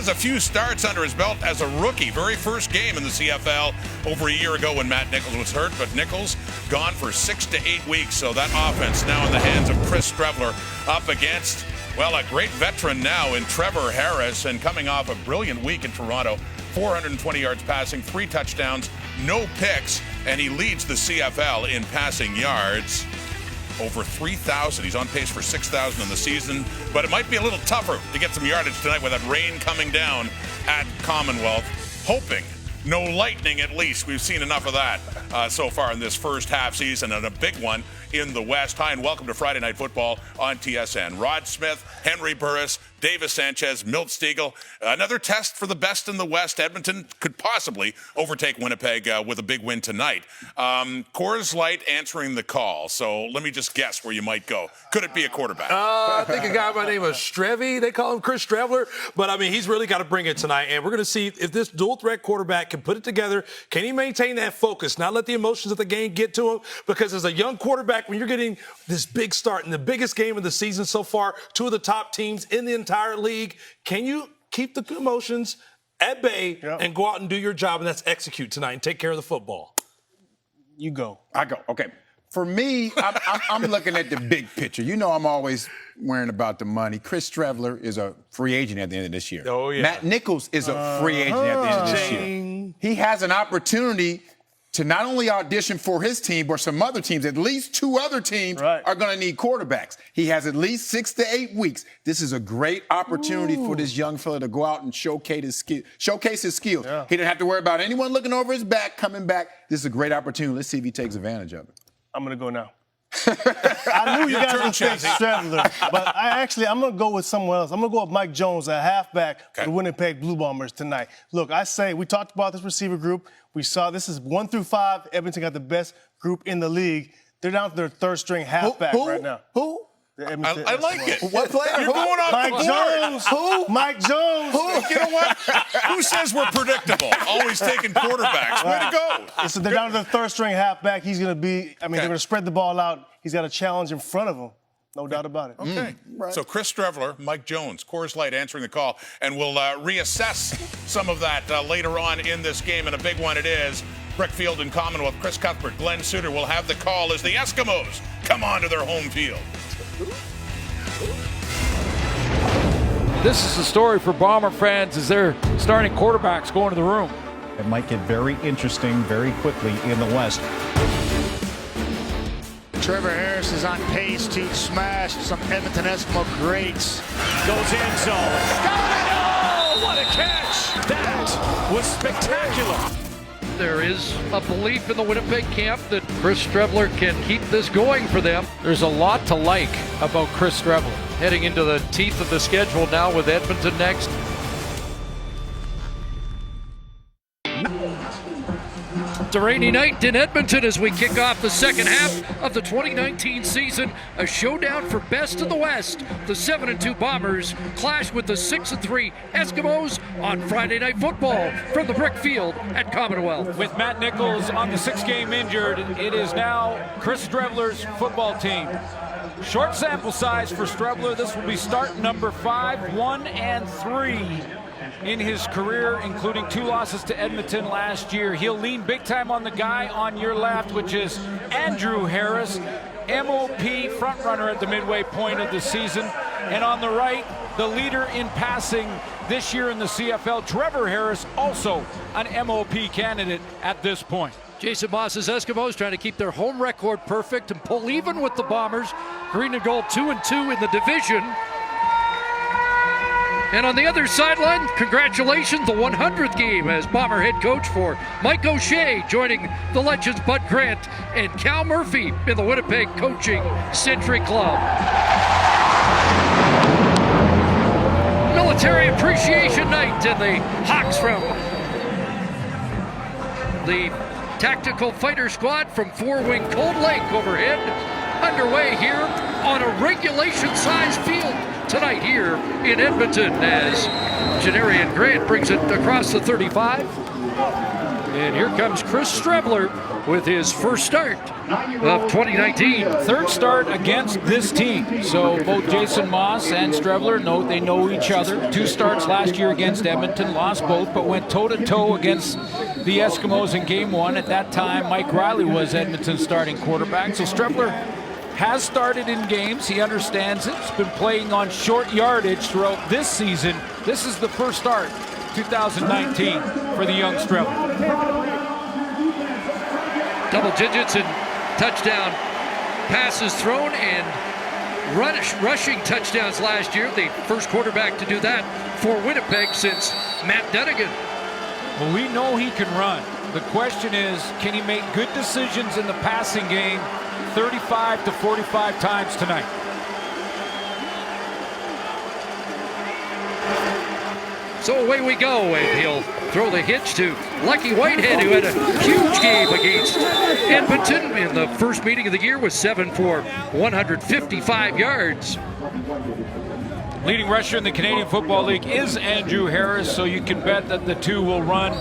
has a few starts under his belt as a rookie. Very first game in the CFL over a year ago when Matt Nichols was hurt, but Nichols gone for 6 to 8 weeks. So that offense now in the hands of Chris Streveler up against, well, a great veteran now in Trevor Harris, and coming off a brilliant week in Toronto. 420 yards passing, 3 touchdowns, no picks, and he leads the CFL in passing yards. Over 3,000. He's on pace for 6,000 in the season, but it might be a little tougher to get some yardage tonight with that rain coming down at Commonwealth. Hoping no lightning, at least. We've seen enough of that so far in this first half season, and a big one in the West. Hi, and welcome to Friday Night Football on TSN. Rod Smith, Henry Burris, Davis Sanchez, Milt Stegall. Another test for the best in the West. Edmonton could possibly overtake Winnipeg with a big win tonight. Coors Light answering the call. So let me just guess where you might go. Could it be a quarterback? I think a guy by the name of Strevy. They call him Chris Streveler. But, I mean, he's really got to bring it tonight. And we're going to see if this dual-threat quarterback can put it together. Can he maintain that focus, not let the emotions of the game get to him? Because as a young quarterback, when you're getting this big start in the biggest game of the season so far, 2 of the top teams in the entire league, can you keep the emotions at bay and go out and do your job, and that's execute tonight and take care of the football? You go. I go. Okay. For me, I'm looking at the big picture. You know I'm always worrying about the money. Chris Streveler is a free agent at the end of this year. Oh, yeah. Matt Nichols is a free agent at the end of this year. He has an opportunity to not only audition for his team, but some other teams. At least 2 other teams are going to need quarterbacks. He has at least 6 to 8 weeks. This is a great opportunity for this young fella to go out and showcase his skills. Yeah. He didn't have to worry about anyone looking over his back, coming back. This is a great opportunity. Let's see if he takes advantage of it. I'm going to go now. I knew you guys would take Streveler, but I'm going to go with someone else. I'm going to go with Mike Jones, a halfback for the Winnipeg Blue Bombers tonight. Look, I say we talked about this receiver group. We saw this is 1 through 5. Edmonton got the best group in the league. They're down to their third-string halfback right now. Who? I like it. What player? You're going off Mike the board. Jones. Who? Mike Jones. You know what? Who says we're predictable? Always taking quarterbacks. Way to go. So they're down to their third-string halfback. He's going to be, they're going to spread the ball out. He's got a challenge in front of him. No doubt about it. Okay. So Chris Streveler, Mike Jones, Coors Light answering the call, and we'll reassess some of that later on in this game, and a big one it is. Brickfield and Commonwealth, Chris Cuthbert, Glenn Suter will have the call as the Eskimos come on to their home field. This is the story for Bomber fans as their starting quarterbacks go into the room. It might get very interesting very quickly in the West. Trevor Harris is on pace to smash some Edmonton Eskimo greats. Goes end zone. Got it! Oh, what a catch! That was spectacular. There is a belief in the Winnipeg camp that Chris Streveler can keep this going for them. There's a lot to like about Chris Streveler. Heading into the teeth of the schedule now with Edmonton next. It's a rainy night in Edmonton as we kick off the second half of the 2019 season. A showdown for best in the West. The 7-2 Bombers clash with the 6-3 Eskimos on Friday Night Football from the Brickfield at Commonwealth. With Matt Nichols on the 6-game injured, it is now Chris Streveler's football team. Short sample size for Streveler. This will be start number 5, 1 and 3 in his career, including 2 losses to Edmonton last year. He'll lean big time on the guy on your left, which is Andrew Harris, MOP frontrunner at the midway point of the season. And on the right, the leader in passing this year in the CFL, Trevor Harris, also an MOP candidate at this point. Jason Moss's Eskimos trying to keep their home record perfect and pull even with the Bombers. Green and gold 2-2 in the division. And on the other sideline, congratulations, the 100th game as Bomber head coach for Mike O'Shea, joining the legends Bud Grant and Cal Murphy in the Winnipeg Coaching Century Club. Military Appreciation Night, and the Hawks from the Tactical Fighter Squad from 4-Wing Cold Lake overhead, underway here on a regulation-sized field tonight here in Edmonton as Janarian Grant brings it across the 35. And here comes Chris Strebler with his first start of 2019. Third start against this team. So both Jason Moss and Strebler know each other. 2 starts last year against Edmonton, lost both, but went toe-to-toe against the Eskimos in game 1. At that time, Mike Riley was Edmonton's starting quarterback. So Strebler has started in games. He understands it. He's been playing on short yardage throughout this season. This is the first start, 2019, for the young Strebler. Double digits in touchdown passes thrown and rushing touchdowns last year. The first quarterback to do that for Winnipeg since Matt Dunnigan. Well, we know he can run. The question is, can he make good decisions in the passing game 35 to 45 times tonight? So away we go, and he'll throw the hitch to Lucky Whitehead, who had a huge game against Edmonton in the first meeting of the year, with 7 for 155 yards. Leading rusher in the Canadian Football League is Andrew Harris, so you can bet that the two will run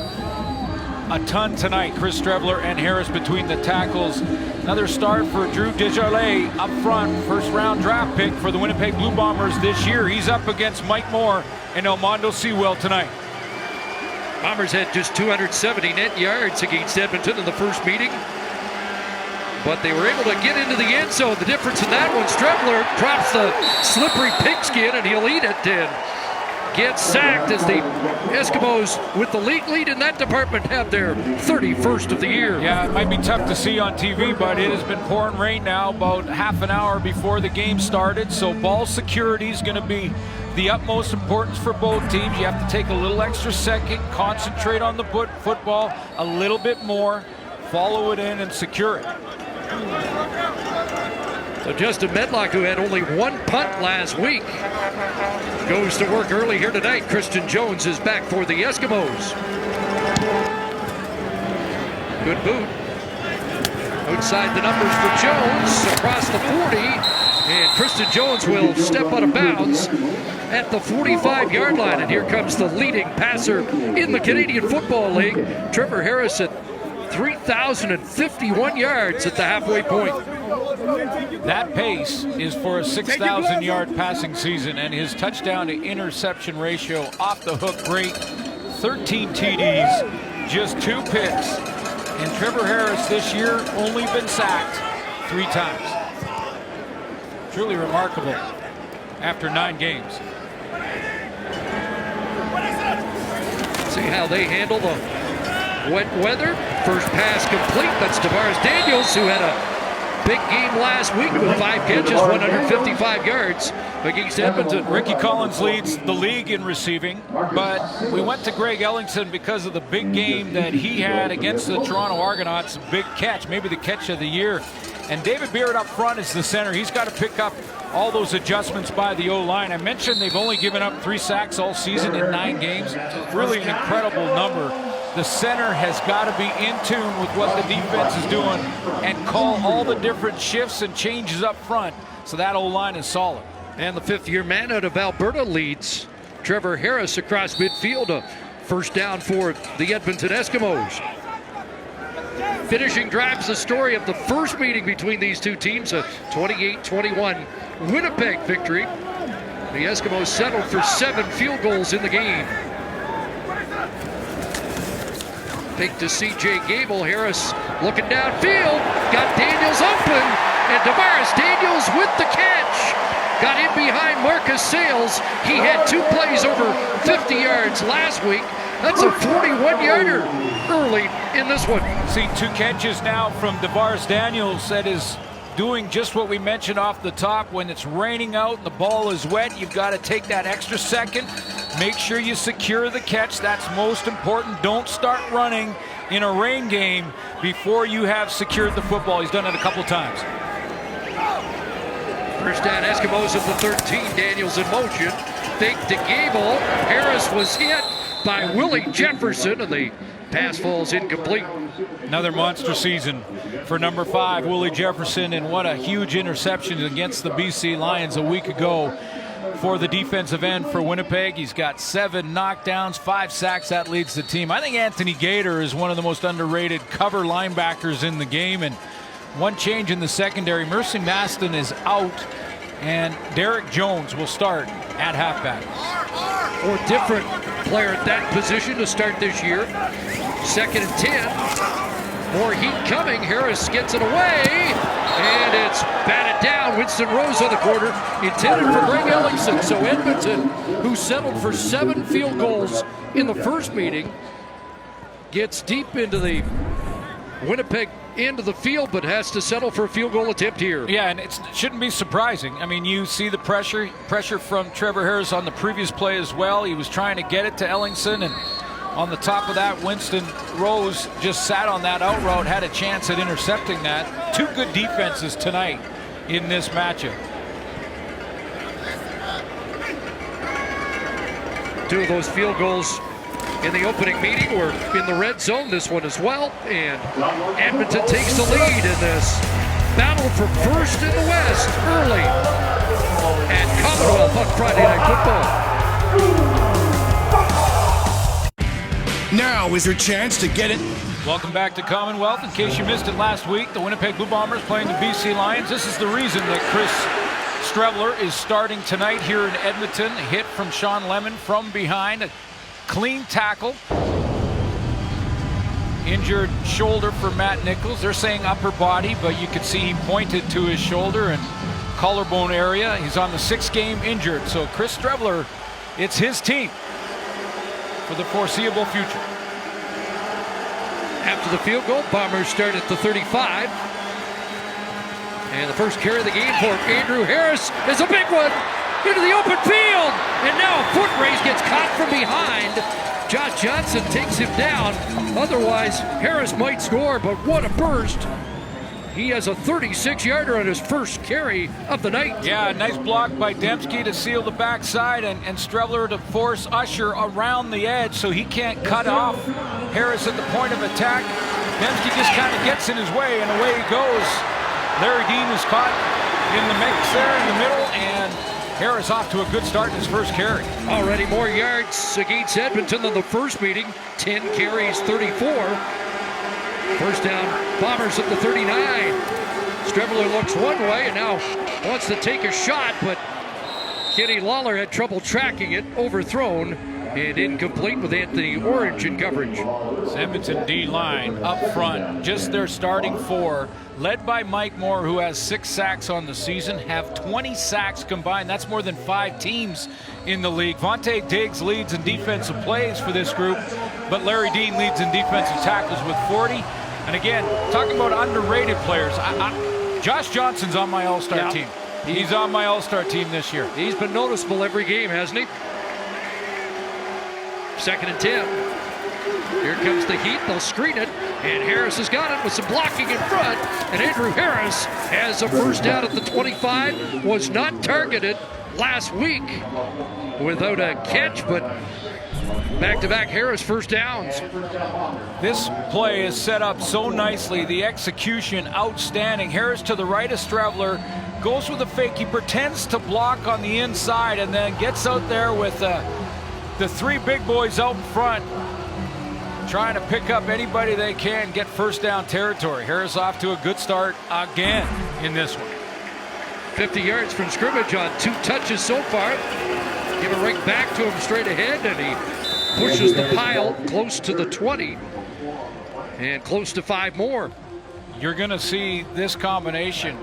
a ton tonight. Chris Strebler and Harris between the tackles. Another start for Drew Desjardins up front, first-round draft pick for the Winnipeg Blue Bombers this year. He's up against Mike Moore and Elmondo Sewell tonight. Bombers had just 270 net yards against Edmonton in the first meeting, but they were able to get into the end zone. The difference in that one, Strebler drops the slippery pigskin and he'll eat it and gets sacked as the Eskimos, with the lead in that department, have their 31st of the year. Yeah, it might be tough to see on TV, but it has been pouring rain now about half an hour before the game started, so ball security is going to be the utmost importance for both teams. You have to take a little extra second, concentrate on the football a little bit more, follow it in and secure it. So Justin Medlock, who had only 1 punt last week, goes to work early here tonight. Christian Jones is back for the Eskimos. Good boot. Outside the numbers for Jones, across the 40, and Christian Jones will step out of bounds at the 45-yard line. And here comes the leading passer in the Canadian Football League, Trevor Harris, at 3,051 yards at the halfway point. That pace is for a 6,000-yard passing season, and his touchdown to interception ratio off the hook great. 13 TDs, just 2 picks, and Trevor Harris this year only been sacked 3 times. Truly remarkable after 9 games. See how they handle the wet weather. First pass complete. That's Tavares Daniels, who had a big game last week with 5 catches, 155 yards against Edmonton. Ricky Collins leads the league in receiving, but we went to Greg Ellington because of the big game that he had against the Toronto Argonauts. A big catch, maybe the catch of the year. And David Beard up front is the center. He's got to pick up all those adjustments by the O-line. I mentioned they've only given up 3 sacks all season in 9 games. Really an incredible number. The center has got to be in tune with what the defense is doing and call all the different shifts and changes up front, so that O-line is solid. And the 5th-year man out of Alberta leads Trevor Harris across midfield. A first down for the Edmonton Eskimos. Finishing drives the story of the first meeting between these two teams, a 28-21 Winnipeg victory. The Eskimos settled for 7 field goals in the game. Fake to C.J. Gable. Harris looking downfield. Got Daniels open. And Tavares Daniels with the catch. Got in behind Marcus Sales. He had 2 plays over 50 yards last week. That's a 41-yarder early in this one. See 2 catches now from Tavares Daniels. That is doing just what we mentioned off the top. When it's raining out and the ball is wet, you've got to take that extra second. Make sure you secure the catch. That's most important. Don't start running in a rain game before you have secured the football. He's done it a couple times. First down, Eskimos at the 13. Daniels in motion. Fake to Gable. Harris was hit by Willie Jefferson, and the pass falls incomplete. Another monster season for number 5, Willie Jefferson, and what a huge interception against the BC Lions a week ago. for the defensive end for Winnipeg. He's got 7 knockdowns, 5 sacks. That leads the team. I think Anthony Gator is one of the most underrated cover linebackers in the game. And one change in the secondary, Mercy Maston is out, and Derek Jones will start at halfback. Or different player at that position to start this year. 2nd and 10. More heat coming. Harris gets it away, and it's batted down. Winston Rose on the corner, intended for Greg Ellingson. So Edmonton, who settled for 7 field goals in the first meeting, gets deep into the Winnipeg end of the field, but has to settle for a field goal attempt here. Yeah, and it shouldn't be surprising. I mean, you see the pressure from Trevor Harris on the previous play as well. He was trying to get it to Ellingson, and on the top of that, Winston Rose just sat on that out route, had a chance at intercepting that. 2 good defenses tonight in this matchup. 2 of those field goals in the opening meeting were in the red zone, this one as well, and Edmonton takes the lead in this battle for first in the West early at Commonwealth on Friday Night Football. Now is your chance to get it. Welcome back to Commonwealth. In case you missed it last week, the Winnipeg Blue Bombers playing the BC Lions. This is the reason that Chris Streveler is starting tonight here in Edmonton. A hit from Sean Lemon from behind. A clean tackle. Injured shoulder for Matt Nichols. They're saying upper body, but you could see he pointed to his shoulder and collarbone area. He's on the 6th game injured. So Chris Streveler, it's his team for the foreseeable future. After the field goal, Bombers start at the 35. And the first carry of the game for Andrew Harris is a big one into the open field. And now a foot race gets caught from behind. Josh Johnson takes him down. Otherwise, Harris might score, but what a burst. He has a 36-yarder on his first carry of the night. Yeah, nice block by Dembski to seal the backside, and Streveler to force Usher around the edge so he can't cut off Harris at the point of attack. Dembski just kind of gets in his way, and away he goes. Larry Dean is caught in the mix there in the middle, and Harris off to a good start in his first carry. Already more yards against Edmonton than the first meeting. 10 carries, 34. First down, Bombers at the 39. Streveler looks one way and now wants to take a shot, but Kenny Lawler had trouble tracking it, overthrown, and incomplete with Anthony Orange in coverage. Edmonton D-line up front, just their starting 4, led by Mike Moore, who has 6 sacks on the season, have 20 sacks combined. That's more than 5 teams in the league. Vontae Diggs leads in defensive plays for this group, but Larry Dean leads in defensive tackles with 40. And again, talking about underrated players, Josh Johnson's on my all-star team. He's on my all-star team this year. He's been noticeable every game, hasn't he? 2nd and 10. Here comes the heat. They'll screen it. And Harris has got it with some blocking in front. And Andrew Harris has a first down at the 25. Was not targeted last week without a catch, but back-to-back Harris first downs. This play is set up so nicely. The execution outstanding. Harris to the right of Streveler. Goes with a fake. He pretends to block on the inside and then gets out there with the 3 big boys out in front, trying to pick up anybody they can, get first down territory. Harris off to a good start again in this one. 50 yards from scrimmage on 2 touches so far. Give it right back to him straight ahead, and he pushes the pile close to the 20 and close to 5 more. You're going to see this combination,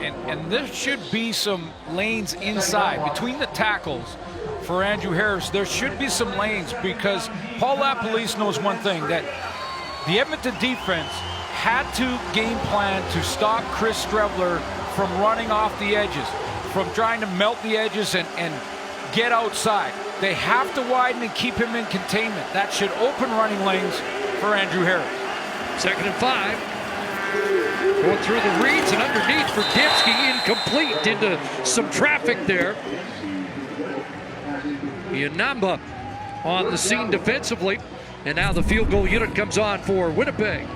and there should be some lanes inside between the tackles for Andrew Harris. There should be some lanes, because Paul LaPolice knows one thing, that the Edmonton defense had to game plan to stop Chris Streveler from running off the edges, from trying to melt the edges and get outside. They have to widen and keep him in containment. That should open running lanes for Andrew Harris. 2nd and 5. Going through the reads and underneath for Dembski, incomplete into some traffic there. Yanamba on the scene defensively, and now the field goal unit comes on for Winnipeg.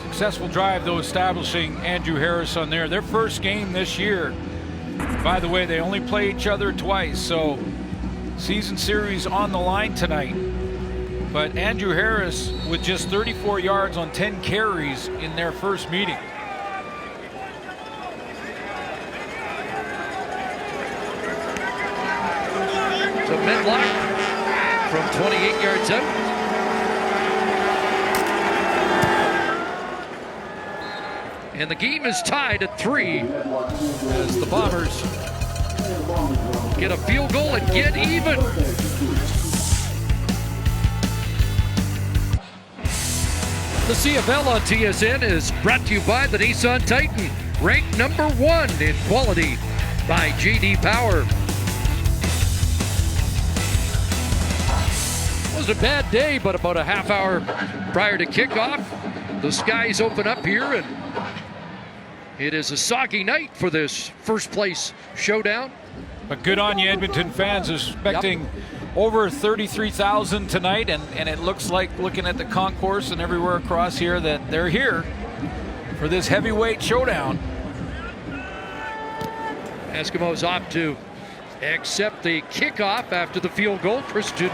Successful drive, though, establishing Andrew Harris on there. Their first game this year By the way, they only play each other twice, so season series on the line tonight. But Andrew Harris with just 34 yards on 10 carries in their first meeting. So Medlock from 28 yards out. And the game is tied at 3 as the Bombers get a field goal and get even. The CFL on TSN is brought to you by the Nissan Titan, ranked number 1 in quality by J.D. Power. It was a bad day, but about a half hour prior to kickoff, the skies open up here, and it is a soggy night for this first place showdown. But good on you, Edmonton fans, expecting over 33,000 tonight, and it looks like, looking at the concourse and everywhere across here, that they're here for this heavyweight showdown. Eskimos opt to accept the kickoff after the field goal. Christian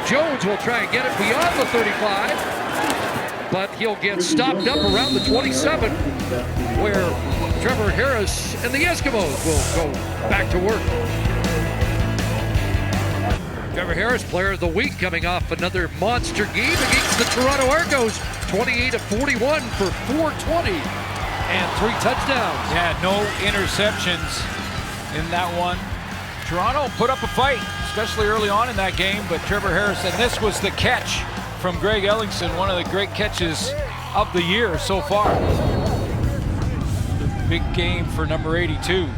Jones will try and get it beyond the 35, but he'll get stopped up around the 27, where Trevor Harris and the Eskimos will go back to work. Trevor Harris, player of the week, coming off another monster game against the Toronto Argos, 28 of 41 for 420 and 3 touchdowns. Yeah, no interceptions in that one. Toronto put up a fight, especially early on in that game, but Trevor Harris, and this was the catch from Greg Ellingson, one of the great catches of the year so far. Big game for number 82.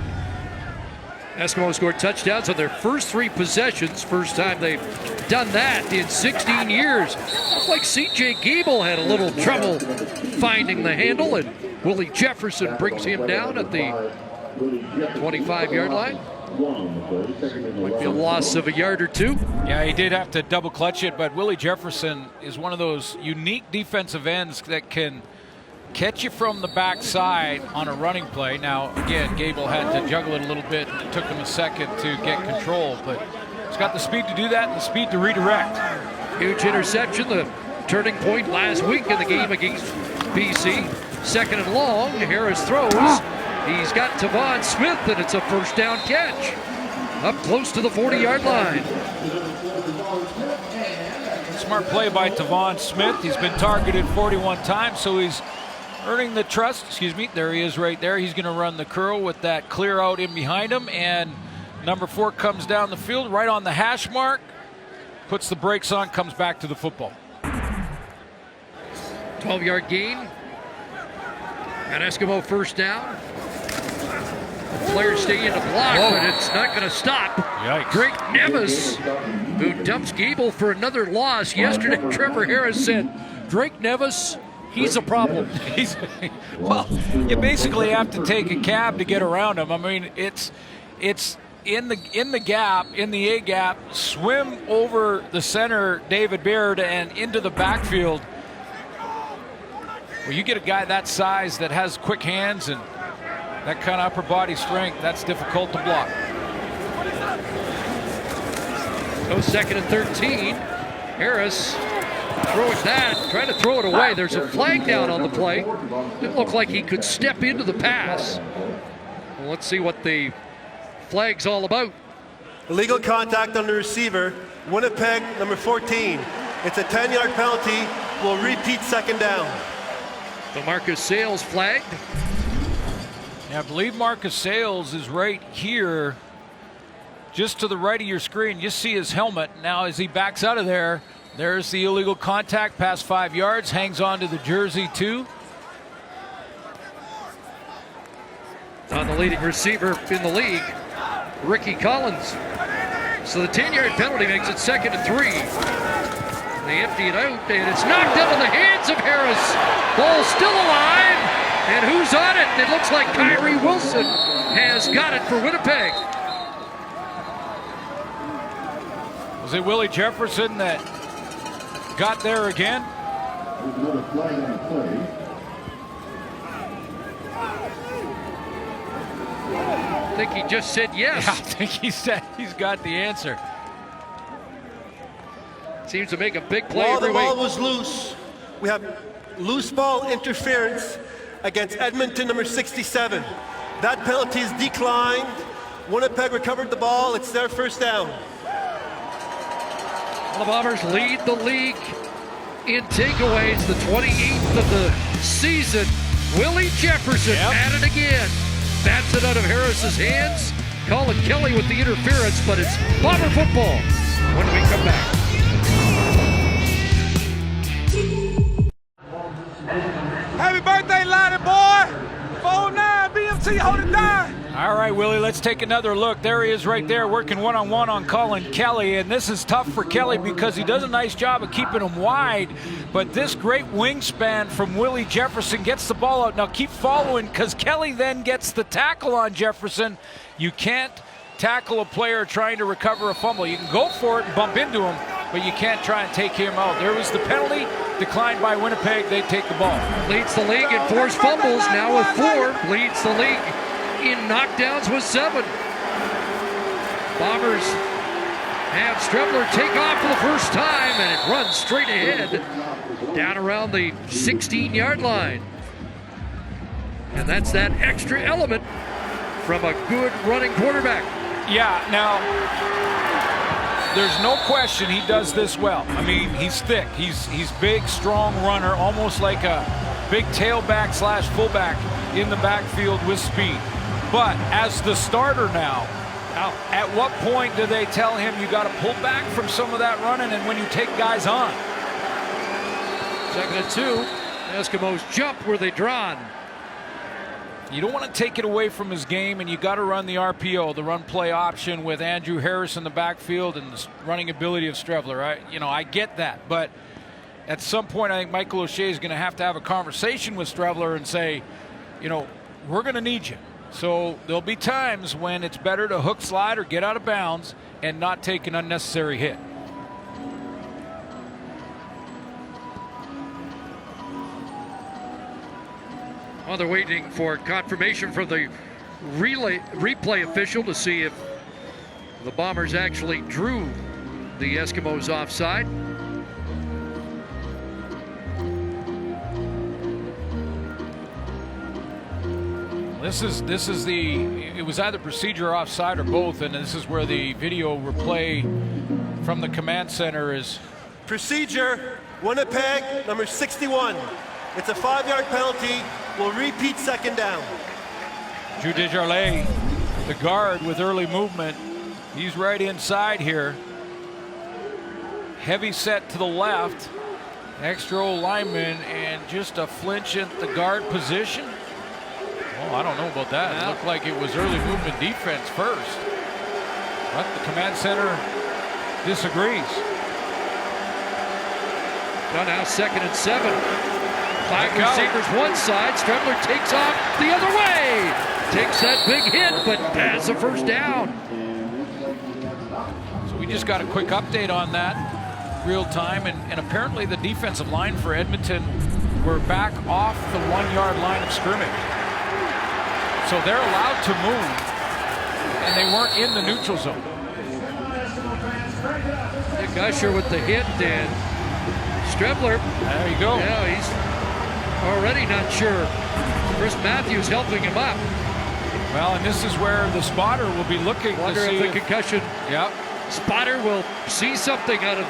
Eskimos scored touchdowns on their first 3 possessions. First time they've done that in 16 years. Looks like C.J. Gable had a little trouble finding the handle, and Willie Jefferson brings him down at the 25-yard line. Might be a loss of a yard or 2. Yeah, he did have to double clutch it, but Willie Jefferson is one of those unique defensive ends that can catch you from the backside on a running play. Now, again, Gable had to juggle it a little bit. It took him a second to get control, but he's got the speed to do that and the speed to redirect. Huge interception, the turning point last week in the game against BC. 2nd and long, Harris throws. He's got Tavon Smith, and it's a first down catch up close to the 40-yard line. Smart play by Tavon Smith. He's been targeted 41 times, so he's earning the trust. Excuse me, there he is right there. He's going to run the curl with that clear out in behind him, and number 4 comes down the field right on the hash mark, puts the brakes on, comes back to the football. 12-yard gain. An Eskimo first down. The players stay in the block, but it's not going to stop. Yikes. Drake Nevis, who dumps Gable for another loss. Yesterday, Trevor Harris said, Drake Nevis, he's a problem. Well, you basically have to take a cab to get around him. I mean, it's in the gap, in the A gap, swim over the center, David Beard, and into the backfield. Well, you get a guy that size that has quick hands and that kind of upper body strength, that's difficult to block. No 2nd and 13. Harris throwing that, trying to throw it away. There's a flag down on the play. Didn't look like he could step into the pass. Well, let's see what the flag's all about. Illegal contact on the receiver. Winnipeg, number 14. It's a 10-yard penalty. We'll repeat 2nd down. The Marcus Sales flagged. Yeah, I believe Marcus Sales is right here, just to the right of your screen. You see his helmet. Now as he backs out of there, there's the illegal contact past 5 yards, hangs on to the jersey too. On the leading receiver in the league, Ricky Collins. So the 10-yard penalty makes it 2nd and 3. They empty it out, and it's knocked out of the hands of Harris. Ball still alive, and who's on it? It looks like Kyrie Wilson has got it for Winnipeg. Was it Willie Jefferson that got there again? think he just said yes. Yeah, I think he said he's got the answer. Seems to make a big play While every the ball week. was loose, we have loose ball interference against Edmonton, number 67. That penalty is declined. Winnipeg recovered the ball. It's their first down. The Bombers lead the league in takeaways, the 28th of the season. Willie Jefferson at it again. Bats it out of Harris's hands. Colin Kelly with the interference, but it's Bomber football when we come back. Happy birthday, Lonnie boy! 409 BMT, hold it down! All right, Willie, let's take another look. There he is right there working one-on-one on Colin Kelly, and this is tough for Kelly because he does a nice job of keeping him wide, but this great wingspan from Willie Jefferson gets the ball out. Now keep following because Kelly then gets the tackle on Jefferson. You can't tackle a player trying to recover a fumble. You can go for it and bump into him, but you can't try and take him out. There was the penalty, declined by Winnipeg. They take the ball. Leads the league in forced fumbles, now with 4. Leads the league in knockdowns with 7. Bombers have Strebler take off for the first time, and it runs straight ahead down around the 16-yard line. And that's that extra element from a good running quarterback. Yeah, now, there's no question he does this well. I mean, he's thick. He's big, strong runner, almost like a big tailback slash fullback in the backfield with speed. But as the starter now, at what point do they tell him you got to pull back from some of that running and when you take guys on? 2nd and 2. Eskimos jump where they drawn. You don't want to take it away from his game, and you got to run the RPO, the run play option with Andrew Harris in the backfield and the running ability of Strebler. I get that, but at some point I think Michael O'Shea is going to have a conversation with Strebler and say, we're going to need you. So there'll be times when it's better to hook slide or get out of bounds and not take an unnecessary hit. Well, they're waiting for confirmation from the replay official to see if the Bombers actually drew the Eskimos offside. It was either procedure or offside or both, and this is where the video replay from the command center is. Procedure, Winnipeg, number 61. It's a 5-yard penalty. We'll repeat 2nd down. Drew Desjardins, the guard with early movement. He's right inside here. Heavy set to the left. Extra old lineman and just a flinch at the guard position. Oh, I don't know about that. It looked like it was early movement defense first. But the command center disagrees. Well, now 2nd and 7. 5 receivers one side. Strebler takes off the other way. Takes that big hit, but has a first down. So we just got a quick update on that real time, and apparently the defensive line for Edmonton were back off the 1-yard line of scrimmage. So they're allowed to move, and they weren't in the neutral zone. Nick Usher with the hit, and Strebler. There you go. Yeah, he's already not sure. Chris Matthews helping him up. Well, and this is where the spotter will be looking to see if the concussion. Yep. Spotter will see something out of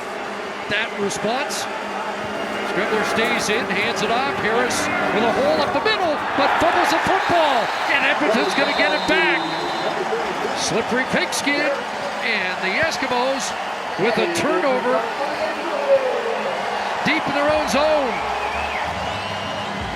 that response. Strebler stays in, hands it off. Harris with a hole up the middle, but fumbles the football, and Edmonton's going to get it back. Slippery pigskin, and the Eskimos with a turnover deep in their own zone.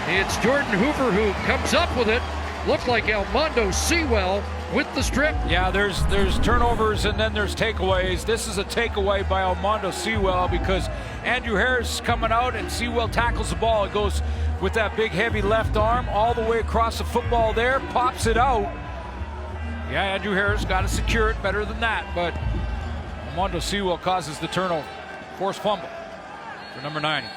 It's Jordan Hoover who comes up with it. Looked like Armando Sewell with the strip. Yeah, there's turnovers and then there's takeaways. This is a takeaway by Armando Sewell because Andrew Harris is coming out and Sewell tackles the ball. It goes with that big heavy left arm all the way across the football there, pops it out. Yeah, Andrew Harris got to secure it better than that, but Armando Sewell causes the turnover. Forced fumble for number 90.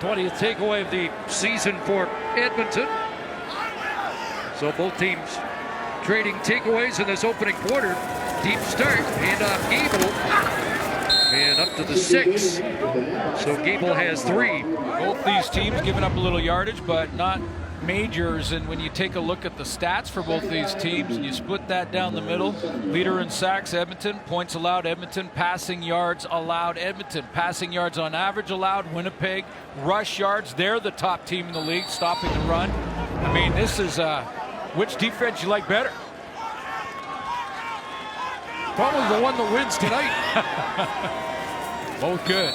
20th takeaway of the season for Edmonton. So both teams trading takeaways in this opening quarter. Deep start, hand off Gable, and up to the 6. So Gable has 3. Both these teams giving up a little yardage, but not majors. And when you take a look at the stats for both these teams, and you split that down the middle, leader in sacks, Edmonton, points allowed, Edmonton, passing yards allowed, Edmonton, passing yards on average allowed, Winnipeg, rush yards, they're the top team in the league, stopping the run. I mean, this is which defense you like better? Probably the one that wins tonight. Both good.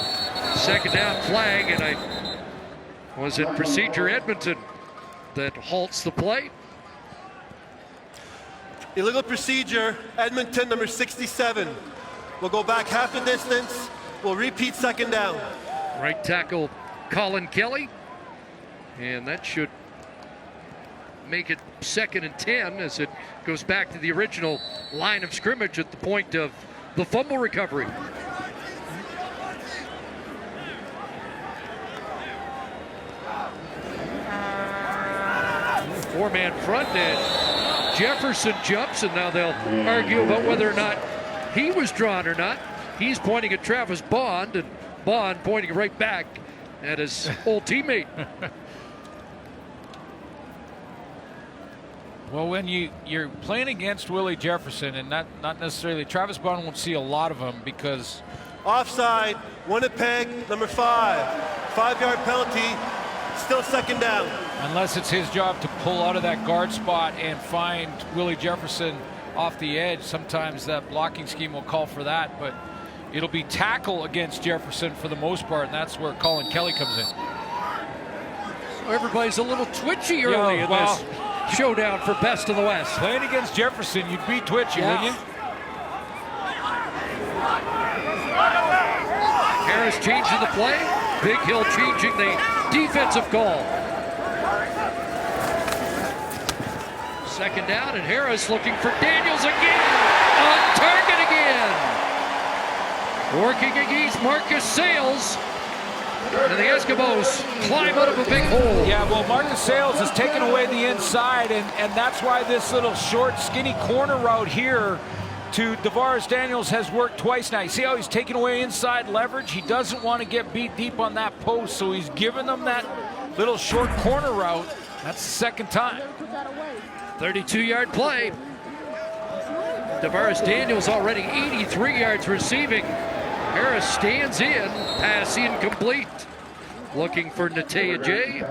Second down flag, and was it procedure Edmonton that halts the play? Illegal procedure, Edmonton, number 67. We'll go back half the distance. We'll repeat second down. Right tackle Colin Kelly. And that should make it 2nd and 10 as it goes back to the original line of scrimmage at the point of the fumble recovery. Four-man front, and Jefferson jumps, and now they'll argue about whether or not he was drawn or not. He's pointing at Travis Bond, and Bond pointing right back at his old teammate. Well, when you're playing against Willie Jefferson, and not necessarily, Travis Bond won't see a lot of them because... Offside, Winnipeg, number 5. 5-yard penalty, still second down. Unless it's his job to pull out of that guard spot and find Willie Jefferson off the edge. Sometimes that blocking scheme will call for that, but it'll be tackle against Jefferson for the most part, and that's where Colin Kelly comes in. Everybody's a little twitchy early in this showdown for best of the West. Playing against Jefferson, you'd be twitchy, wouldn't you? Harris changing the play. Big Hill changing the defensive call. Second down, and Harris looking for Daniels again. On target again. Working against Marcus Sales. And the Eskimos climb out of a big hole. Yeah, well, Marcus Sales has taken away the inside, and that's why this little short, skinny corner route here to DeVaris Daniels has worked twice now. You see how he's taking away inside leverage? He doesn't want to get beat deep on that post, so he's given them that little short corner route. That's the second time. 32-yard play. DeVaris Daniels already 83 yards receiving. Harris stands in, pass incomplete. Looking for Natea J.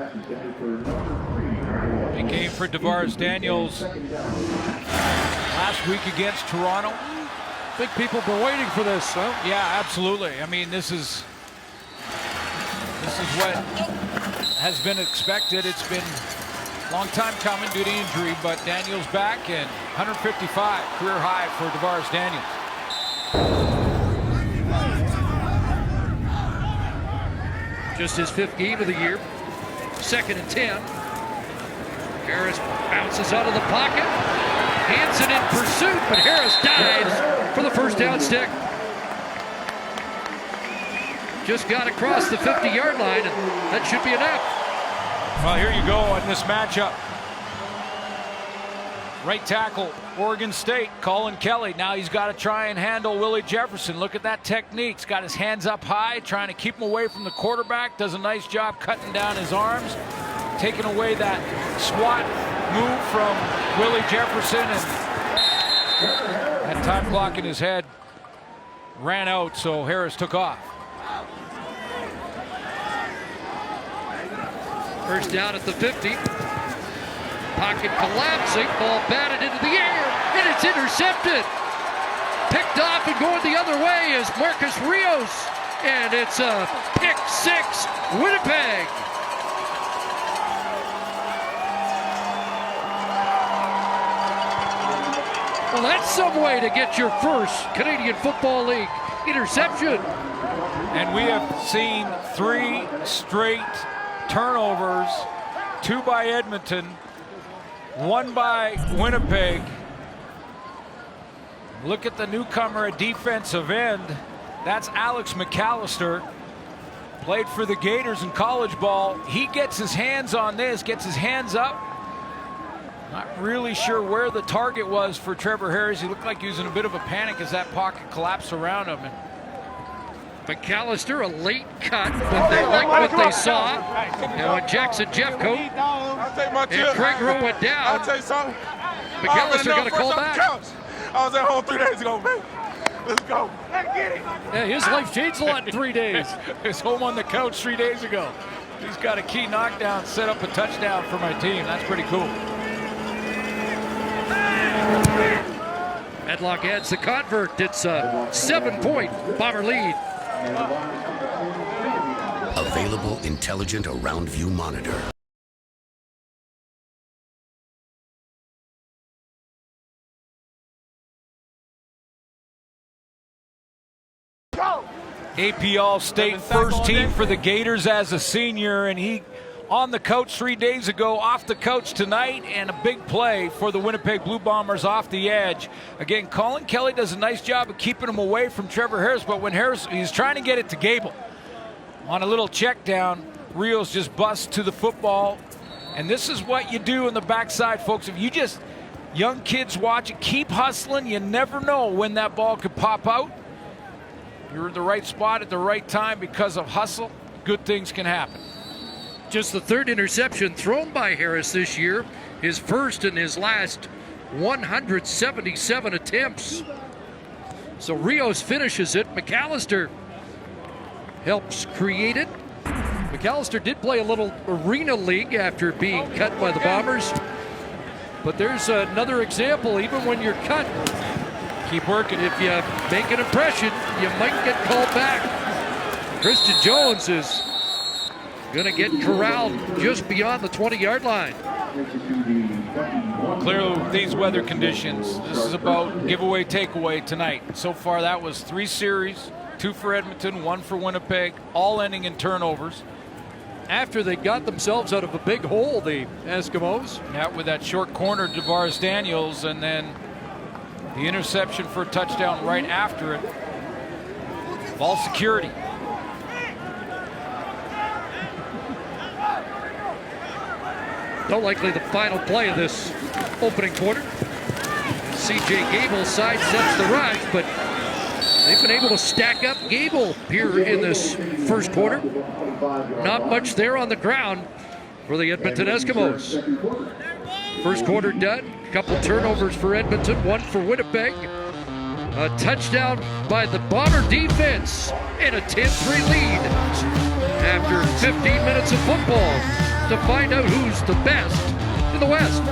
Big game for DeVaris Daniels last week against Toronto. I think people have been waiting for this, huh? Yeah, absolutely. I mean, this is what has been expected. It's been a long time coming due to injury, but Daniels back, and 155 career high for DeVaris Daniels. Just his 5th game of the year. 2nd and 10. Harris bounces out of the pocket. Hansen in pursuit, but Harris dives for the first down stick. Just got across the 50-yard line, and that should be enough. Well, here you go in this matchup. Right tackle, Oregon State, Colin Kelly. Now he's got to try and handle Willie Jefferson. Look at that technique. He's got his hands up high, trying to keep him away from the quarterback. Does a nice job cutting down his arms, taking away that SWAT move from Willie Jefferson, and that time clock in his head ran out, so Harris took off. First down at the 50. Pocket collapsing, ball batted into the air, and it's intercepted. Picked off and going the other way is Marcus Rios, and it's a pick 6, Winnipeg. Well, that's some way to get your first Canadian Football League interception. And we have seen 3 straight turnovers, 2 by Edmonton, 1 by Winnipeg. Look at the newcomer at defensive end. That's Alex McAllister. Played for the Gators in college ball. He gets his hands on this, gets his hands up. Not really sure where the target was for Trevor Harris. He looked like he was in a bit of a panic as that pocket collapsed around him. McAllister, a late cut, but they like what they saw. Now when Jackson Jeffcoat and Craig Rowe went down, I'll tell you something. McAllister got a call back. I was at home 3 days ago, man. Let's go. Let's get it. Yeah, his life changed a lot in 3 days. His home on the couch 3 days ago. He's got a key knockdown, set up a touchdown for my team. That's pretty cool. Medlock adds the convert. It's a 7-point Bomber lead. Available intelligent around view monitor. AP All-State first team for the Gators as a senior, and he on the couch 3 days ago, off the couch tonight, and a big play for the Winnipeg Blue Bombers off the edge. Again, Colin Kelly does a nice job of keeping him away from Trevor Harris, but when Harris, he's trying to get it to Gable. On a little check down, Rios just busts to the football, and this is what you do in the backside, folks. If you just, young kids watch it, keep hustling, you never know when that ball could pop out. You're in the right spot at the right time because of hustle, good things can happen. Just the third interception thrown by Harris this year, his first in his last 177 attempts. So Rios finishes it. McAllister helps create it. McAllister did play a little arena league after being cut by the Bombers. But there's another example, even when you're cut, keep working. If you make an impression, you might get called back. Christian Jones is going to get corralled just beyond the 20-yard line. Clearly, with these weather conditions, this is about giveaway, takeaway tonight. So far, that was 3 series, 2 for Edmonton, 1 for Winnipeg, all ending in turnovers. After they got themselves out of a big hole, the Eskimos. Yeah, with that short corner, DeVaris Daniels, and then the interception for a touchdown right after it. Ball security. Not likely the final play of this opening quarter. C.J. Gable sidesteps the rush, but they've been able to stack up Gable here in this first quarter. Not much there on the ground for the Edmonton Eskimos. First quarter done. A couple turnovers for Edmonton, 1 for Winnipeg. A touchdown by the Bomber defense and a 10-3 lead after 15 minutes of football to find out who's the best in the West.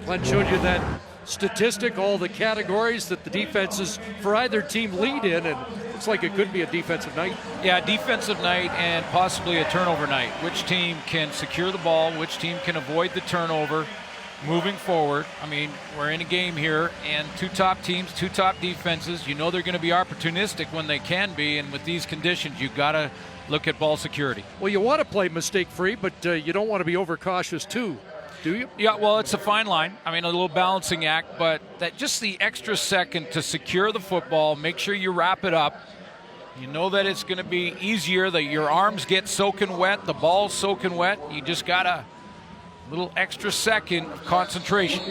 Glenn showed you that statistic, all the categories that the defenses for either team lead in, and looks like it could be a defensive night. Yeah, defensive night and possibly a turnover night. Which team can secure the ball, which team can avoid the turnover moving forward. I mean, we're in a game here, and 2 top teams, 2 top defenses. You know they're going to be opportunistic when they can be, and with these conditions, you've got to look at ball security. Well, you want to play mistake-free, but you don't want to be overcautious too, do you? Yeah, well, it's a fine line. I mean, a little balancing act, but that just the extra second to secure the football, make sure you wrap it up. You know that it's going to be easier, that your arms get soaking wet, the ball's soaking wet. You just got to little extra second of concentration.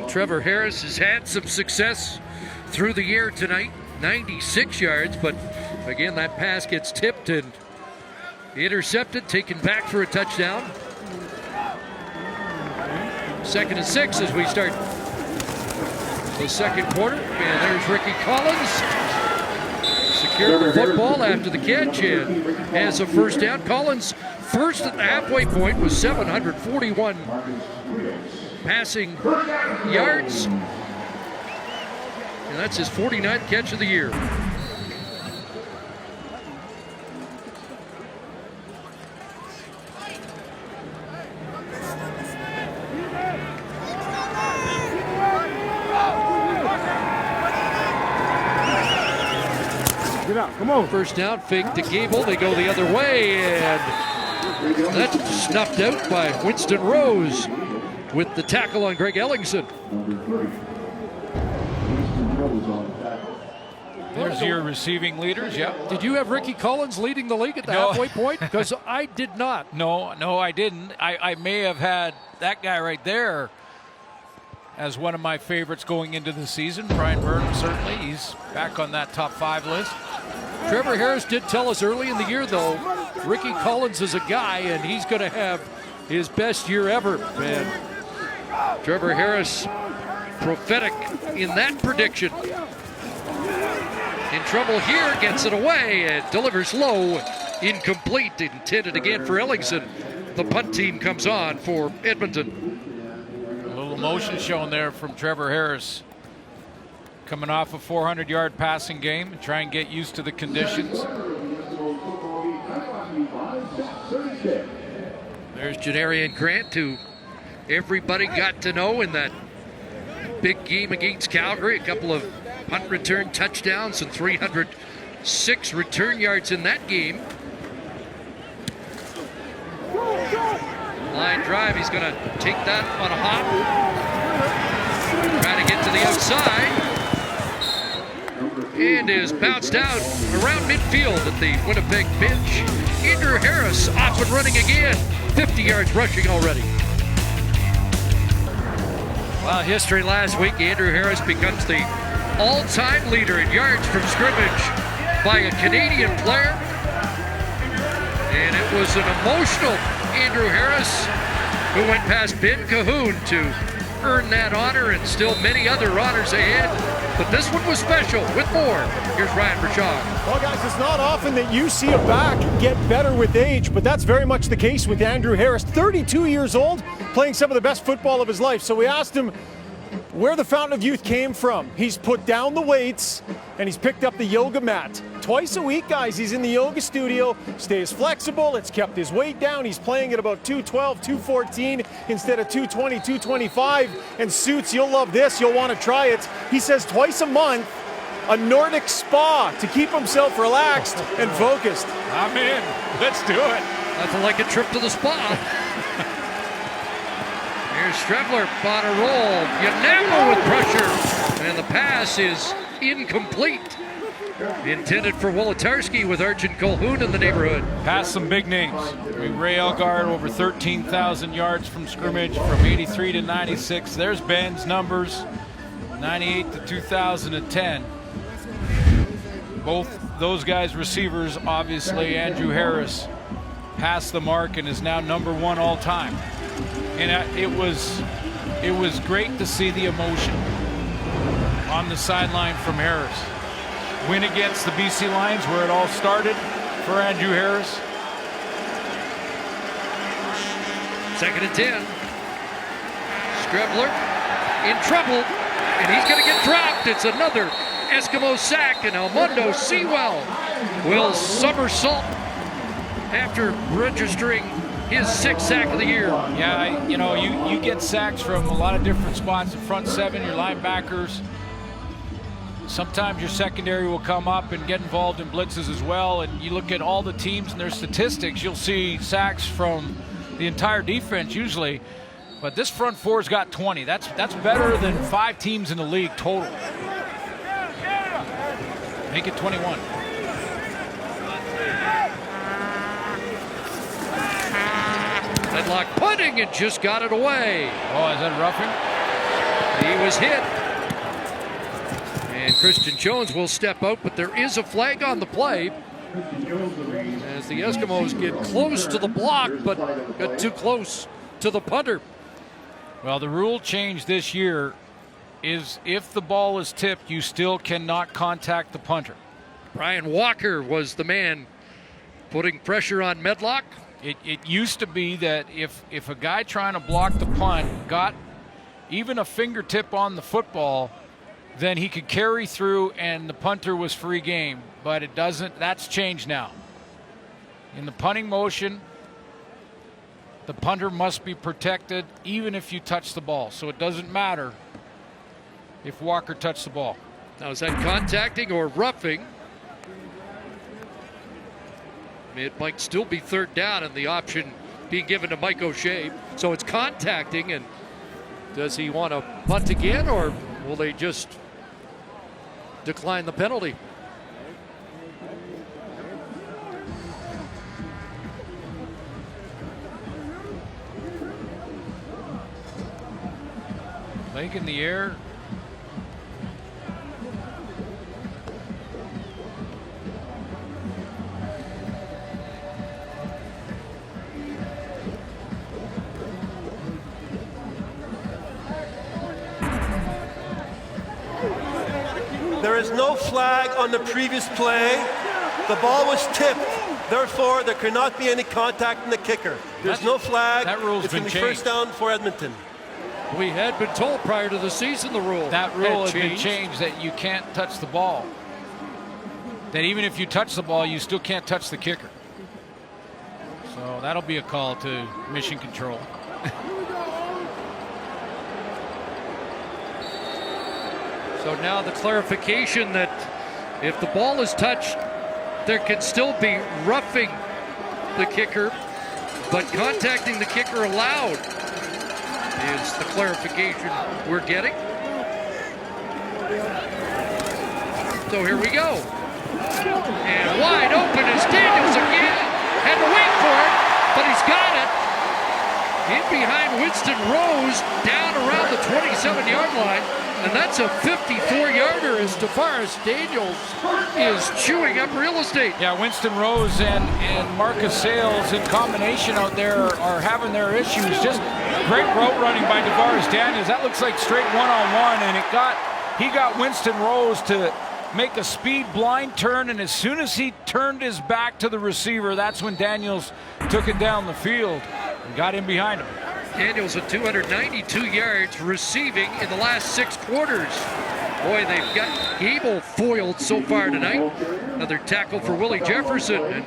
Trevor Harris has had some success through the air tonight, 96 yards, but again, that pass gets tipped and intercepted, taken back for a touchdown. 2nd and 6 as we start the second quarter. And there's Ricky Collins. Secure the football after the catch and has a first down. Collins first at the halfway point with 741 passing yards. And that's his 49th catch of the year. Get out, come on. First down, fake to Gable. They go the other way, and that's snuffed out by Winston Rose with the tackle on Greg Ellingson. There's your receiving leaders, yeah. Did you have Ricky Collins leading the league at the halfway point? Because I did not. No, I didn't. I may have had that guy right there as one of my favorites going into the season. Brian Burnham, certainly. He's back on that top 5 list. Trevor Harris did tell us early in the year, though, Ricky Collins is a guy, and he's going to have his best year ever. Man, Trevor Harris, prophetic in that prediction. In trouble here, gets it away and delivers low, incomplete, intended again for Ellingson. The punt team comes on for Edmonton. A little emotion shown there from Trevor Harris. Coming off a 400-yard passing game, try and get used to the conditions. There's Janarian Grant, who everybody got to know in that big game against Calgary. A couple of punt return touchdowns and 306 return yards in that game. Line drive, he's going to take that on a hop. Trying to get to the outside. And is bounced out around midfield at the Winnipeg bench. Andrew Harris off and running again. 50 yards rushing already. Well, history last week, Andrew Harris becomes the all-time leader in yards from scrimmage by a Canadian player. And it was an emotional Andrew Harris who went past Ben Cahoon to earn that honor, and still many other honors ahead. But this one was special. With more, here's Ryan Bershon. Well, guys, it's not often that you see a back get better with age, but that's very much the case with Andrew Harris. 32 years old, playing some of the best football of his life. So we asked him where the fountain of youth came from. He's put down the weights, and he's picked up the yoga mat. Twice a week, guys, he's in the yoga studio, stays flexible, it's kept his weight down. He's playing at about 212, 214 instead of 220, 225. And Suits, you'll love this, you'll want to try it. He says twice a month, a Nordic spa to keep himself relaxed and focused. I'm in. Let's do it. Nothing like a trip to the spa. Here's Strebler on a roll. Yanama with pressure. And the pass is incomplete. Intended for Wolotarski with Arjun Colhoun in the neighborhood. Past some big names. Ray Elgard over 13,000 yards from scrimmage from 83 to 96. There's Ben's numbers, 98 to 2010. Both those guys receivers, obviously. Andrew Harris passed the mark and is now #1 all time. And it was great to see the emotion on the sideline from Harris. Win against the BC Lions, where it all started for Andrew Harris. 2nd and 10. Strebler in trouble, and he's going to get dropped. It's another Eskimo sack, and Almondo Sewell will somersault after registering his 6th sack of the year. Yeah, you get sacks from a lot of different spots. The front 7, your linebackers. Sometimes your secondary will come up and get involved in blitzes as well. And you look at all the teams and their statistics, you'll see sacks from the entire defense usually. But this front 4's got 20. That's better than 5 teams in the league total. Make it 21. Medlock putting and just got it away. Oh, is that roughing? He was hit. And Christian Jones will step out, but there is a flag on the play as the Eskimos get close to the block, but got too close to the punter. Well, the rule change this year is if the ball is tipped, you still cannot contact the punter. Brian Walker was the man putting pressure on Medlock. It used to be that if a guy trying to block the punt got even a fingertip on the football, then he could carry through and the punter was free game. But it doesn't. That's changed now. In the punting motion, the punter must be protected even if you touch the ball. So it doesn't matter if Walker touched the ball. Now, is that contacting or roughing? It might still be 3rd down and the option being given to Mike O'Shea. So it's contacting, and does he want to punt again, or will they just decline the penalty? Leg in the air. There is no flag on the previous play. The ball was tipped. Therefore, there cannot be any contact in the kicker. There's no flag. That rule's it's been going to be first down for Edmonton. We had been told prior to the season the rule. That rule had been changed that you can't touch the ball. That even if you touch the ball, you still can't touch the kicker. So that'll be a call to mission control. So now the clarification that if the ball is touched, there can still be roughing the kicker, but contacting the kicker allowed is the clarification we're getting. So here we go. And wide open is Daniels again. Had to wait for it, but he's got it. In behind Winston Rose, down around the 27-yard line. And that's a 54-yarder as Tavares Daniels is chewing up real estate. Yeah, Winston Rose and Marcus Sales in combination out there are having their issues. Just great route running by Tavares Daniels. That looks like straight one-on-one, and he got Winston Rose to make a speed blind turn, and as soon as he turned his back to the receiver, that's when Daniels took it down the field and got in behind him. Daniels at 292 yards receiving in the last 6 quarters. Boy, they've got Gable foiled so far tonight. Another tackle for Willie Jefferson. And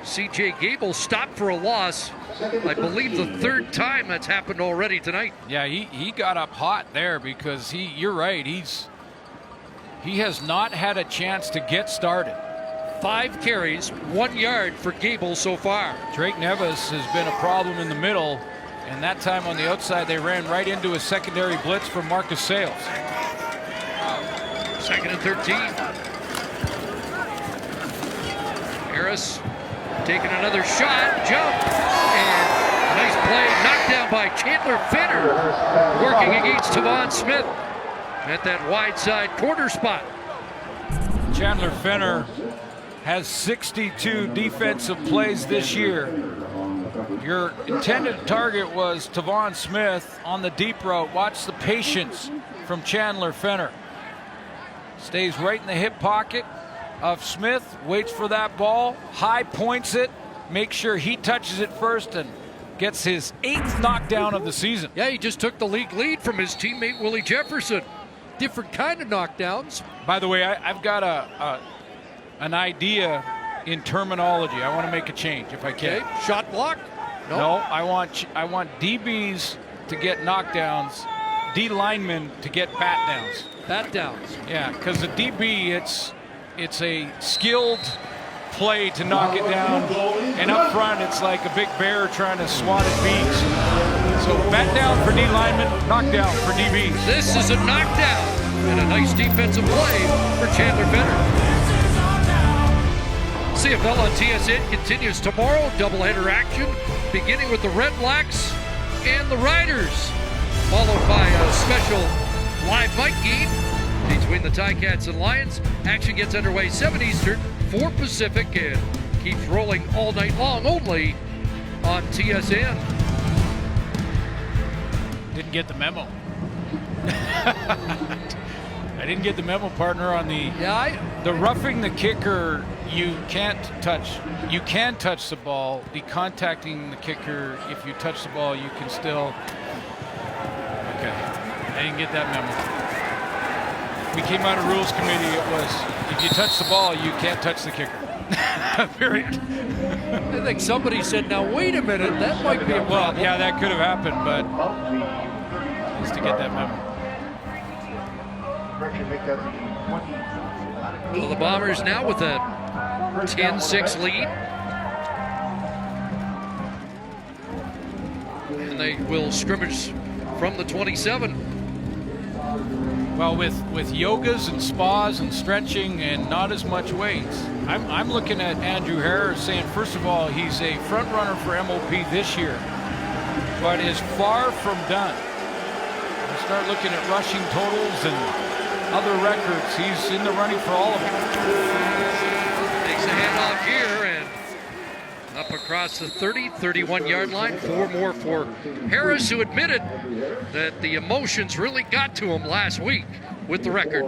C.J. Gable stopped for a loss. I believe the 3rd time that's happened already tonight. Yeah, he got up hot there because you're right, he has not had a chance to get started. 5 carries, 1 yard for Gable so far. Drake Nevis has been a problem in the middle. And that time on the outside, they ran right into a secondary blitz from Marcus Sales. 2nd and 13. Harris taking another shot, jump, and a nice play, knocked down by Chandler Finner, working against Tavon Smith at that wide side corner spot. Chandler Finner has 62 defensive plays this year. Your intended target was Tavon Smith on the deep route. Watch the patience from Chandler Finner. Stays right in the hip pocket of Smith, waits for that ball, high points it, makes sure he touches it first and gets his 8th knockdown of the season. Yeah, he just took the league lead from his teammate Willie Jefferson. Different kind of knockdowns. By the way, I've got an idea in terminology. I want to make a change if I can. Okay. Shot block? No, I want DBs to get knockdowns, D linemen to get bat downs. Bat downs. Yeah, because the DB, it's a skilled play to knock it down, and up front it's like a big bear trying to swat at bees. So bat down for D linemen, knockdown for DBs. This is a knockdown and a nice defensive play for Chandler Finner. CFL on TSN continues tomorrow. Doubleheader action beginning with the Red Blacks and the Riders, followed by a special live mic game between the Ticats and Lions. Action gets underway 7 Eastern, 4 Pacific, and keeps rolling all night long only on TSN. Didn't get the memo. I didn't get the memo, partner, on the roughing the kicker. You can't touch. You can touch the ball. The contacting the kicker, if you touch the ball, you can still. Okay, I didn't get that memo. We came out of rules committee. It was if you touch the ball, you can't touch the kicker. Period. I think somebody said, "Now wait a minute, that might be a problem." Well, yeah, that could have happened, but just to get that memo. So the Bombers now with a 10-6 lead. And they will scrimmage from the 27. Well, with yogas and spas and stretching and not as much weights, I'm looking at Andrew Harris saying, first of all, he's a front runner for MOP this year, but is far from done. He's start looking at rushing totals and other records, he's in the running for all of them. Takes a handoff here and up across the 30, 31-yard line. 4 more for Harris, who admitted that the emotions really got to him last week with the record.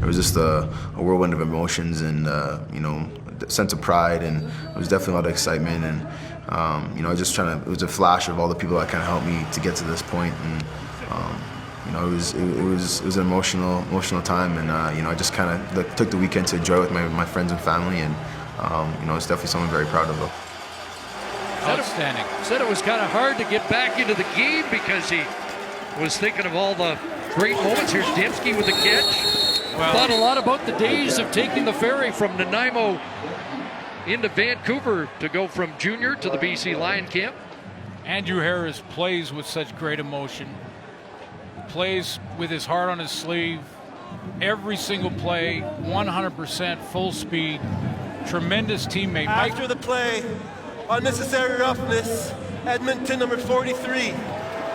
It was just a whirlwind of emotions and, you know, a sense of pride, and it was definitely a lot of excitement. And, you know, it was a flash of all the people that kind of helped me to get to this point. And, you know, it was an emotional time, and, you know, I just kind of took the weekend to enjoy with my friends and family, and, you know, it's definitely something I'm very proud of. Outstanding. Said it was kind of hard to get back into the game because he was thinking of all the great moments. Here's Dembski with the catch. Thought a lot about the days of taking the ferry from Nanaimo into Vancouver to go from junior to the BC Lion Camp. Andrew Harris plays with such great emotion. Plays with his heart on his sleeve. Every single play, 100% full speed. Tremendous teammate. After the play, unnecessary roughness, Edmonton number 43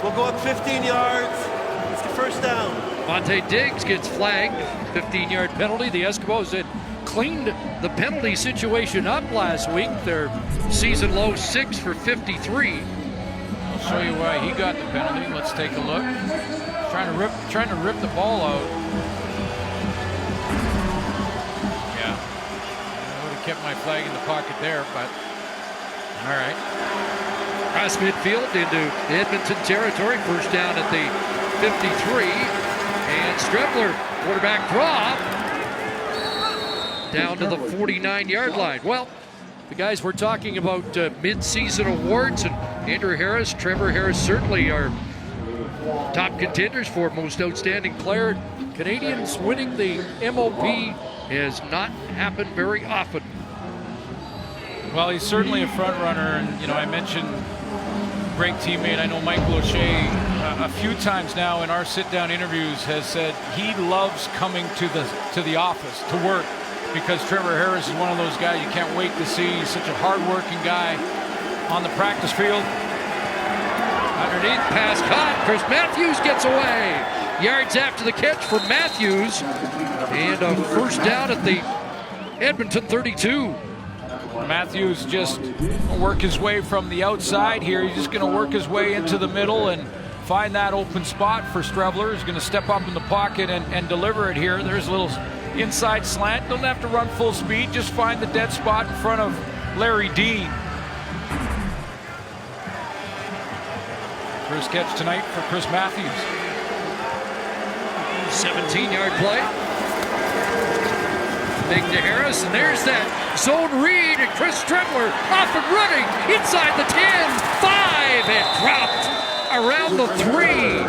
will go up 15 yards. It's the first down. Monte Diggs gets flagged, 15-yard penalty. The Eskimos had cleaned the penalty situation up last week. Their season low 6 for 53. I'll show you why he got the penalty. Let's take a look. Trying to rip the ball out. Yeah. I would have kept my flag in the pocket there, but all right. Cross midfield into Edmonton territory. First down at the 53. And Strebler, quarterback draw, down to the 49-yard line. Well, the guys we're talking about mid-season awards, and Andrew Harris, Trevor Harris certainly are top contenders for most outstanding player. Canadians winning the MOP has not happened very often. Well, he's certainly a front runner, and you know, I mentioned great teammate. I know Mike O'Shea a few times now in our sit-down interviews has said he loves coming to the office to work because Trevor Harris is one of those guys you can't wait to see. He's such a hard-working guy on the practice field. Underneath, pass caught. Chris Matthews gets away. Yards after the catch for Matthews, and a first down at the Edmonton 32. Matthews just work his way from the outside here. He's just going to work his way into the middle and find that open spot for Strebler. He's going to step up in the pocket and deliver it here. There's a little inside slant. Doesn't have to run full speed. Just find the dead spot in front of Larry Dean. First catch tonight for Chris Matthews. 17-yard play. Big to Harris, and there's that zone read, and Chris Strebler off and running inside the 10, 5, and dropped around the 3.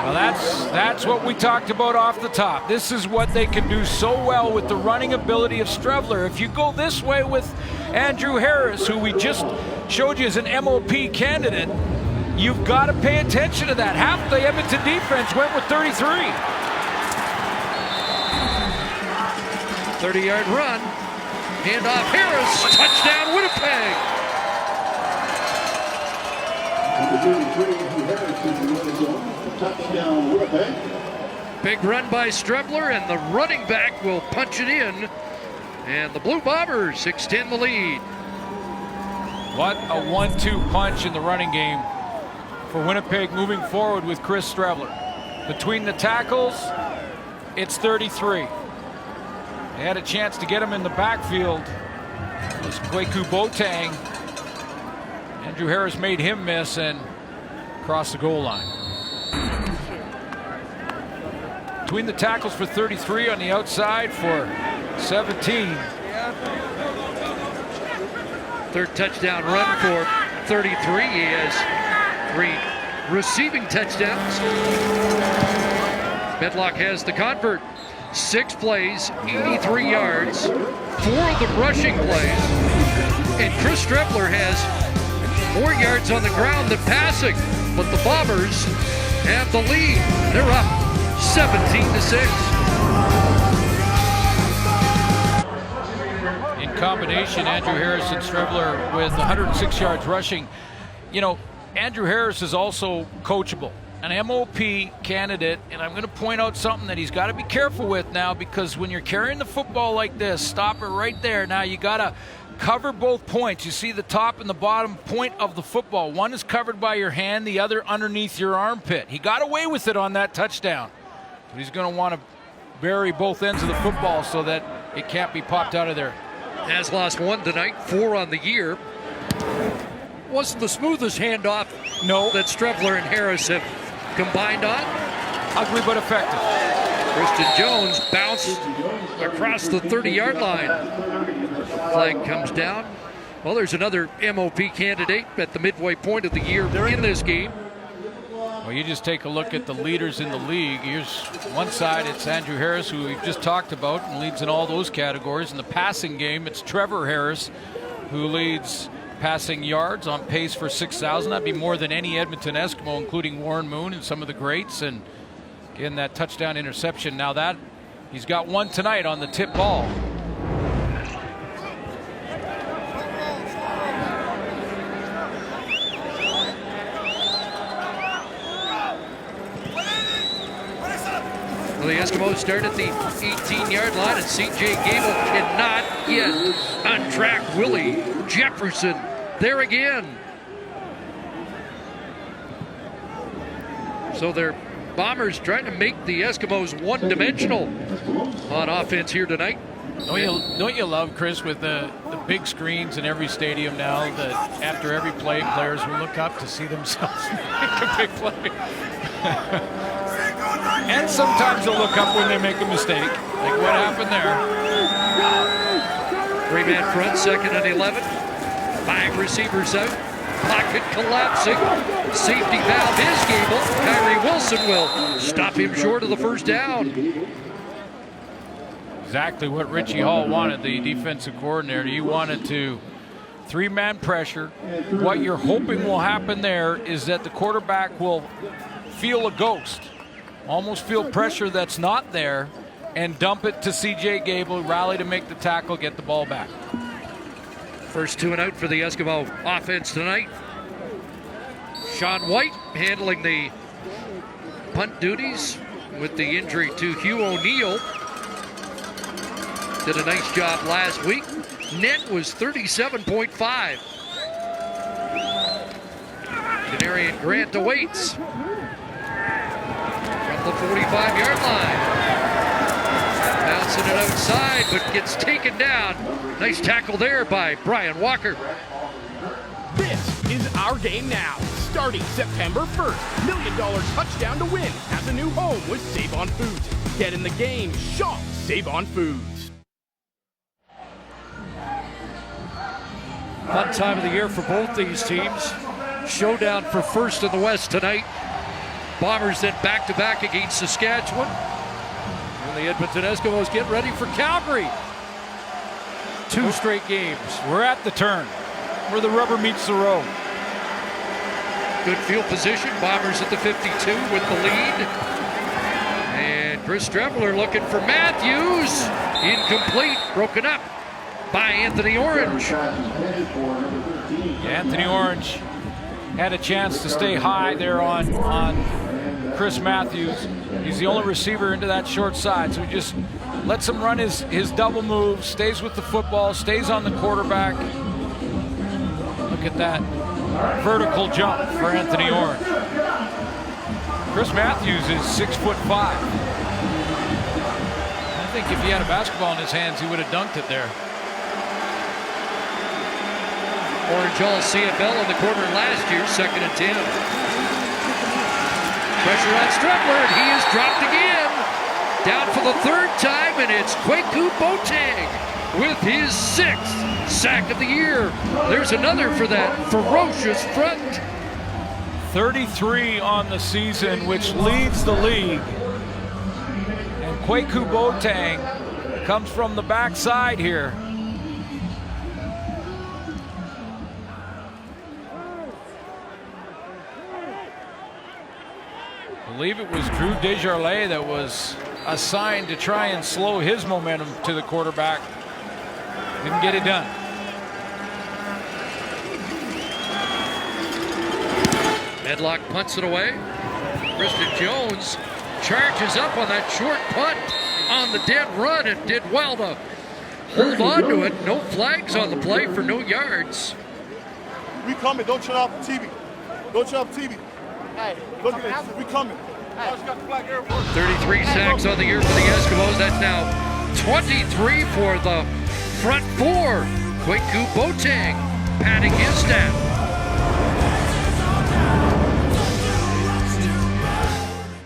Well, that's what we talked about off the top. This is what they can do so well with the running ability of Strebler. If you go this way with Andrew Harris, who we just showed you as an MOP candidate, you've got to pay attention to that. Half the Edmonton defense went with 33. 30-yard run, handoff Harris, touchdown Winnipeg. Big run by Strebler, and the running back will punch it in, and the Blue Bombers extend the lead. What a 1-2 punch in the running game for Winnipeg moving forward with Chris Strebler. Between the tackles, it's 33. They had a chance to get him in the backfield. It was Kwaku Boateng. Andrew Harris made him miss and crossed the goal line. Between the tackles for 33 on the outside for 17. Third touchdown run for 33. He has 3 receiving touchdowns. Medlock has the convert. 6 plays, 83 yards, 4 of them rushing plays. And Chris Strebler has more yards on the ground than passing. But the Bombers have the lead. They're up 17-6. In combination, Andrew Harris and Strebler with 106 yards rushing. You know, Andrew Harris is also coachable, an MOP candidate, and I'm going to point out something that he's got to be careful with now, because when you're carrying the football like this, stop it right there. Now you got to cover both points. You see the top and the bottom point of the football. One is covered by your hand, the other underneath your armpit. He got away with it on that touchdown, but he's going to want to bury both ends of the football so that it can't be popped out of there. Has lost 1 tonight, 4 on the year. Wasn't the smoothest handoff that Streveler and Harris have combined on. Ugly but effective. Christian Jones bounced across the 30-yard line. Flag comes down. Well, there's another MOP candidate at the midway point of the year in this game. Well, you just take a look at the leaders in the league. Here's one side, it's Andrew Harris, who we've just talked about and leads in all those categories. In the passing game, it's Trevor Harris, who leads passing yards, on pace for 6,000. That'd be more than any Edmonton Eskimo, including Warren Moon and some of the greats. And again, that touchdown interception. Now that he's got one tonight on the tip ball. Well, the Eskimos start at the 18-yard line, and C.J. Gable cannot get on track. Willie Jefferson there again. So their Bombers trying to make the Eskimos one-dimensional on offense here tonight. Don't you love, Chris, with the big screens in every stadium now, that after every play, players will look up to see themselves make a big play. And sometimes they'll look up when they make a mistake. Like what happened there. 3-man front, 2nd and 11. 5 receivers out. Pocket collapsing. Safety valve is Gable. Kyrie Wilson will stop him short of the first down. Exactly what Richie Hall wanted, the defensive coordinator. He wanted to 3-man pressure. What you're hoping will happen there is that the quarterback will feel a ghost, almost feel pressure that's not there, and dump it to C.J. Gable, rally to make the tackle, get the ball back. First 2 and out for the Eskimo offense tonight. Sean White handling the punt duties with the injury to Hugh O'Neill. Did a nice job last week. Net was 37.5. Denarian Grant awaits from the 45-yard line. Bouncing it outside, but gets taken down. Nice tackle there by Brian Walker. This is our game now. Starting September 1st, $1 million touchdown to win has a new home with Save on Foods. Get in the game, shop Save on Foods. Fun time of the year for both these teams. Showdown for first in the West tonight. Bombers then back-to-back against Saskatchewan. And the Edmonton Eskimos get ready for Calgary. 2 straight games. We're at the turn, where the rubber meets the road. Good field position. Bombers at the 52 with the lead. And Chris Streveler looking for Matthews. Incomplete. Broken up by Anthony Orange. Yeah, Anthony Orange had a chance to stay high there on Chris Matthews. He's the only receiver into that short side, so he just lets him run his double move, stays with the football, stays on the quarterback. Look at that vertical jump for Anthony Orange. Chris Matthews is 6'5". I think if he had a basketball in his hands, he would have dunked it there. Orange all CFL in the quarter last year, 2nd and 10. Pressure on Streveler, and he is dropped again. Down for the 3rd time, and it's Kwaku Boateng with his 6th sack of the year. There's another for that ferocious front. 33 on the season, which leads the league. And Kwaku Boateng comes from the backside here. I believe it was Drew Desjardins that was assigned to try and slow his momentum to the quarterback. Didn't get it done. Medlock punts it away. Christian Jones charges up on that short punt on the dead run and did well to hold on to it. No flags on the play for no yards. We coming. Don't shut off the TV. Don't shut off the TV. Hey, look at this. We coming. 33 sacks on the year for the Eskimos. That's now 23 for the front four. Kwaku Boateng padding his stat.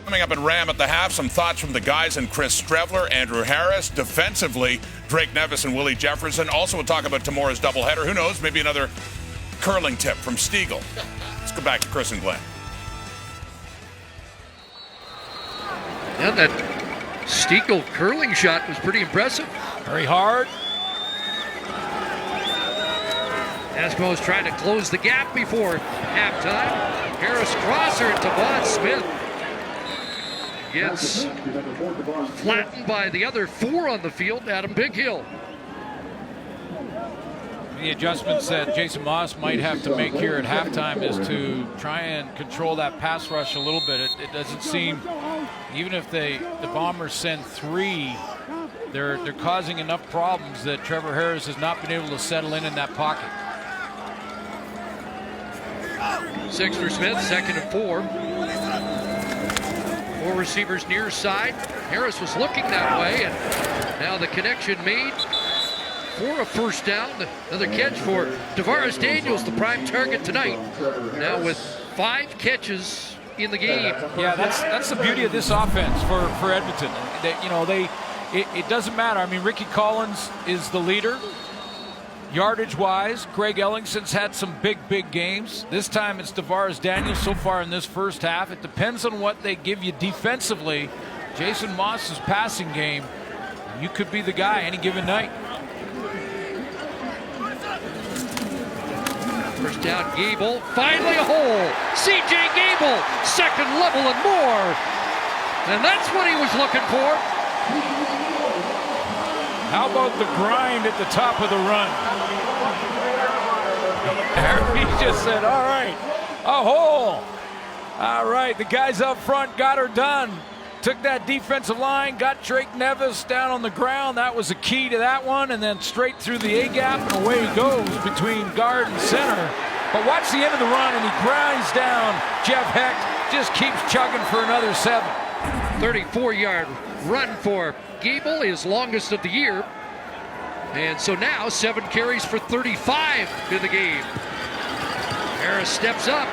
Coming up in Ram at the half, some thoughts from the guys and Chris Strevler, Andrew Harris. Defensively, Drake Nevis and Willie Jefferson. Also, we'll talk about tomorrow's doubleheader. Who knows? Maybe another curling tip from Stiegel. Let's go back to Chris and Glenn. Yeah, that Stiegel curling shot was pretty impressive. Very hard. Eskimos trying to close the gap before halftime. Harris crosser to Vaughn Smith. Gets flattened by the other four on the field, Adam Bighill. The adjustments that Jason Moss might have to make here at halftime is to try and control that pass rush a little bit. It doesn't seem, even if the Bombers send three, they're causing enough problems that Trevor Harris has not been able to settle in that pocket. 6 for Smith, 2nd and 4. 4 receivers near side. Harris was looking that way, and now the connection made for a first down. Another catch for Tavares Daniels, the prime target tonight. Now with 5 catches in the game. Yeah, that's the beauty of this offense for Edmonton. It doesn't matter. I mean, Ricky Collins is the leader. Yardage-wise, Greg Ellingson's had some big games. This time it's Tavares Daniels so far in this first half. It depends on what they give you defensively. Jason Moss's passing game, you could be the guy any given night. First down, Gable. Finally a hole. C.J. Gable, second level and more. And that's what he was looking for. How about the grind at the top of the run? He just said, all right, a hole. All right, the guys up front got her done. Took that defensive line, got Drake Nevis down on the ground. That was the key to that one. And then straight through the A-gap, and away he goes between guard and center. But watch the end of the run, and he grinds down Jeff Hecht. Just keeps chugging for another 7. 34-yard run for Gable, his longest of the year. And so now 7 carries for 35 in the game. Harris steps up,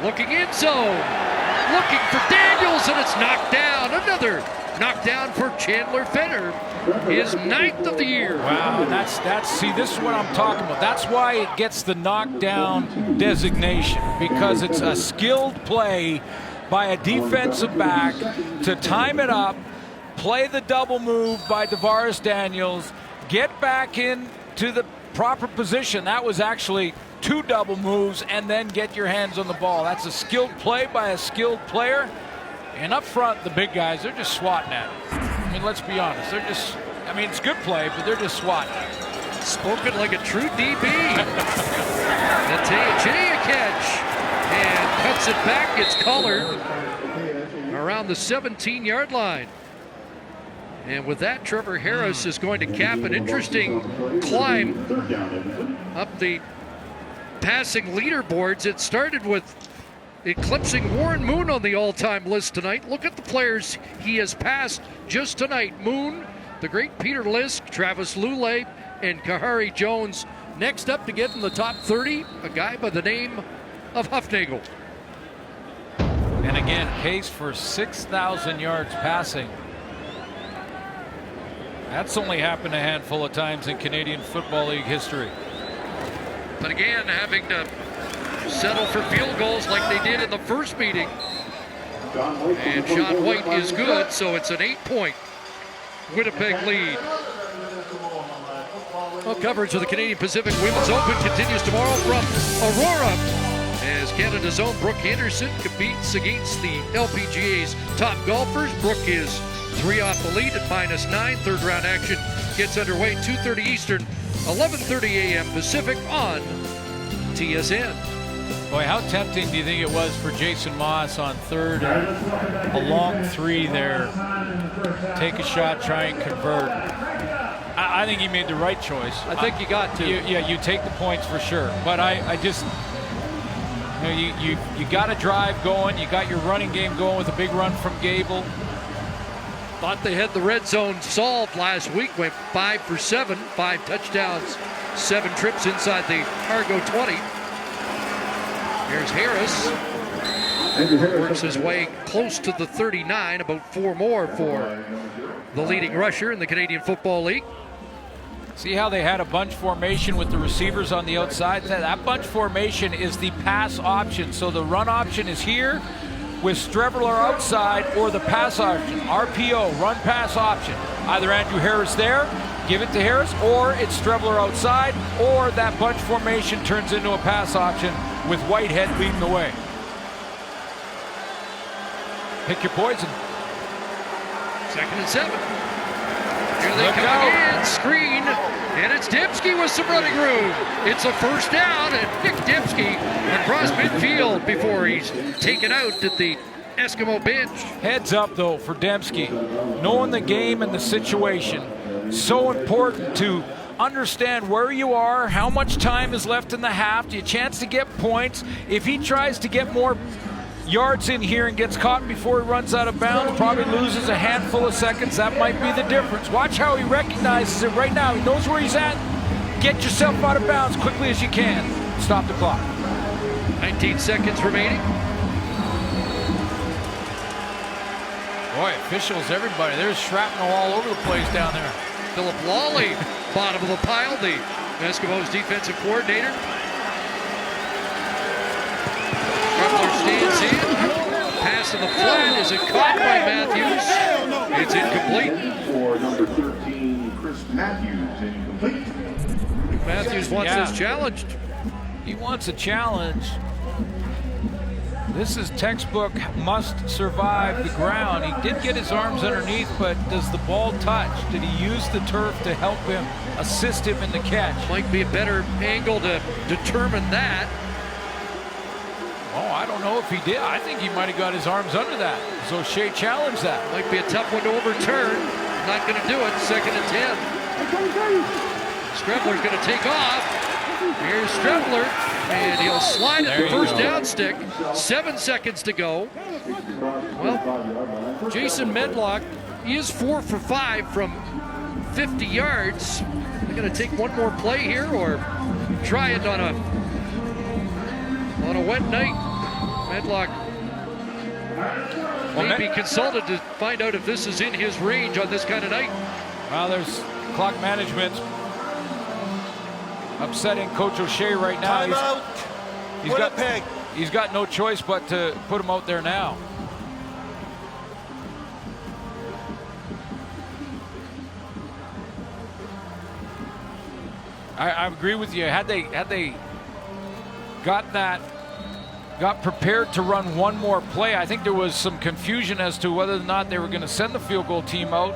looking in zone, looking for Daniels, and it's knocked down. Another knockdown for Chandler Fenner, his 9th of the year. Wow, that's see, this is what I'm talking about. That's why it gets the knockdown designation, because it's a skilled play by a defensive back to time it up, play the double move by Tavares Daniels, get back into the proper position. That was actually 2 double moves, and then get your hands on the ball. That's a skilled play by a skilled player. And up front, the big guys, they're just swatting at it. I mean, let's be honest. They're just, I mean, it's good play, but they're just swatting. Spoken like a true DB. Nataya catch. And cuts it back. It's colored around the 17-yard line. And with that, Trevor Harris is going to cap an interesting climb up the passing leaderboards. It started with eclipsing Warren Moon on the all-time list tonight. Look at the players he has passed just tonight. Moon, the great Peter Lisk, Travis Lulay, and Kahari Jones. Next up to get in the top 30, a guy by the name of Huffnagel. And again, pace for 6,000 yards passing. That's only happened a handful of times in Canadian Football League history. But again, having to settle for field goals like they did in the first meeting. And Sean White is good, so it's an 8-point Winnipeg lead. Well, coverage of the Canadian Pacific Women's Open continues tomorrow from Aurora, as Canada's own Brooke Henderson competes against the LPGA's top golfers. Brooke is 3 off the lead at -9. Third round action gets underway 2:30 Eastern, 11:30 a.m. Pacific on TSN. Boy, how tempting do you think it was for Jason Moss on third and a long three there? Take a shot, try and convert. I think he made the right choice. I think you got to. You take the points for sure. But I just, you got a drive going. You got your running game going with a big run from Gable. Thought they had the red zone solved last week. Went 5 for 7, 5 touchdowns, 7 trips inside the Argo 20. Here's Harris. Works his way close to the 39, about 4 more for the leading rusher in the Canadian Football League. See how they had a bunch formation with the receivers on the outside? That bunch formation is the pass option. So the run option is here with Streveler outside, or the pass option, RPO, run pass option. Either Andrew Harris there, give it to Harris, or it's Streveler outside, or that bunch formation turns into a pass option with Whitehead leading the way. Pick your poison. 2nd and 7. Here they come again, screen, and it's Dembski with some running room. It's a first down, and Nick Dembski across midfield before he's taken out at the Eskimo bench. Heads up, though, for Dembski. Knowing the game and the situation, so important to understand where you are, how much time is left in the half, do you chance to get points. If he tries to get more yards in here and gets caught before he runs out of bounds, probably loses a handful of seconds. That might be the difference. Watch how he recognizes it right now. He knows where he's at. Get yourself out of bounds quickly as you can. Stop the clock. 19 seconds remaining. Boy, officials, everybody. There's shrapnel all over the place down there. Philip Lawley, bottom of the pile, the Eskimos defensive coordinator. Stands in. Pass to the flat. Is it caught by Matthews? It's incomplete. For number 13, Chris Matthews, incomplete. Matthews wants this challenged. He wants a challenge. This is textbook must survive the ground. He did get his arms underneath, but does the ball touch? Did he use the turf to help him, assist him in the catch? Might be a better angle to determine that. Oh, I don't know if he did. I think he might have got his arms under that. So Shea challenged that. Might be a tough one to overturn. Not going to do it. 2nd and 10. Streveler's going to take off. Here's Streveler, and he'll slide at the first down stick. 7 seconds to go. Well, Jason Medlock is 4 for 5 from 50 yards. They're going to take one more play here, or try it on a wet night. Medlock may be consulted to find out if this is in his range on this kind of night. Well, there's clock management upsetting Coach O'Shea right now. He's got no choice but to put him out there now. I agree with you. Had they got prepared to run one more play, I think there was some confusion as to whether or not they were going to send the field goal team out.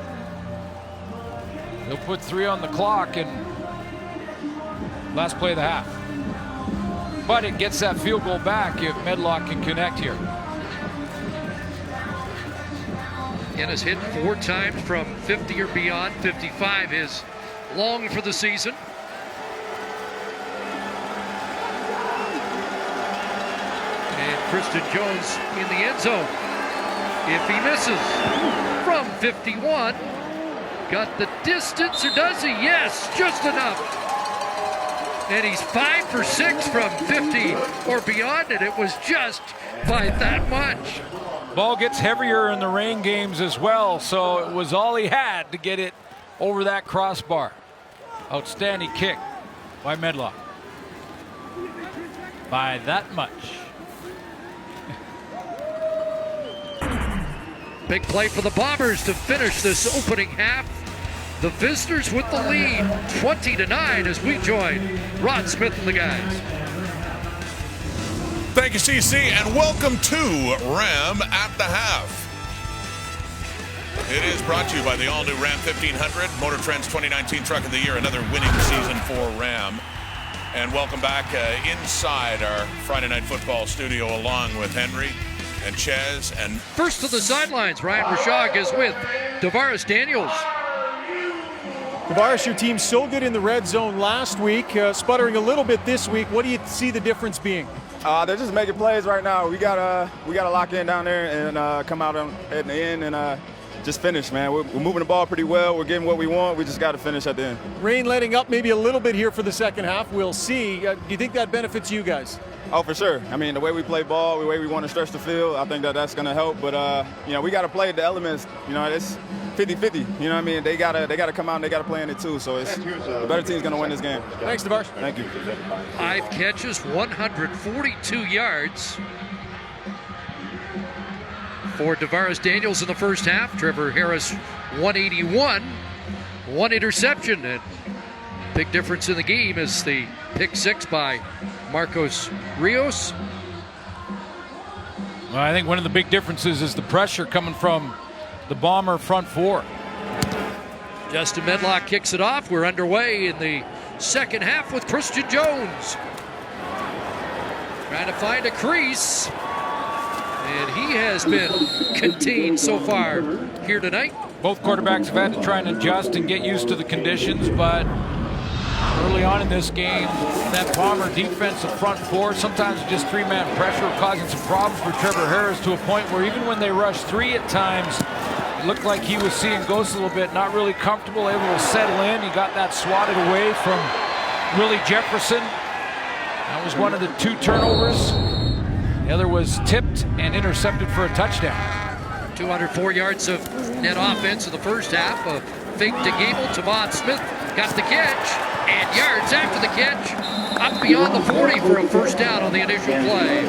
They'll put 3 on the clock and last play of the half. But it gets that field goal back if Medlock can connect here. And has hit 4 times from 50 or beyond. 55 is long for the season. Christian Jones in the end zone. If he misses from 51, got the distance, or does he? Yes, just enough. And he's 5 for 6 from 50 or beyond, and it was just by that much. Ball gets heavier in the rain games as well, so it was all he had to get it over that crossbar. Outstanding kick by Medlock. By that much. Big play for the Bombers to finish this opening half. The visitors with the lead, 20-9, as we join Rod Smith and the guys. Thank you, CC, and welcome to Ram at the Half. It is brought to you by the all-new Ram 1500, Motor Trend's 2019 Truck of the Year, another winning season for Ram. And welcome back inside our Friday Night Football studio along with Henry and Chez. And first to the sidelines, Ryan Rashog is with Tavares Daniels. Tavares, your team's so good in the red zone last week, sputtering a little bit this week. What do you see the difference being? They're just making plays right now. We gotta lock in down there and come out at the end and just finish, man. We're moving the ball pretty well. We're getting what we want. We just got to finish at the end. Rain letting up maybe a little bit here for the second half. We'll see. Do you think that benefits you guys? Oh, for sure. I mean, the way we play ball, the way we want to stretch the field, I think that's going to help. But, we got to play the elements. It's 50-50. You know what I mean? They gotta come out and they got to play in it, too. So the better team's going to win this game. Thanks, Tavares. Thank you. 5 catches, 142 yards. For Tavares Daniels in the first half. Trevor Harris, 181. 1 interception. And big difference in the game is the pick 6 by Marcos Rios. Well, I think one of the big differences is the pressure coming from the Bomber front 4. Justin Medlock kicks it off. We're underway in the second half with Christian Jones. Trying to find a crease. And he has been contained so far here tonight. Both quarterbacks have had to try and adjust and get used to the conditions, but early on in this game, that Bomber defensive front 4, sometimes just 3-man pressure, causing some problems for Trevor Harris to a point where even when they rushed 3 at times, it looked like he was seeing ghosts a little bit, not really comfortable, able to settle in. He got that swatted away from Willie Jefferson. That was one of the 2 turnovers. The other was tipped and intercepted for a touchdown. 204 yards of net offense in the first half. A fake to Gable. Tavon Smith got the catch. And yards after the catch. Up beyond the 40 for a first down on the initial play.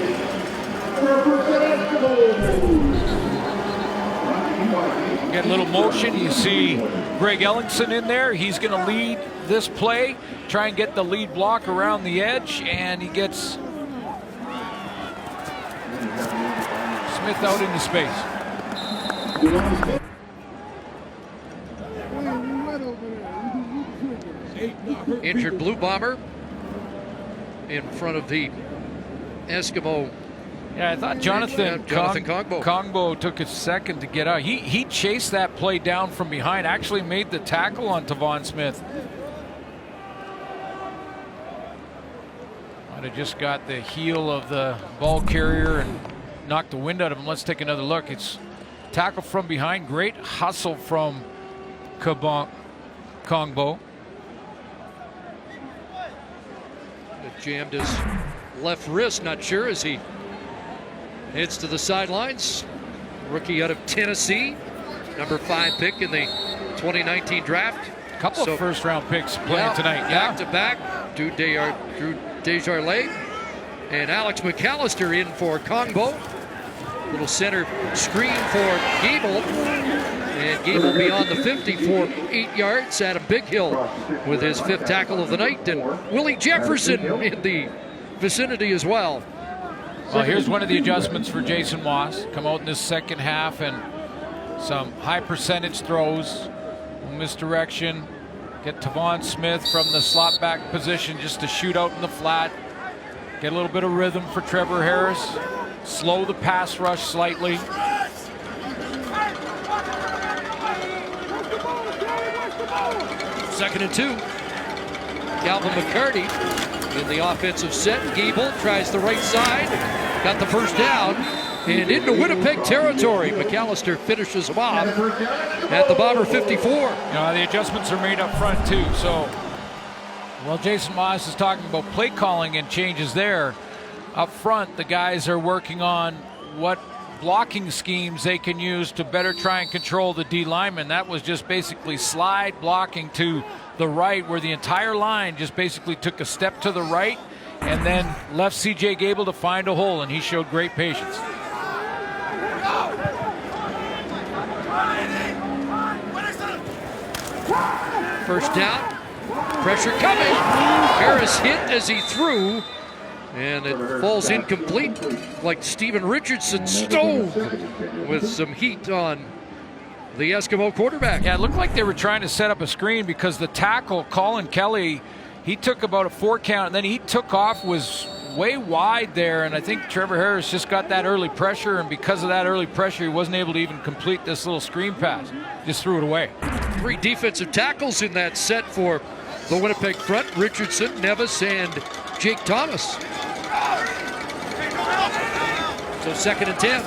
Get a little motion. You see Greg Ellingson in there. He's going to lead this play. Try and get the lead block around the edge. And he gets Smith out into space. Injured Blue Bomber in front of the Eskimo. Yeah, I thought Jonathan Kongbo took a second to get out. He chased that play down from behind, actually made the tackle on Tavon Smith. Might have just got the heel of the ball carrier and knocked the wind out of him. Let's take another look. It's tackle from behind. Great hustle from Kongbo. Jammed his left wrist, not sure, as he heads to the sidelines. Rookie out of Tennessee, number 5 pick in the 2019 draft. A couple of first-round picks playing tonight. Back to back, Drew Desjardins and Alex McAllister in for Kongbo. Little center screen for Gable. And Gable beyond the 50 for 8 yards. Adam Bighill with his 5th tackle of the night. And Willie Jefferson in the vicinity as well. Well, here's one of the adjustments for Jason Moss. Come out in this second half and some high percentage throws. Misdirection. Get Tavon Smith from the slot back position just to shoot out in the flat. Get a little bit of rhythm for Trevor Harris. Slow the pass rush slightly. Second and 2. Calvin McCarty in the offensive set. Gable tries the right side. Got the first down. And into Winnipeg territory. McAllister finishes him off at the Bomber 54. The adjustments are made up front too. So, well, Jason Moss is talking about play calling and changes there. Up front, the guys are working on what blocking schemes they can use to better try and control the D lineman. That was just basically slide blocking to the right, where the entire line just basically took a step to the right and then left C.J. Gable to find a hole, and he showed great patience. First down. Pressure coming. Harris hit as he threw. And it falls incomplete, like Steven Richardson stove with some heat on the Eskimo quarterback. Yeah, it looked like they were trying to set up a screen because the tackle, Colin Kelly, He took about a 4 count, and then he took off, was way wide there, and I think Trevor Harris just got that early pressure, and because of that early pressure, he wasn't able to even complete this little screen pass. Just threw it away. 3 defensive tackles in that set for the Winnipeg front: Richardson, Nevis, and Jake Thomas. So 2nd and 10.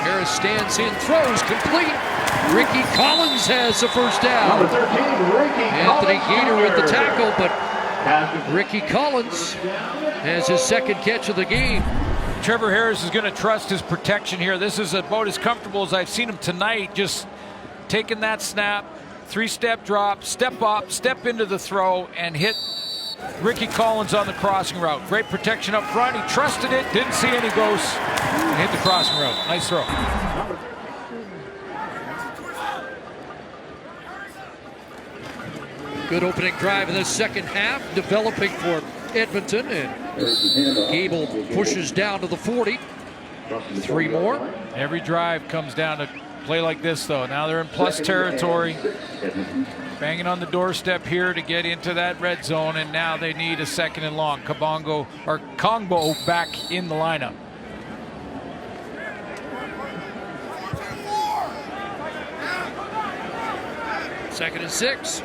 Harris stands in, throws, complete. Ricky Collins has the first down. Number 13, Ricky Anthony Collins Gator with the Jr. tackle, but Ricky Collins has his 2nd catch of the game. Trevor Harris is going to trust his protection here. This is about as comfortable as I've seen him tonight, just taking that snap, 3-step drop, step up, step into the throw, and hit Ricky Collins on the crossing route. Great protection up front. He trusted it, didn't see any ghosts, and hit the crossing route. Nice throw. Good opening drive in the 2nd half, developing for Edmonton, and Gable pushes down to the 40. 3 more. Every drive comes down to play like this, though. Now they're in plus territory, banging on the doorstep here to get into that red zone, and now they need a 2nd and long. Kongbo back in the lineup. Second and 6.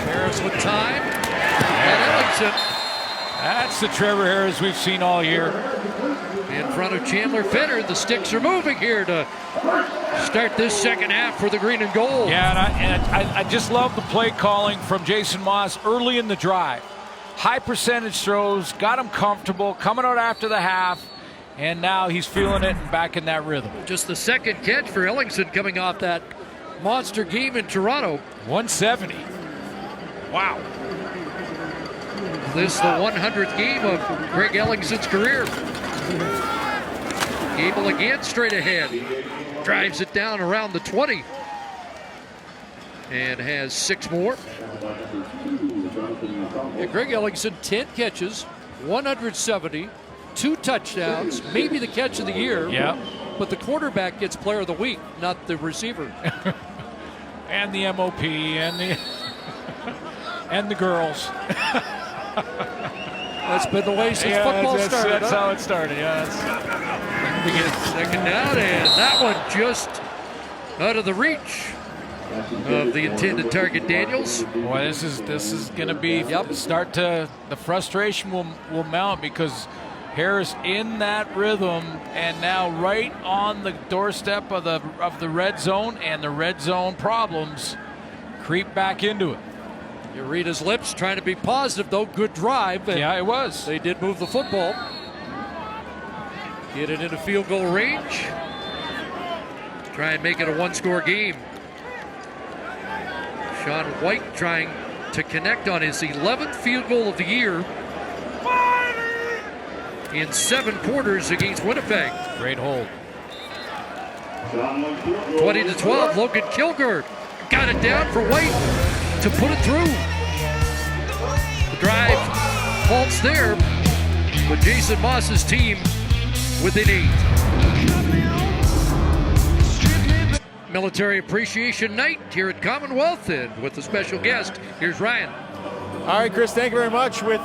Harris with time. And Ellingson. That's the Trevor Harris we've seen all year. In front of Chandler Fenner. The sticks are moving here to start this 2nd half for the green and gold. Yeah, and I just love the play calling from Jason Moss early in the drive. High percentage throws, got him comfortable, coming out after the half, and now he's feeling it and back in that rhythm. Just the 2nd catch for Ellingson coming off that monster game in Toronto. 170. Wow. This is the 100th game of Greg Ellingson's career. Gable again straight ahead. Drives it down around the 20. And has 6 more. Yeah, Greg Ellingson, 10 catches, 170, 2 touchdowns, maybe the catch of the year. Yeah. But the quarterback gets player of the week, not the receiver. And the MOP and the and the girls. That's been the way since football started. That's how it started. Yeah. We get 2nd down, and that one just out of the reach of the intended target, Daniels. Boy, this is going to be start to the frustration will mount, because Harris in that rhythm, and now right on the doorstep of the red zone, and the red zone problems creep back into it. You read his lips, trying to be positive, though. Good drive. Yeah, it was. They did move the football. Get it into field goal range. Try and make it a 1-score game. Sean White trying to connect on his 11th field goal of the year in 7 quarters against Winnipeg. Great hold. 20-12, Logan Kilgore got it down for White to put it through. The drive halts there, but Jason Moss's team within 8. Military Appreciation Night here at Commonwealth, and with a special guest, here's Ryan. All right, Chris, thank you very much. With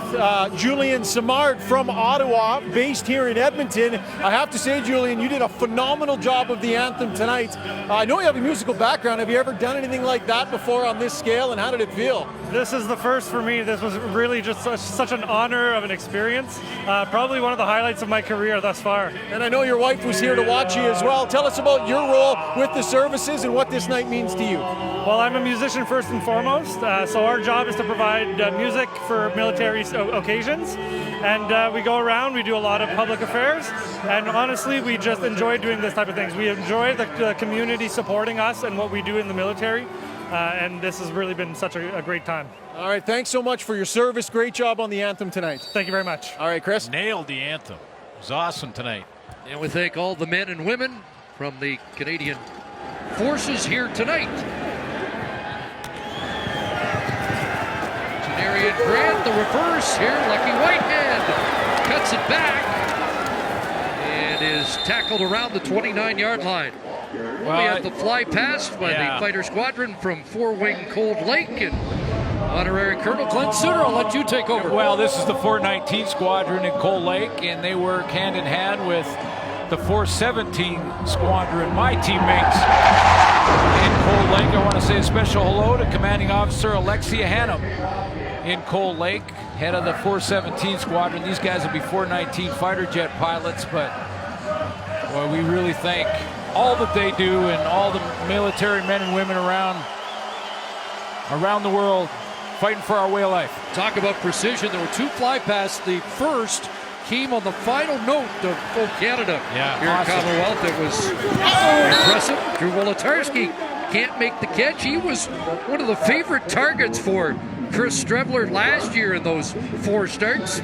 Julian Simard from Ottawa, based here in Edmonton. I have to say, Julian, you did a phenomenal job of the anthem tonight. I know you have a musical background. Have you ever done anything like that before on this scale, and how did it feel? This is the first for me. This was really just such an honor of an experience. Probably one of the highlights of my career thus far. And I know your wife was here to watch you as well. Tell us about your role with the services and what this night means to you. Well, I'm a musician first and foremost, so our job is to provide music for military occasions. And we go around, we do a lot of public affairs, and honestly, we just enjoy doing this type of things. We enjoy the community supporting us and what we do in the military. And this has really been such a great time. All right, thanks so much for your service. Great job on the anthem tonight. Thank you very much. All right, Chris. Nailed the anthem. It was awesome tonight. And we thank all the men and women from the Canadian Forces here tonight. Janarian Grant, the reverse here. Lucky Whitehead cuts it back. And and is tackled around the 29-yard line. We had the fly past by the fighter squadron from 4-Wing Cold Lake, and honorary Colonel Glenn Suter, I'll let you take over. Well, this is the 419 Squadron in Cold Lake, and they work hand in hand with the 417 Squadron, my teammates in Cold Lake. I want to say a special hello to Commanding Officer Alexia Hannum in Cold Lake, head of the 417 Squadron. These guys will be 419 fighter jet pilots, but boy, we really thank all that they do and all the military men and women around the world fighting for our way of life. Talk about precision. There were 2 fly pasts. The first came on the final note of full Canada. Here in Commonwealth, it was impressive. Drew Wolodarski can't make the catch. He was one of the favorite targets for Chris Strebler last year in those 4 starts.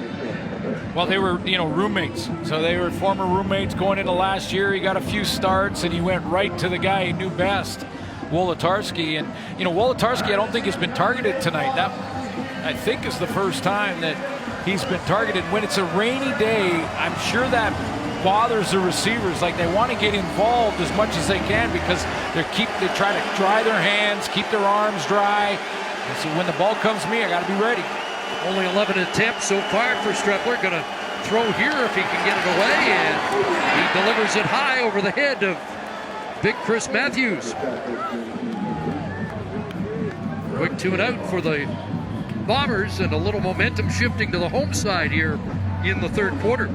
Well, they were, roommates. So they were former roommates going into last year. He got a few starts, and he went right to the guy he knew best, Wolodarski. And, Wolodarski, I don't think has been targeted tonight. That, I think, is the first time that he's been targeted. When it's a rainy day, I'm sure that bothers the receivers. Like, they want to get involved as much as they can because they try to dry their hands, keep their arms dry. And so when the ball comes to me, I got to be ready. Only 11 attempts so far for Strebler. Going to throw here if he can get it away, and he delivers it high over the head of big Chris Matthews. Quick 2 and out for the Bombers, and a little momentum shifting to the home side here in the 3rd quarter.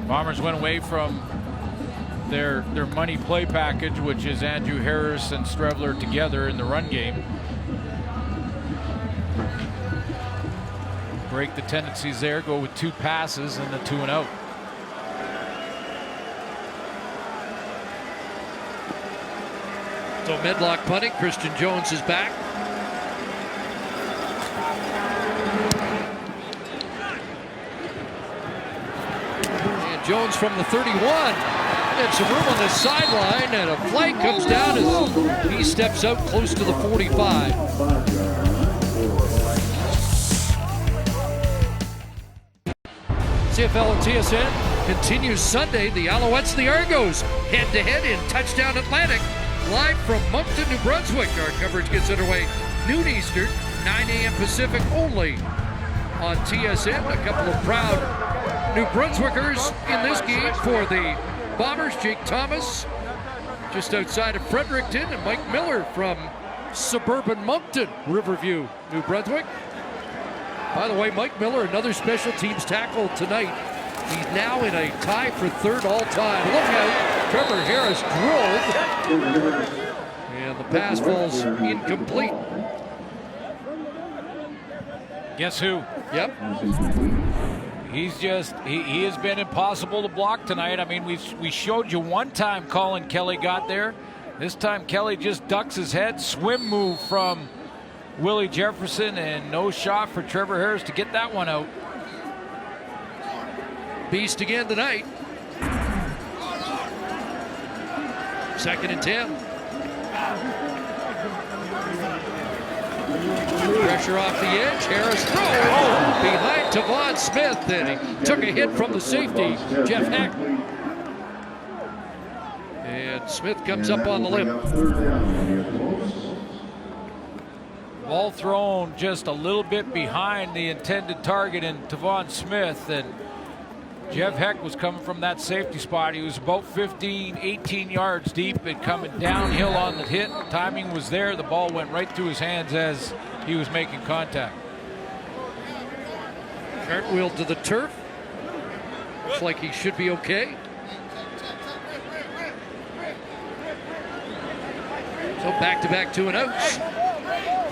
Bombers went away from their money play package, which is Andrew Harris and Strebler together in the run game. Break the tendencies there, go with 2 passes and the 2 and out. So Medlock punting. Christian Jones is back. And Jones from the 31. And some room on the sideline, and a flag comes down as he steps out close to the 45. CFL and TSN continues Sunday. The Alouettes and the Argos head-to-head in Touchdown Atlantic. Live from Moncton, New Brunswick. Our coverage gets underway noon Eastern, 9 a.m. Pacific only on TSN. A couple of proud New Brunswickers in this game for the Bombers. Jake Thomas just outside of Fredericton, and Mike Miller from suburban Moncton, Riverview, New Brunswick. By the way, Mike Miller, another special teams tackle tonight. He's now in a tie for 3rd all-time. Look out, Trevor Harris drilled, and the pass falls incomplete. Guess who? Yep. He has been impossible to block tonight. I mean, we showed you one time Colin Kelly got there. This time Kelly just ducks his head. Swim move from Willie Jefferson, and no shot for Trevor Harris to get that one out. Beast again tonight. 2nd and 10. Pressure off the edge. Harris throws behind Tavon Smith, and he took a hit from the safety, Jeff Heck. And Smith comes up on the lip. Ball thrown just a little bit behind the intended target in Tavon Smith, and Jeff Heck was coming from that safety spot. He was about 15, 18 yards deep and coming downhill on the hit. Timing was there. The ball went right through his hands as he was making contact. Cartwheel to the turf. Looks like he should be okay. So back-to-back 2 and outs.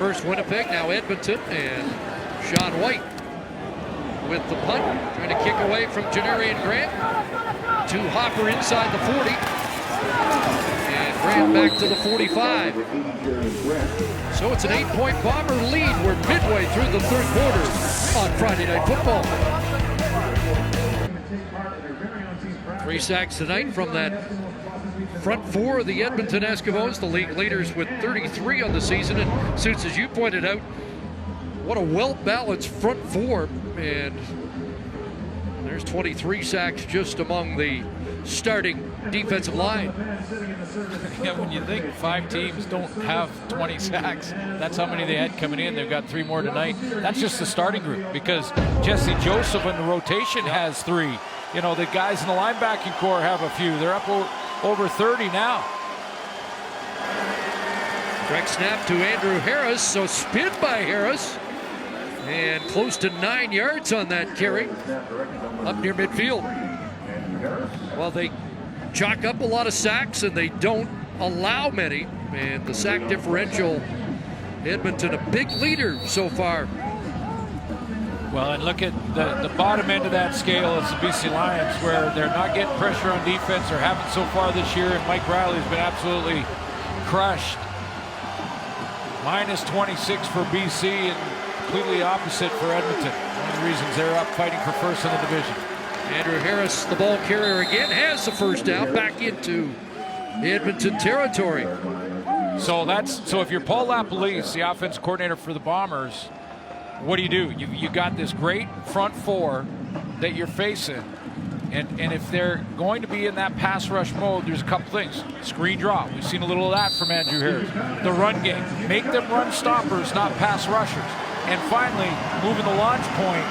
First Winnipeg, now Edmonton, and Sean White with the punt, trying to kick away from Janarian Grant to Hopper inside the 40, and Grant back to the 45. So it's an 8-point Bomber lead. We're midway through the 3rd quarter on Friday Night Football. 3 sacks tonight from that front 4 of the Edmonton Eskimos, the league leaders with 33 on the season. And Suits, as you pointed out, what a well-balanced front 4, and There's 23 sacks just among the starting defensive line. Yeah, when you think 5 teams don't have 20 sacks, that's how many they had coming in. They've got 3 more tonight. That's just the starting group, because Jesse Joseph in the rotation has 3. You know, the guys in the linebacking core have a few. They're up over 30 now. Direct snap to Andrew Harris, so spin by Harris. And close to 9 yards on that carry up near midfield. Well, they chalk up a lot of sacks and they don't allow many. And the sack differential, Edmonton a big leader so far. Well, and look at the bottom end of that scale is the BC Lions, where they're not getting pressure on defense, or haven't so far this year, and Mike Riley's been absolutely crushed. Minus 26 for BC, and completely opposite for Edmonton. One of the reasons they're up fighting for first in the division. Andrew Harris, the ball carrier again, has the first down back into Edmonton territory. So if you're Paul LaPolice, the offensive coordinator for the Bombers, what do? You got this great front 4 that you're facing, and if they're going to be in that pass rush mode, there's a couple things. Screen drop, we've seen a little of that from Andrew Harris. The run game, make them run stoppers, not pass rushers. And finally, moving the launch point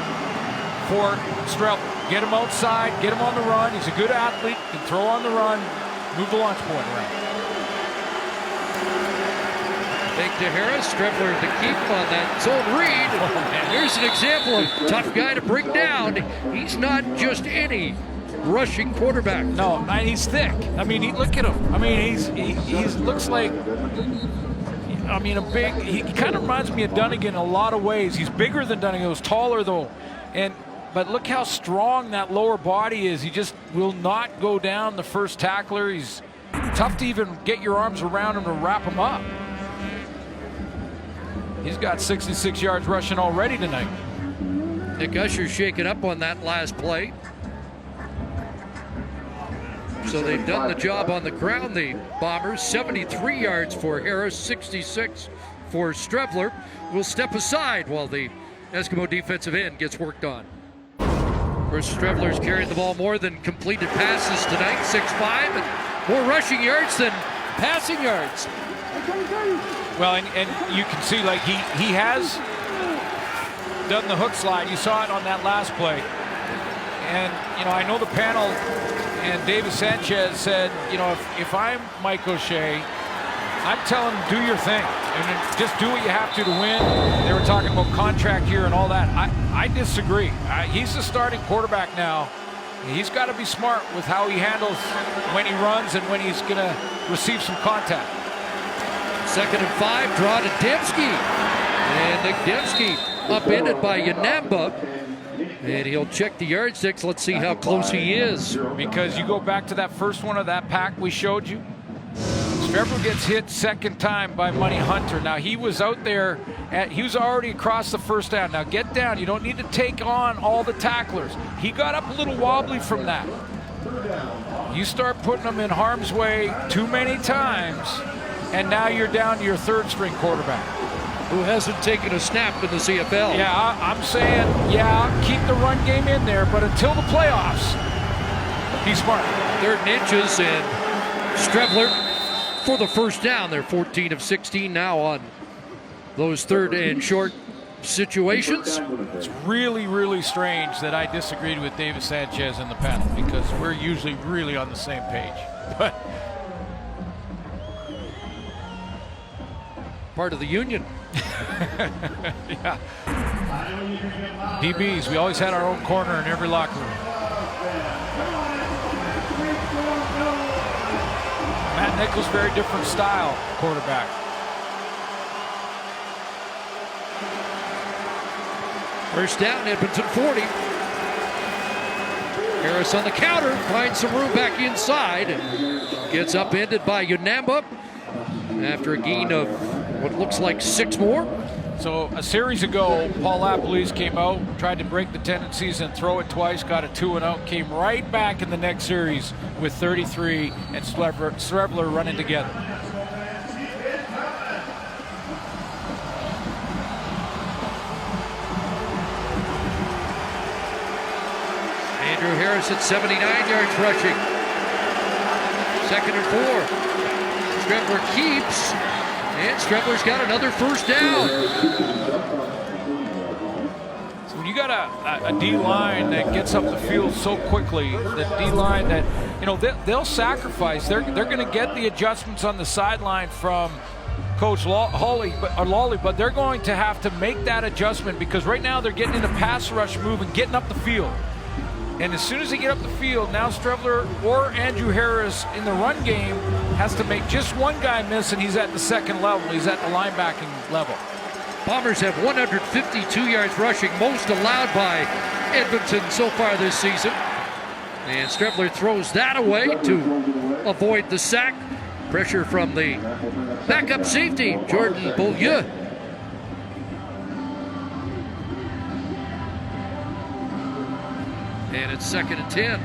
for Strelp. Get him outside, get him on the run. He's a good athlete, can throw on the run, move the launch point around. Fake to Harris, Strevler to keep on that zone read. And here's an example of tough guy to bring down. He's not just any rushing quarterback. No, he's thick. I mean, look at him. I mean, he looks like, I mean, he kind of reminds me of Dunnigan in a lot of ways. He's bigger than Dunnigan. He was taller though, but look how strong that lower body is. He just will not go down the first tackler. He's tough to even get your arms around him to wrap him up. He's got 66 yards rushing already tonight. Nick Usher shaken up on that last play. So they've done the job on the ground, the Bombers. 73 yards for Harris, 66 for Strevler. Will step aside while the Eskimo defensive end gets worked on. Of course, Strevler's carried the ball more than completed passes tonight, 6'5", and more rushing yards than passing yards. Well, and you can see, like, he has done the hook slide. You saw it on that last play. And, you know, I know the panel and David Sanchez said, you know, if I'm Mike O'Shea, I'm telling him, do your thing. And just do what you have to win. They were talking about contract here and all that. I disagree. He's the starting quarterback now. He's got to be smart with how he handles when he runs and when he's going to receive some contact. 2nd and 5, draw to Dembski. And Nick Dembski upended by Yanamba. And he'll check the yardsticks. Let's see how close he is. Because you go back to that first one of that pack we showed you. Strevler gets hit second time by Money Hunter. Now he was out there, he was already across the first down. Now get down, you don't need to take on all the tacklers. He got up a little wobbly from that. You start putting them in harm's way too many times, and now you're down to your 3rd string quarterback. Who hasn't taken a snap in the CFL. Yeah, I'm saying, yeah, keep the run game in there, but until the playoffs, be smart. 3rd and inches, and Strevler for the first down. They're 14 of 16 now on those 3rd and short situations. It's really, really strange that I disagreed with David Sanchez in the panel, because we're usually really on the same page. But part of the union. Yeah. DBs, we always had our own corner in every locker room. Matt Nichols, very different style quarterback. First down, Edmonton 40. Harris on the counter, finds some room back inside, and gets upended by Yanamba after a gain of what looks like 6 more. So a series ago, Paul LaPolice came out, tried to break the tendencies and throw it twice, got a 2-and-out, came right back in the next series with 33 and Strevler running together. Andrew Harris at 79 yards rushing. 2nd and 4. Streveler keeps, and Streveler's got another first down. So when you got a D-line that gets up the field so quickly, the D-line that, you know, they'll sacrifice. They're going to get the adjustments on the sideline from Coach Lawley, but they're going to have to make that adjustment because right now they're getting in a pass rush move and getting up the field. And as soon as they get up the field, now Streveler or Andrew Harris in the run game has to make just one guy miss, and he's at the 2nd level. He's at the linebacking level. Bombers have 152 yards rushing, most allowed by Edmonton so far this season. And Streveler throws that away to avoid the sack. Pressure from the backup safety, Jordan Beaulieu. And it's 2nd and 10.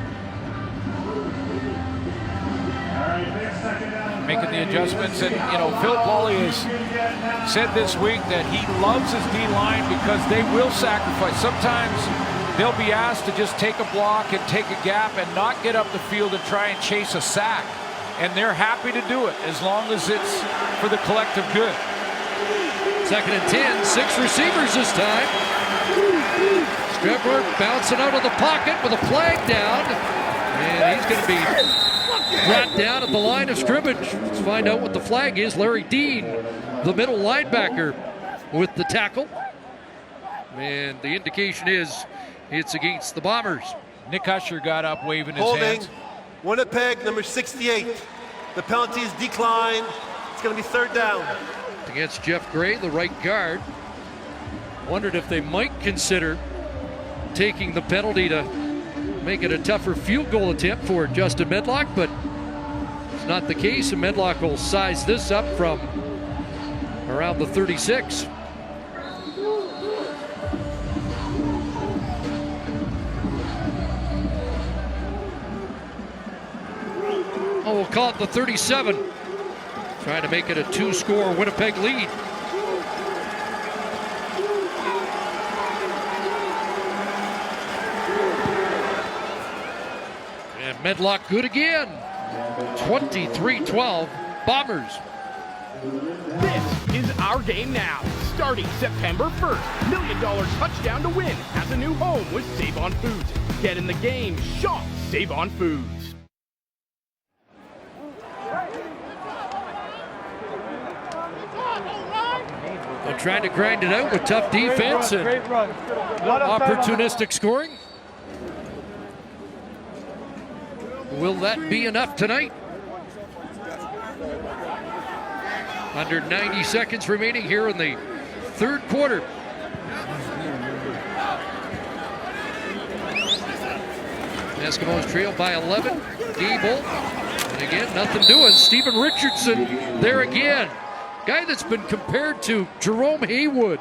Making the adjustments, and you know, Phil Lawley has said this week that he loves his D-line because they will sacrifice. Sometimes they'll be asked to just take a block and take a gap and not get up the field and try and chase a sack. And they're happy to do it as long as it's for the collective good. 2nd and 10, 6 receivers this time. Streveler bouncing out of the pocket with a flag down. And he's going to be brought down at the line of scrimmage. Let's find out what the flag is. Larry Dean, the middle linebacker, with the tackle. And the indication is it's against the Bombers. Nick Usher got up waving his Holding. hands. Winnipeg, number 68. The penalty is declined. It's going to be 3rd down. Against Jeff Gray, the right guard. Wondered if they might consider taking the penalty to make it a tougher field goal attempt for Justin Medlock, but it's not the case, and Medlock will size this up from around the 36. Oh, we'll call it the 37. Trying to make it a 2-score Winnipeg lead. And Medlock good again. 23-12, Bombers. This is our game now. Starting September 1st, $1 million touchdown to win has a new home with Save On Foods. Get in the game, shop Save On Foods. They're trying to grind it out with tough defense and opportunistic scoring. Will that be enough tonight? Under 90 seconds remaining here in the 3rd quarter. Eskimos trail by 11. Gable. And again, nothing doing. Stephen Richardson there again. Guy that's been compared to Jerome Haywood.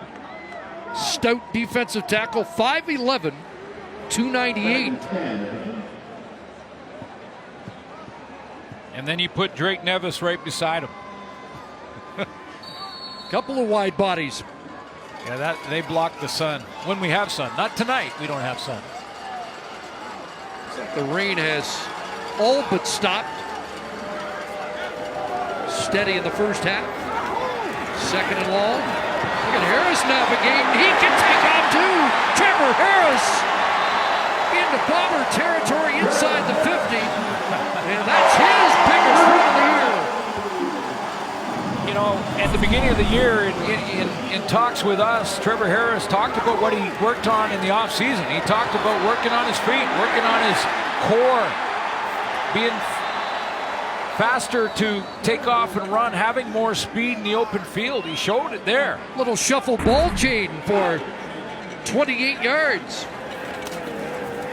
Stout defensive tackle, 5'11", 298. And then you put Drake Nevis right beside him. Couple of wide bodies. Yeah, they block the sun. When we have sun. Not tonight, we don't have sun. The rain has all but stopped. Steady in the first half. 2nd and long. Look at Harris navigating. He can take off too. Trevor Harris into Bomber territory inside the 50. And that's his biggest run of the year. You know, at the beginning of the year, in talks with us, Trevor Harris talked about what he worked on in the offseason. He talked about working on his feet, working on his core, being faster to take off and run, having more speed in the open field. He showed it there. Little shuffle ball chain for 28 yards.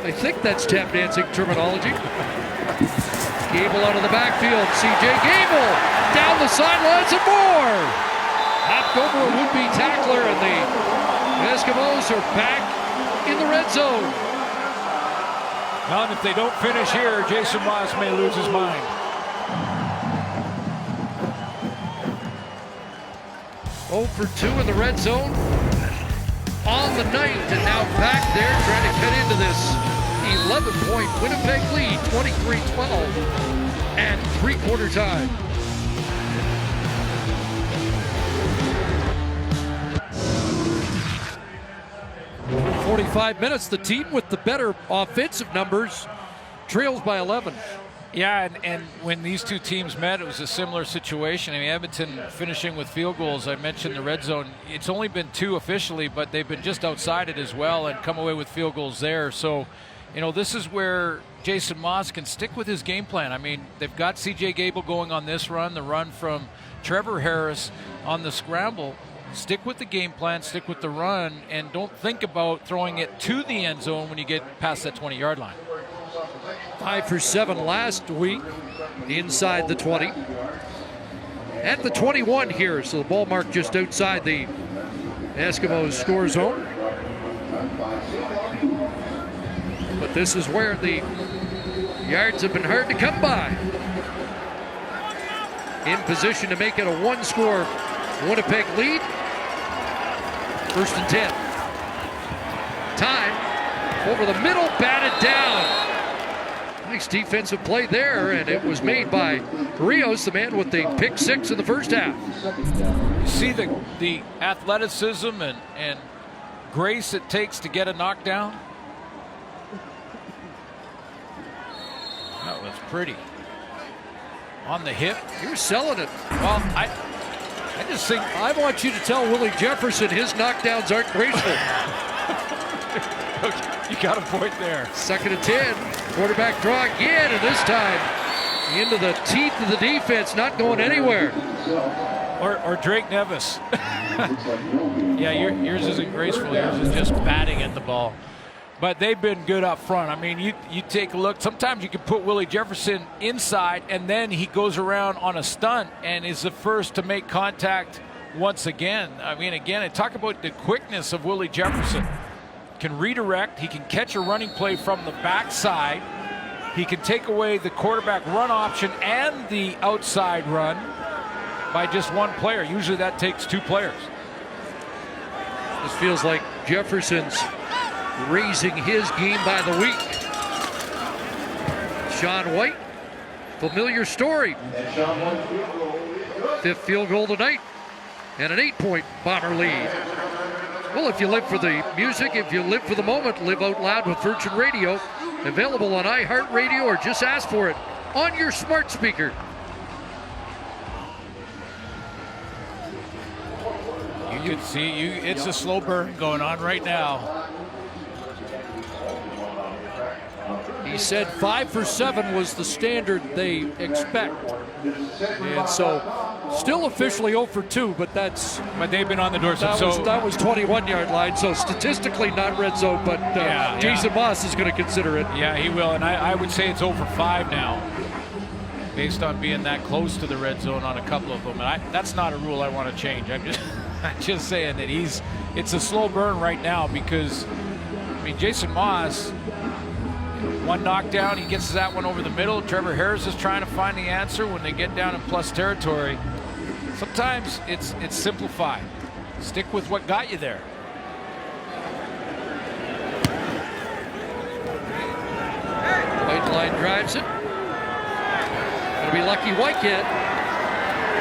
I think that's tap dancing terminology. Gable out of the backfield. C.J. Gable down the sidelines and more. Hopped over a would-be tackler, and the Eskimos are back in the red zone. Well, and if they don't finish here, Jason Ross may lose his mind. 0 for 2 in the red zone on the night, and now back there trying to cut into this 11-point Winnipeg lead, 23-12 at three-quarter time. For 45 minutes, the team with the better offensive numbers trails by 11. Yeah, and when these two teams met, it was a similar situation. I mean, Edmonton finishing with field goals. I mentioned the red zone. It's only been 2 officially, but they've been just outside it as well and come away with field goals there. So, you know, this is where Jason Maas can stick with his game plan. I mean, they've got C.J. Gable going on this run, the run from Trevor Harris on the scramble. Stick with the game plan, stick with the run, and don't think about throwing it to the end zone when you get past that 20-yard line. 5 for 7 last week inside the 20. At the 21 here, so the ball marked just outside the Eskimos score zone. But this is where the yards have been hard to come by. In position to make it a one-score Winnipeg lead. 1st and 10. Time over the middle, batted down. Nice defensive play there, and it was made by Rios, the man with the pick 6 in the first half. You see the athleticism and grace it takes to get a knockdown? That was pretty. On the hip. You're selling it. Well, I just think... I want you to tell Willie Jefferson his knockdowns aren't graceful. You got a point there. 2nd and 10. Quarterback draw again, and this time into the teeth of the defense, not going anywhere. Or Drake Nevis. Yeah, yours isn't graceful. Yours is just batting at the ball. But they've been good up front. I mean, you take a look. Sometimes you can put Willie Jefferson inside, and then he goes around on a stunt and is the first to make contact once again. I mean, again, talk about the quickness of Willie Jefferson. Can redirect. He can catch a running play from the backside. He can take away the quarterback run option and the outside run by just one player. Usually that takes 2 players. This feels like Jefferson's raising his game by the week. Sean White, familiar story. 5th field goal tonight and an 8-point Bomber lead. Well, if you live for the music, if you live for the moment, live out loud with Virgin Radio. Available on iHeartRadio or just ask for it on your smart speaker. You can see it's a slow burn going on right now. He said 5 for 7 was the standard they expect. And so still officially 0 for 2, but they've been on the doorstep. That was 21-yard line, so statistically not red zone, but Jason Maas is going to consider it. Yeah, he will, and I would say it's 0 for 5 now, based on being that close to the red zone on a couple of them. And that's not a rule I want to change. I'm just saying that it's a slow burn right now because, I mean, Jason Maas, one knockdown, he gets that one over the middle. Trevor Harris is trying to find the answer when they get down in plus territory. Sometimes it's simplified. Stick with what got you there. White line drives it. Gonna be Lucky Whitehead.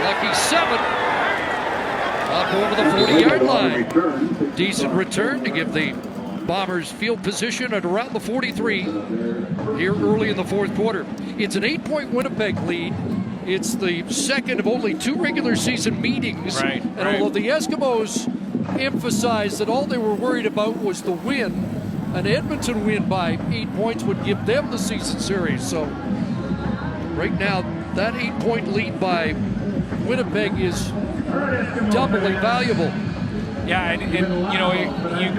Lucky 7. Up over the 40-yard line. Decent return to give the Bombers field position at around the 43 here early in the 4th quarter. It's an 8-point Winnipeg lead. It's the second of only 2 regular season meetings. And although the Eskimos emphasized that all they were worried about was the win, an Edmonton win by 8 points would give them the season series. So right now, that 8-point lead by Winnipeg is doubly valuable. Yeah, and you know,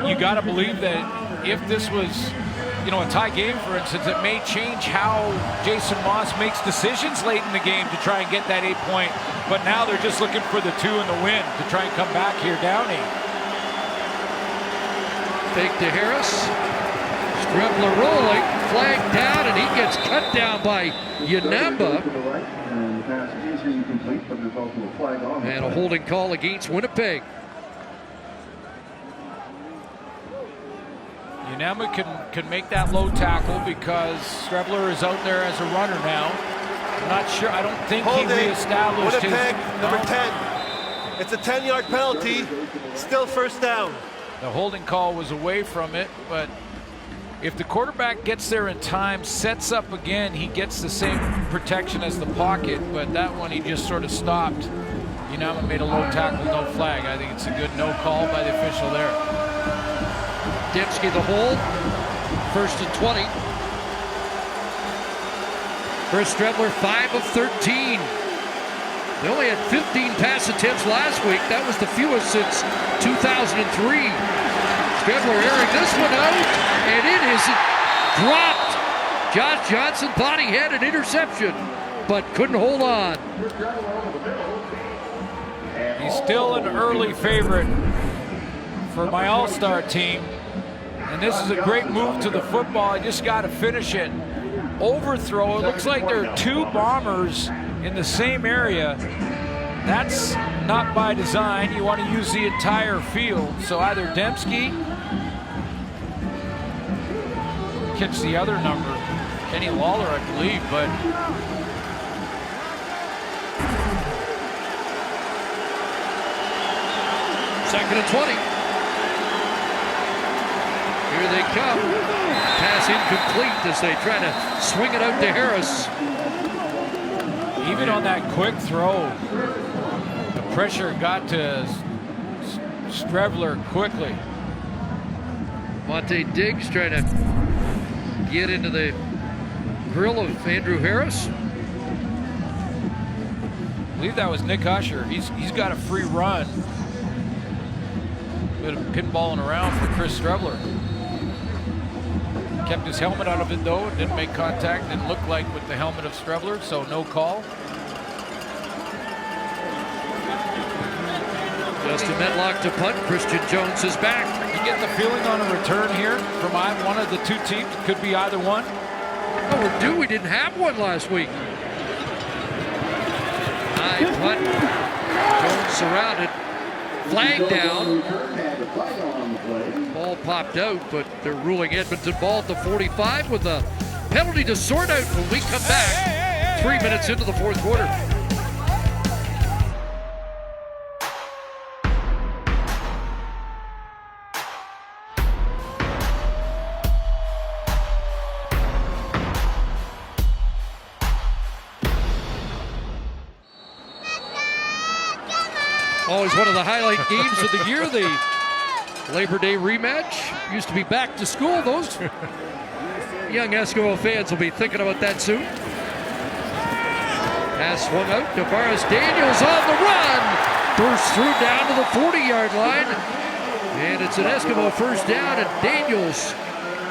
you got to believe that if this was, you know, a tie game, for instance, it may change how Jason Maas makes decisions late in the game to try and get that 8-point. But now they're just looking for the 2 and the win to try and come back here down 8. Fake to Harris. Strebler rolling, flag down, and he gets cut down by Yanamba. And a holding call against Winnipeg. Unema can make that low tackle because Strebler is out there as a runner now. I'm not sure. I don't think he reestablished Winnipeg, number 10. It's a 10-yard penalty. Still first down. The holding call was away from it, but if the quarterback gets there in time, sets up again, he gets the same protection as the pocket, but that one he just sort of stopped. Unema made a low tackle, no flag. I think it's a good no call by the official there. Dembski the hold. 1st and 20. Chris Strebler, 5 of 13. They only had 15 pass attempts last week. That was the fewest since 2003. Strebler airing this one out, and it is dropped. Josh Johnson thought he had an interception, but couldn't hold on. He's still an early favorite for my all-star team. And this is a great move to the football. I just got to finish it. Overthrow. It looks like there are 2 Bombers in the same area. That's not by design. You want to use the entire field. So either Dembski catch the other number, Kenny Lawler, I believe, but second and 20. Here they come. Pass incomplete as they try to swing it out to Harris. Even on that quick throw, the pressure got to Strebler quickly. Monte Diggs trying to get into the grill of Andrew Harris. I believe that was Nick Usher. He's got a free run. Bit of pinballing around for Chris Strebler. Kept his helmet out of it though, didn't make contact, didn't look like with the helmet of Strebler, so no call. Justin Medlock to punt. Christian Jones is back. You get the feeling on a return here from one of the 2 teams. It could be either one. Oh, we're due. We didn't have one last week. High punt. Jones surrounded. Flag down. Ball popped out, but they're ruling Edmonton ball at the 45 with a penalty to sort out when we come back 3 minutes into the 4th quarter. Always one of the highlight games of the year, the Labor Day rematch. Used to be back to school. Those young Eskimo fans will be thinking about that soon. Pass swung out. Tavares Daniels on the run. Bursts through down to the 40-yard line. And it's an Eskimo first down, and Daniels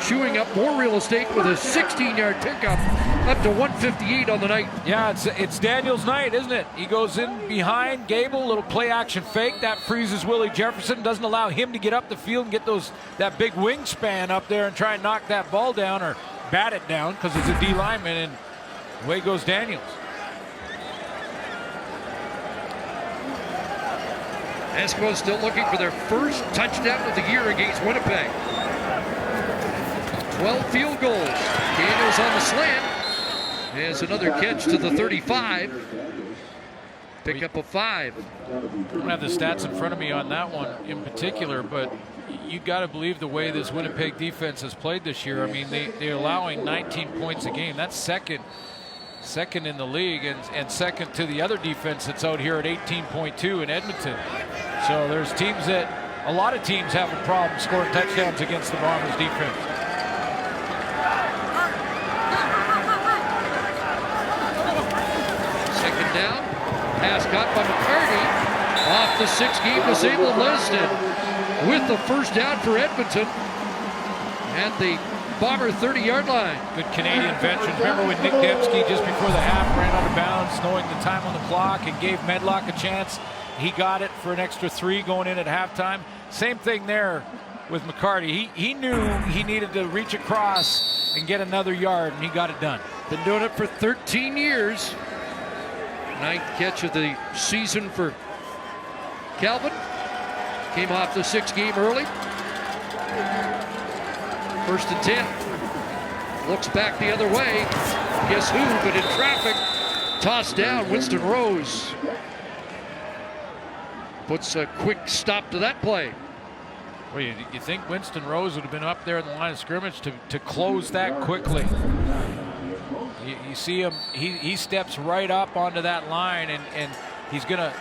chewing up more real estate with a 16-yard pickup, up to 158 on the night. Yeah, it's Daniels' night, isn't it? He goes in behind Gable, little play-action fake. That freezes Willie Jefferson, doesn't allow him to get up the field and get that big wingspan up there and try and knock that ball down or bat it down because it's a D lineman, and away goes Daniels. Eskimos still looking for their first touchdown of the year against Winnipeg. 12 field goals. Daniels on the slant. Has another catch to the 35. Pick up a 5. I don't have the stats in front of me on that one in particular, but you got to believe the way this Winnipeg defense has played this year. I mean, they're allowing 19 points a game. That's second in the league, and second to the other defense that's out here at 18.2 in Edmonton. So there's teams a lot of teams have a problem scoring touchdowns against the Bombers defense. Second down. Pass caught by McCarty. Off the 6-game disabled list, and with the first down for Edmonton at the Bomber 30-yard line. Good Canadian veterans. Remember when Nick Dembski just before the half ran out of bounds, knowing the time on the clock, and gave Medlock a chance. He got it for an extra 3 going in at halftime. Same thing there with McCarty. He knew he needed to reach across and get another yard, and he got it done. Been doing it for 13 years. 9th catch of the season for Calvin. Came off the 6-game early. First and 10. Looks back the other way. Guess who, but in traffic. Tossed down, Winston Rose. Puts a quick stop to that play. Well, you think Winston Rose would have been up there in the line of scrimmage to close that quickly. You see him, he steps right up onto that line, and he's going to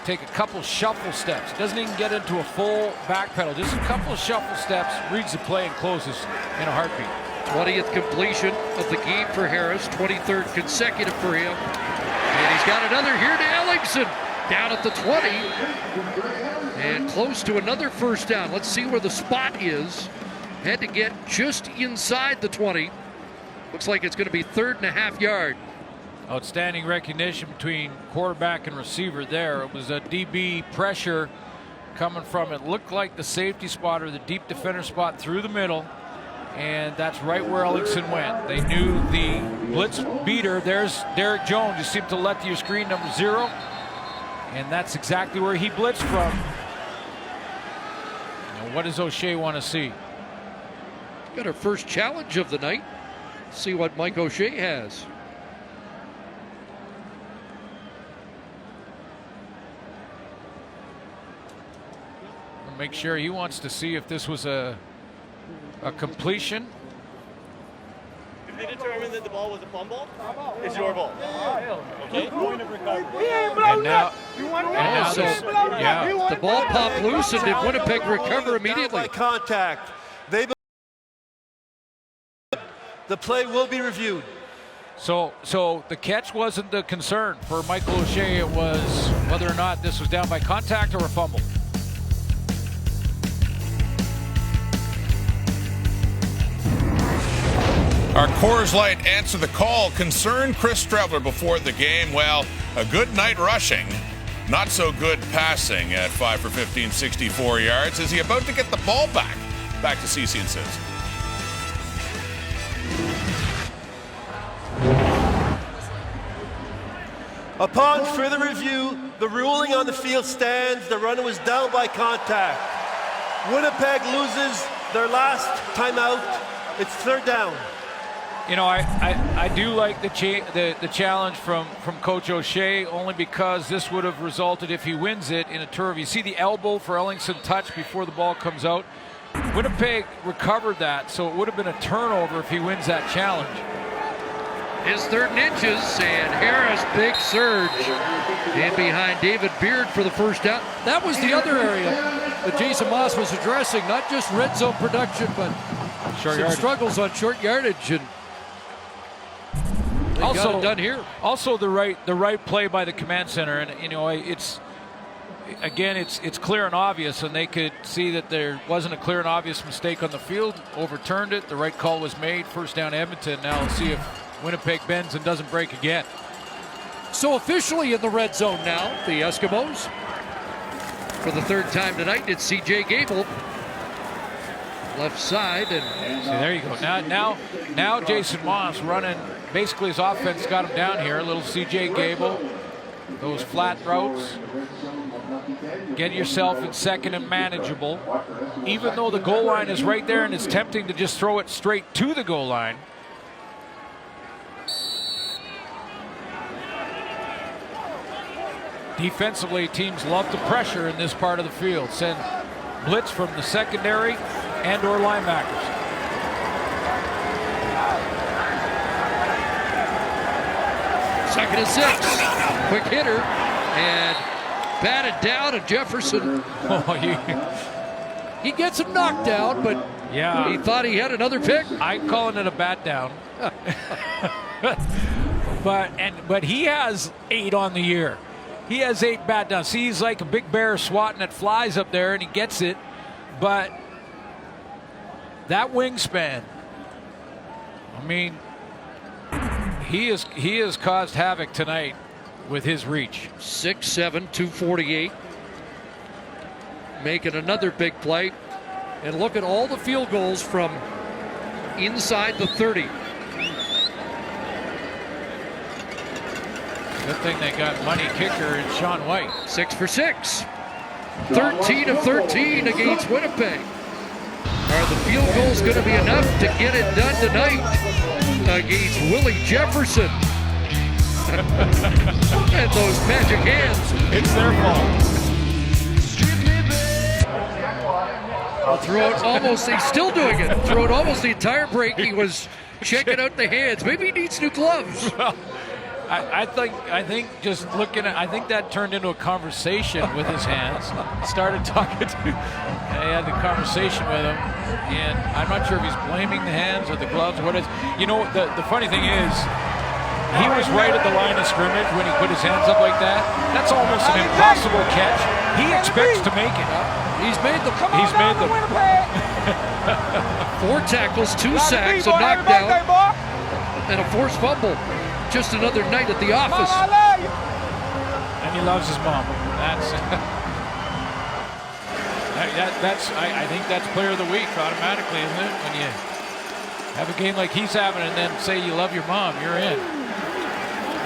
take a couple shuffle steps. Doesn't even get into a full back pedal. Just a couple of shuffle steps, reads the play, and closes in a heartbeat. 20th completion of the game for Harris, 23rd consecutive for him. And he's got another here to Ellingson, down at the 20. And close to another first down. Let's see where the spot is. Had to get just inside the 20. Looks like it's going to be 3.5 yards. Outstanding recognition between quarterback and receiver there. It was a DB pressure coming from, it looked like the safety spot or the deep defender spot through the middle. And that's right where Ellingson went. They knew the blitz beater. There's Derek Jones. You see him to the left of your screen, number 0. And that's exactly where he blitzed from. Now, what does O'Shea want to see? Got our first challenge of the night. See what Mike O'Shea has. Make sure he wants to see if this was a completion. If they determine that the ball was a fumble, it's your ball. Okay? And now the ball popped loose, and did Winnipeg recover immediately? Contact. The play will be reviewed. So the catch wasn't the concern for Michael O'Shea. It was whether or not this was down by contact or a fumble. Our Coors Light answer the call concerned Chris Streveler before the game. Well, a good night rushing, not so good passing at 5 for 15, 64 yards. Is he about to get the ball back? Back to CC and Sids. Upon further review, the ruling on the field stands. The runner was down by contact. Winnipeg loses their last timeout. It's 3rd down. You know, I do like the challenge from Coach O'Shea, only because this would have resulted, if he wins it, in a turnover. You see the elbow for Ellingson touch before the ball comes out. Winnipeg recovered that, so it would have been a turnover if he wins that challenge. His 3rd and inches, and Harris, big surge. And behind David Beard for the first down. That was the other area that Jason Moss was addressing, not just red zone production, but some struggles on short yardage. And also got it done here. Also the right play by the command center, and you know it's clear and obvious, and they could see that there wasn't a clear and obvious mistake on the field. Overturned it. The right call was made. First down Edmonton. Now let's see if Winnipeg bends and doesn't break again. So officially in the red zone now, the Eskimos. For the 3rd time tonight, it's C.J. Gable. Left side, and see, there you go. Now Jason Moss running. Basically, his offense got him down here. A little C.J. Gable, those flat routes. Get yourself in 2nd and manageable. Even though the goal line is right there, and it's tempting to just throw it straight to the goal line. Defensively, teams love to pressure in this part of the field. Send blitz from the secondary and or linebackers. Second and 6. Quick hitter. And batted down, and Jefferson. He gets him knocked down, but yeah, he thought he had another pick. I'm calling it a bat down. But he has 8 on the year. He has 8 bat downs. See, he's like a big bear swatting at flies up there, and he gets it. But that wingspan, I mean, he has caused havoc tonight with his reach. 6'7", 248. Making another big play. And look at all the field goals from inside the 30. Good thing they got money kicker in Sean White. 6 for 6. 13 of 13 against Winnipeg. Are the field goals going to be enough to get it done tonight against Willie Jefferson? And those magic hands. It's their fault. Throughout almost, he's still doing it. Throughout almost the entire break, he was checking out the hands. Maybe he needs new gloves. Well, I think just looking at, I think that turned into a conversation with his hands. Started talking to, he had the conversation with him, and I'm not sure if he's blaming the hands or the gloves. What is, you know, the funny thing is, he was right at the line of scrimmage when he put his hands up like that. That's almost an impossible catch. He expects to make it. He's made them. He's made them. 4 tackles, 2 sacks, a knockdown, and a forced fumble. Just another night at the office. And he loves his mom. I think that's player of the week automatically, isn't it? When you have a game like he's having and then say you love your mom, you're in.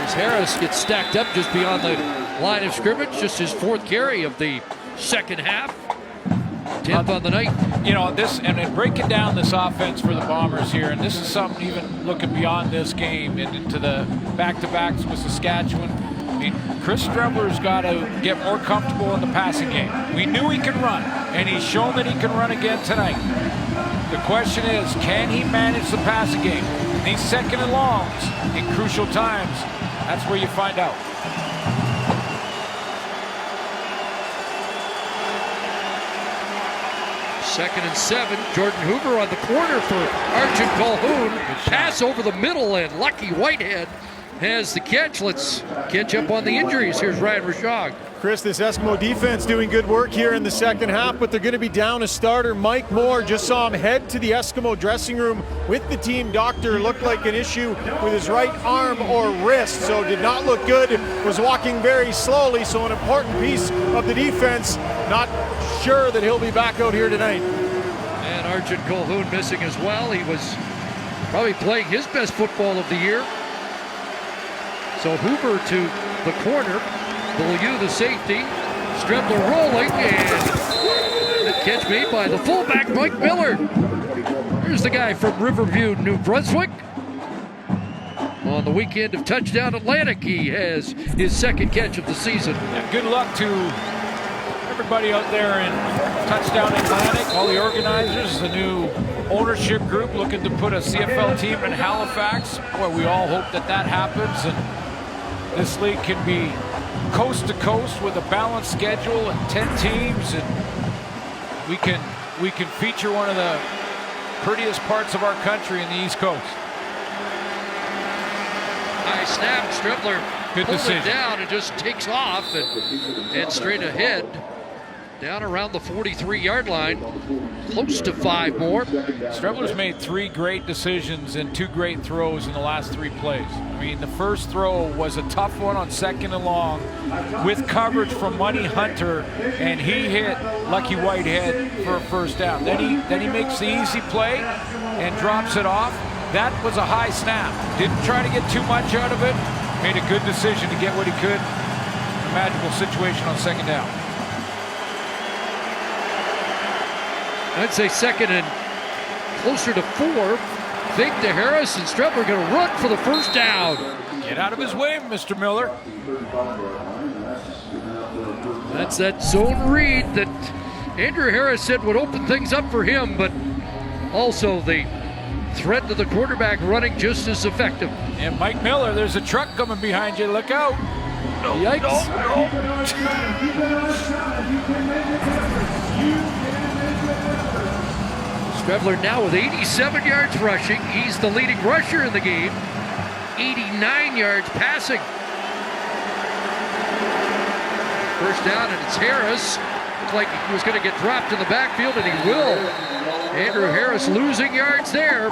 As Harris gets stacked up just beyond the line of scrimmage, just his 4th carry of the second half. 10th on the night. You know, this, and then breaking down this offense for the Bombers here, and this is something even looking beyond this game and into the back-to-backs with Saskatchewan. I mean, Chris Streveler's got to get more comfortable in the passing game. We knew he can run, and he's shown that he can run again tonight. The question is, can he manage the passing game? These second and longs in crucial times, that's where you find out. Second and 7. Jordan Hoover on the corner for Arjun Colhoun. Pass over the middle, and Lucky Whitehead has the catch. Let's catch up on the injuries. Here's Ryan Rashog. Chris, this Eskimo defense doing good work here in the second half, but they're going to be down a starter. Mike Moore, just saw him head to the Eskimo dressing room with the team doctor. Looked like an issue with his right arm or wrist, so did not look good. Was walking very slowly, so an important piece of the defense. Not sure that he'll be back out here tonight. And Arjun Colhoun missing as well. He was probably playing his best football of the year. So Hoover to the corner. Beaulieu the safety. Streveler rolling, and the catch made by the fullback, Mike Miller. Here's the guy from Riverview, New Brunswick. On the weekend of Touchdown Atlantic, he has his 2nd catch of the season. Yeah, good luck to everybody out there in Touchdown Atlantic, all the organizers, the new ownership group looking to put a CFL team in Halifax. Boy, we all hope that that happens, and this league can be coast to coast with a balanced schedule and 10 teams, and we can feature one of the prettiest parts of our country in the East Coast. High snap, Streveler pulls it down and just takes off and straight ahead. Down around the 43-yard line, close to 5 more. Streveler's made 3 great decisions and 2 great throws in the last 3 plays. I mean, the first throw was a tough one on 2nd and long with coverage from Money Hunter, and he hit Lucky Whitehead for a first down. Then he makes the easy play and drops it off. That was a high snap. Didn't try to get too much out of it. Made a good decision to get what he could. A magical situation on 2nd down. I'd say 2nd and closer to 4. Fake to Harris, and Streveler going to run for the first down. Get out of his way, Mr. Miller. That's that zone read that Andrew Harris said would open things up for him, but also the threat to the quarterback running just as effective. And Mike Miller, there's a truck coming behind you. Look out. Yikes. Streveler now with 87 yards rushing. He's the leading rusher in the game. 89 yards passing. First down, and it's Harris. Looked like he was going to get dropped in the backfield, and he will. Andrew Harris losing yards there.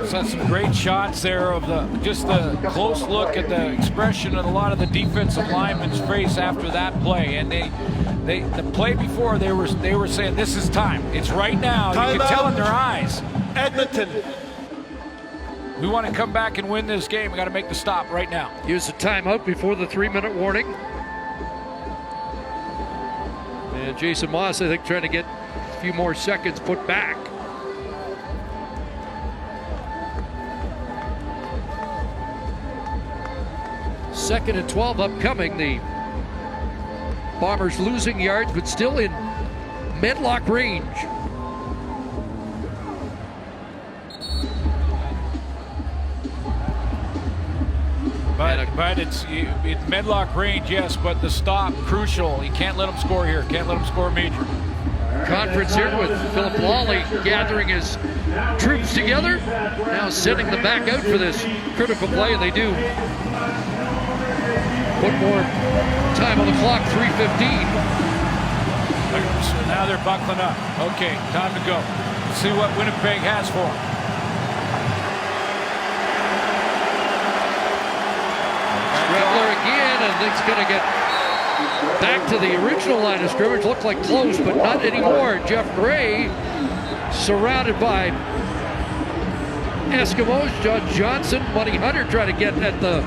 Saw some great shots there of just the close look at the expression of a lot of the defensive linemen's face after that play, and the play before they were saying this is time. It's right now. You can tell in their eyes. Edmonton. We want to come back and win this game. We got to make the stop right now. Use a timeout before the 3-minute warning. And Jason Moss, I think, trying to get A few more seconds put back. Second and 12 upcoming. The Bombers losing yards, but still in Medlock range. But it's Medlock range, yes, but the stop, crucial. You can't let them score here. Can't let them score major. Conference here with Philip Lawley gathering his troops together. Now sending them back out for this critical play, and they do. Put more time on the clock, 3:15. So now they're buckling up. Okay, time to go. Let's see what Winnipeg has for them. Strevler again, and it's going to get back to the original line of scrimmage. Looked like close, but not anymore. Jeff Gray surrounded by Eskimos. John Johnson, Money Hunter trying to get at the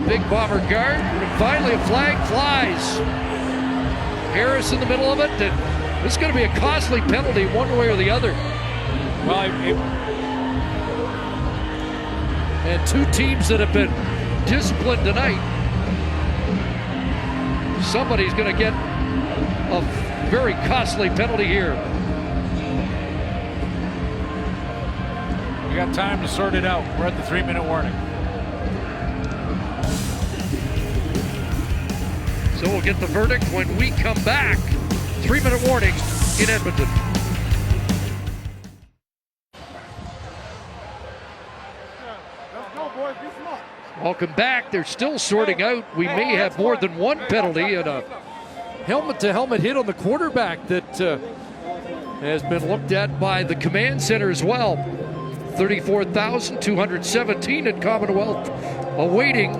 big Bomber guard. And finally a flag flies. Harris in the middle of it. And this is going to be a costly penalty one way or the other. Well, and two teams that have been disciplined tonight. Somebody's going to get a very costly penalty here. We got time to sort it out. We're at the 3-minute warning. So we'll get the verdict when we come back. 3-minute warning in Edmonton. Welcome back. They're still sorting out. We may have more than one penalty and a helmet-to-helmet hit on the quarterback that has been looked at by the command center as well. 34,217 in Commonwealth awaiting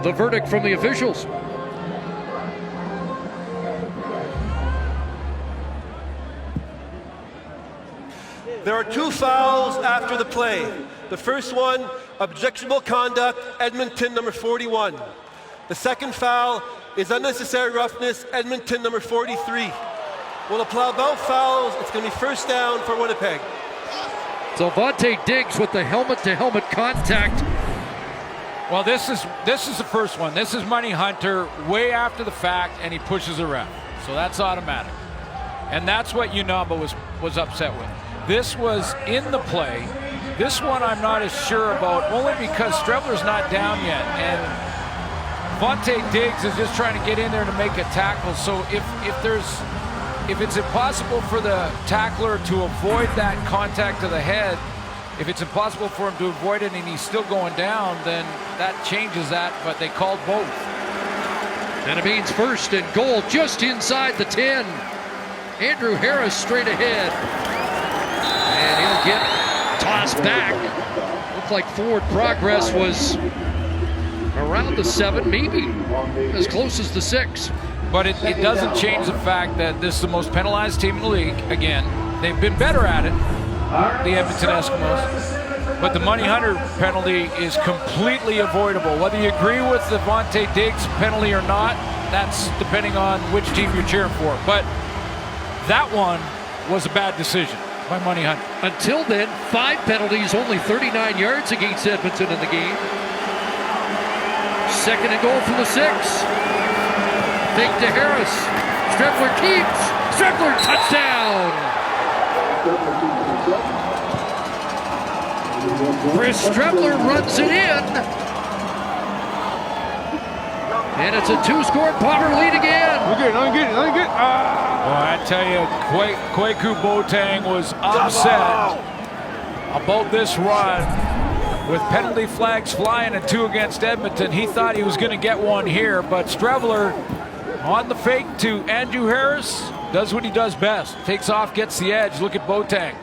the verdict from the officials. There are two fouls after the play. The first one, objectionable conduct, Edmonton number 41. The second foul is unnecessary roughness, Edmonton number 43. We'll apply both fouls. It's going to be first down for Winnipeg. So Vontae Diggs with the helmet-to-helmet contact. Well, this is the first one. This is Money Hunter way after the fact, and he pushes the ref. So that's automatic. And that's what Unaba was upset with. This was in the play. This one I'm not as sure about, only because Strevler's not down yet, and Vontae Diggs is just trying to get in there to make a tackle. So if it's impossible for the tackler to avoid that contact to the head, if it's impossible for him to avoid it and he's still going down, then that changes that, but they called both. And it means first and goal just inside the 10. Andrew Harris straight ahead. And he'll get tossed back. Looked like forward progress was around the 7, maybe as close as the 6. But it doesn't change the fact that this is the most penalized team in the league. Again, they've been better at it, the Edmonton Eskimos. But the Money Hunter penalty is completely avoidable. Whether you agree with the Vontae Diggs penalty or not, that's depending on which team you're cheering for. But that one was a bad decision by Money Hunter. Until then, 5 penalties, only 39 yards against Edmonton in the game. Second and goal from the 6. Fake to Harris. Strevler keeps. Strevler touchdown. Chris Strevler runs it in. And it's a 2-score Bomber lead again. Let me get it. Well, I tell you, Kwaku Boateng was upset about this run with penalty flags flying and 2 against Edmonton. He thought he was going to get one here, but Strevler on the fake to Andrew Harris does what he does best. Takes off, gets the edge. Look at Boateng.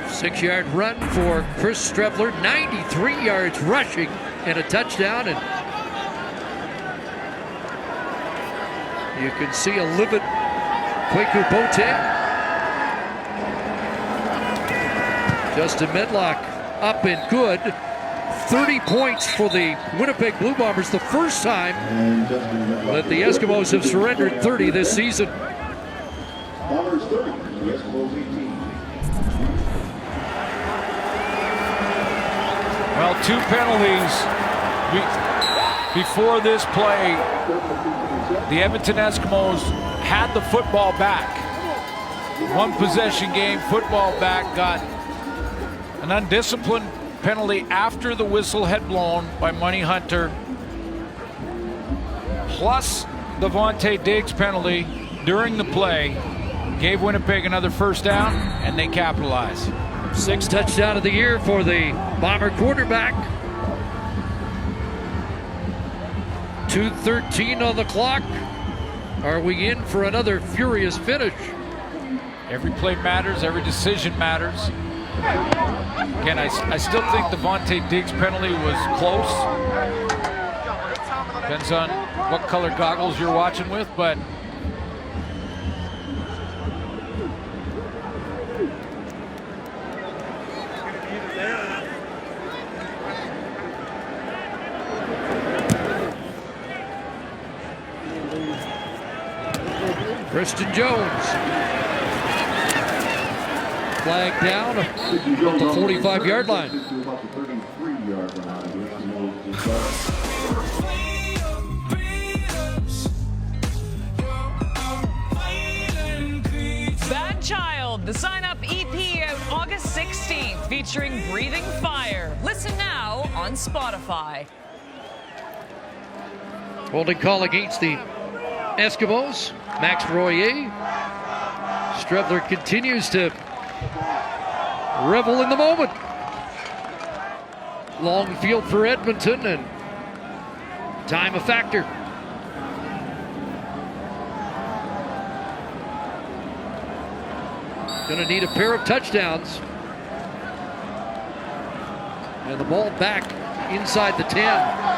Six-yard run for Chris Strevler, 93 yards rushing and a touchdown. And you can see a livid Kwaku Boateng. Justin Medlock up and good. 30 points for the Winnipeg Blue Bombers, the first time that the Eskimos have surrendered 30 this season. Bombers 30, Eskimos 18. Well, 2 penalties before this play. The Edmonton Eskimos had the football back. 1 possession game, football back, got an undisciplined penalty after the whistle had blown by Money Hunter, plus the Vontae Diggs penalty during the play, gave Winnipeg another first down, and they capitalized. 6th touchdown of the year for the Bomber quarterback. 2:13 on the clock. Are we in for another furious finish? Every play matters, every decision matters. Again, I still think the Vontae Diggs penalty was close. Depends on what color goggles you're watching with, but Preston Jones. Flag down at the 45-yard line. Bad Child, the sign-up EP out August 16th, featuring Breathing Fire. Listen now on Spotify. Holding call against the Eskimos. Max Royer. Strebler continues to revel in the moment. Long field for Edmonton, and time a factor. Gonna need a pair of touchdowns. And the ball back inside the 10.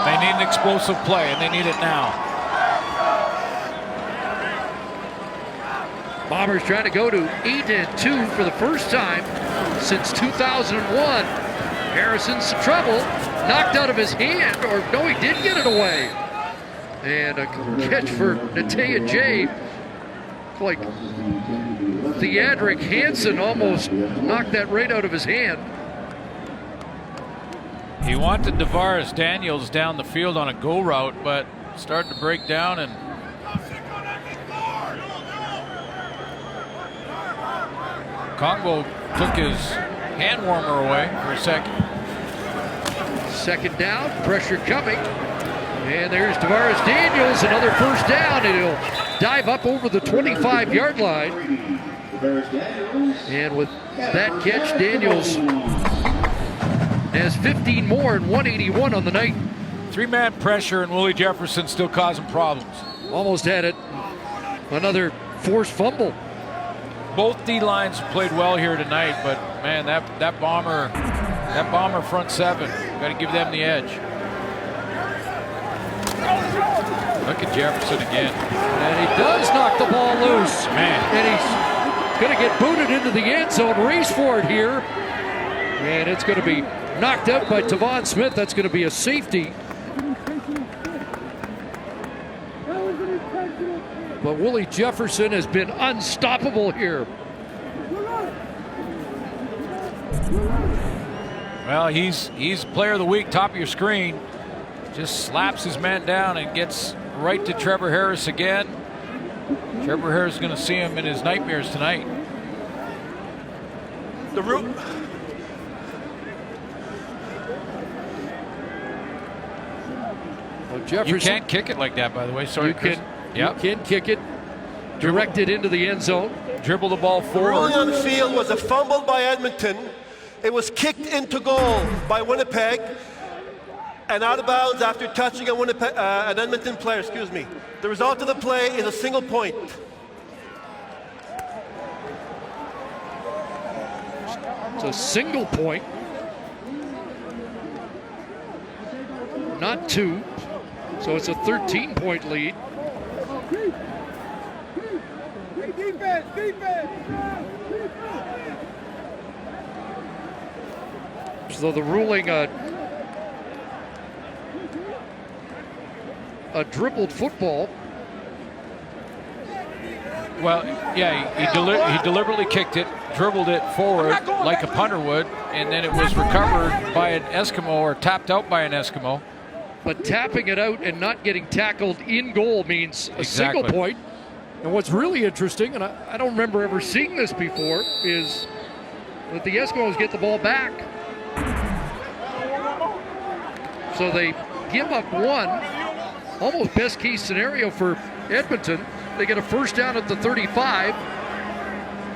they need an explosive play, and they need it now. Bombers trying to go to 8-2 for the first time since 2001. Harrison's trouble, knocked out of his hand, or no, he did get it away. And a catch for Natea J. Like Theodric Hansen almost knocked that right out of his hand. He wanted Tavares Daniels down the field on a go route, but started to break down, and Congo took his hand warmer away for a second. 2nd down, pressure coming. And there's Tavares Daniels, another first down, and he'll dive up over the 25-yard line. And with that catch, Daniels has 15 more and 181 on the night. 3-man pressure, and Willie Jefferson still causing problems. Almost had it. Another forced fumble. Both D-lines played well here tonight, but man, that bomber front 7, got to give them the edge. Look at Jefferson again. And he does knock the ball loose. Man. And he's going to get booted into the end zone. Race for it here. And it's going to be knocked out by Tavon Smith. That's going to be a safety. But Willie Jefferson has been unstoppable here. Well, he's player of the week, top of your screen. Just slaps his man down and gets right to Trevor Harris again. Trevor Harris is going to see him in his nightmares tonight. The root. Well, Jefferson, you can't kick it like that, by the way. Sorry, you Chris. You can kick it, direct it into the end zone. Dribble the ball The forward. ruling on the field was a fumble by Edmonton. It was kicked into goal by Winnipeg and out of bounds after touching an Edmonton player, excuse me. The result of the play is a single point. It's a single point. Not 2. So it's a 13-point lead. So the ruling a dribbled football. Well, yeah, he deliberately kicked it, dribbled it forward like a punter would, and then it was recovered by an Eskimo or tapped out by an Eskimo. But tapping it out and not getting tackled in goal means a single point. And what's really interesting, and I don't remember ever seeing this before, is that the Eskimos get the ball back. So they give up one, almost best case scenario for Edmonton. They get a first down at the 35,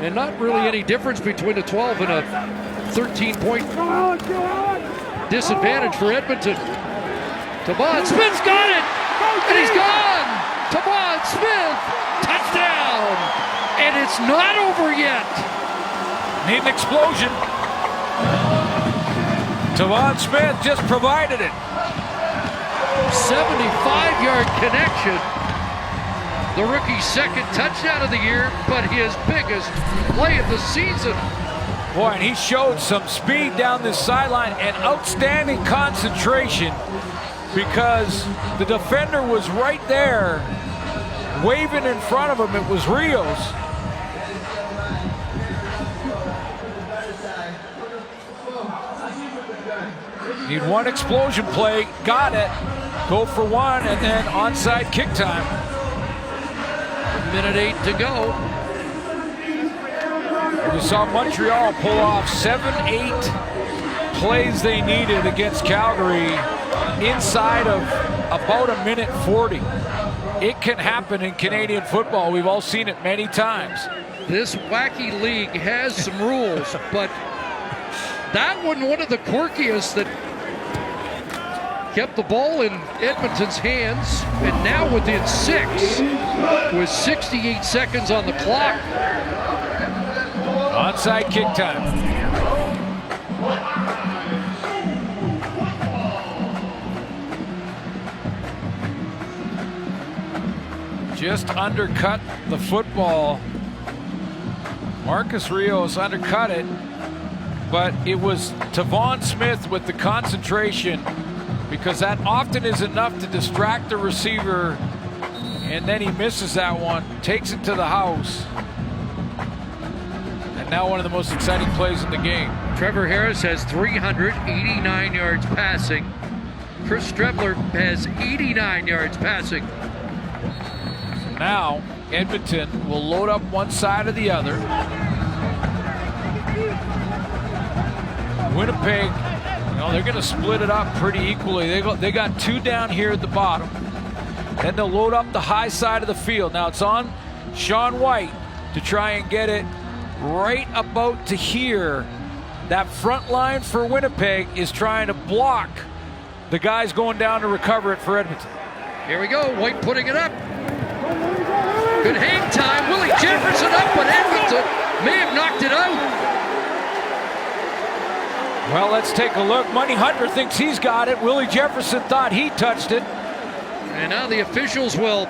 and not really any difference between a 12 and a 13-point disadvantage for Edmonton. Tavon Smith's got it, and he's gone. Tavon Smith, touchdown, and it's not over yet. Need an explosion. Tavon Smith just provided it. 75-yard connection. The rookie's second touchdown of the year, but his biggest play of the season. Boy, and he showed some speed down this sideline and outstanding concentration because the defender was right there, waving in front of him. It was Rios. Need one explosion play, got it. Go for one, and then onside kick time. Minute 8 to go. We saw Montreal pull off 7-8 plays they needed against Calgary inside of about a minute 40. It can happen in Canadian football. We've all seen it many times. This wacky league has some rules, but that one of the quirkiest that kept the ball in Edmonton's hands, and now within 6 with 68 seconds on the clock. Onside kick time. Just undercut the football. Marcus Rios undercut it, but it was Tavon Smith with the concentration, because that often is enough to distract the receiver, and then he misses that one, takes it to the house. And now one of the most exciting plays in the game. Trevor Harris has 389 yards passing. Chris Streveler has 89 yards passing. So now Edmonton will load up one side or the other. Winnipeg, they're going to split it up pretty equally. They got 2 down here at the bottom. Then they'll load up the high side of the field. Now it's on Sean White to try and get it right about to here. That front line for Winnipeg is trying to block the guys going down to recover it for Edmonton. Here we go, White putting it up. Good hang time, Willie Jefferson up, but Edmonton may have knocked it out. Well, let's take a look. Money Hunter thinks he's got it. Willie Jefferson thought he touched it. And now the officials will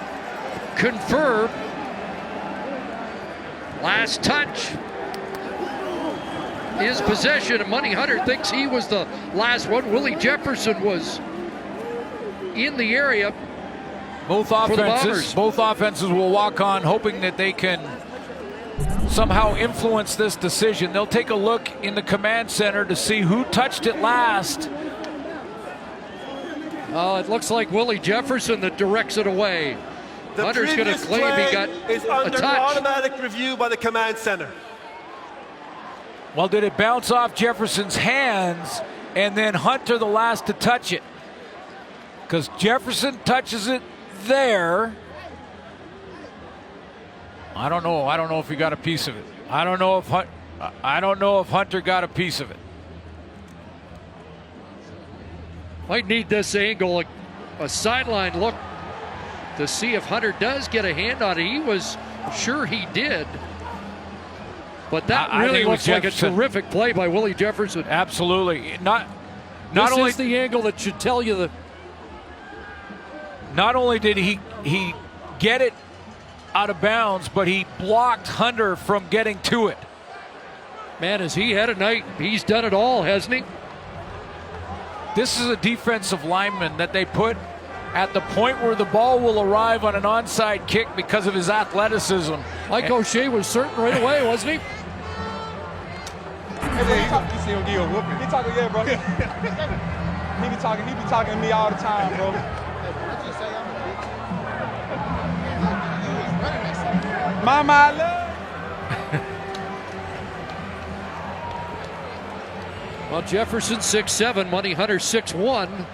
confirm. Last touch is possession, and Money Hunter thinks he was the last one. Willie Jefferson was in the area. Both offenses will walk on, hoping that they can somehow influence this decision. They'll take a look in the command center to see who touched it last. It looks like Willie Jefferson that directs it away. The Hunter's going to claim he got is under automatic review by the command center. Well, did it bounce off Jefferson's hands and then Hunter the last to touch it? Because Jefferson touches it there. I don't know. I don't know if he got a piece of it. I don't know if Hunter got a piece of it. Might need this angle, a sideline look, to see if Hunter does get a hand on it. He was sure he did. But that really looks like a terrific play by Willie Jefferson. Absolutely. This is the angle that should tell you that. Not only did he get it out of bounds, but he blocked Hunter from getting to it. Man, has he had a night? He's done it all, hasn't he? This is a defensive lineman that they put at the point where the ball will arrive on an onside kick because of his athleticism. Mike O'Shea was certain right away, wasn't he? You see him give a whooping. He talking, yeah, bro. He be talking to me all the time, bro. Mama, I love. Well, Jefferson 6'7", Money Hunter 6'1".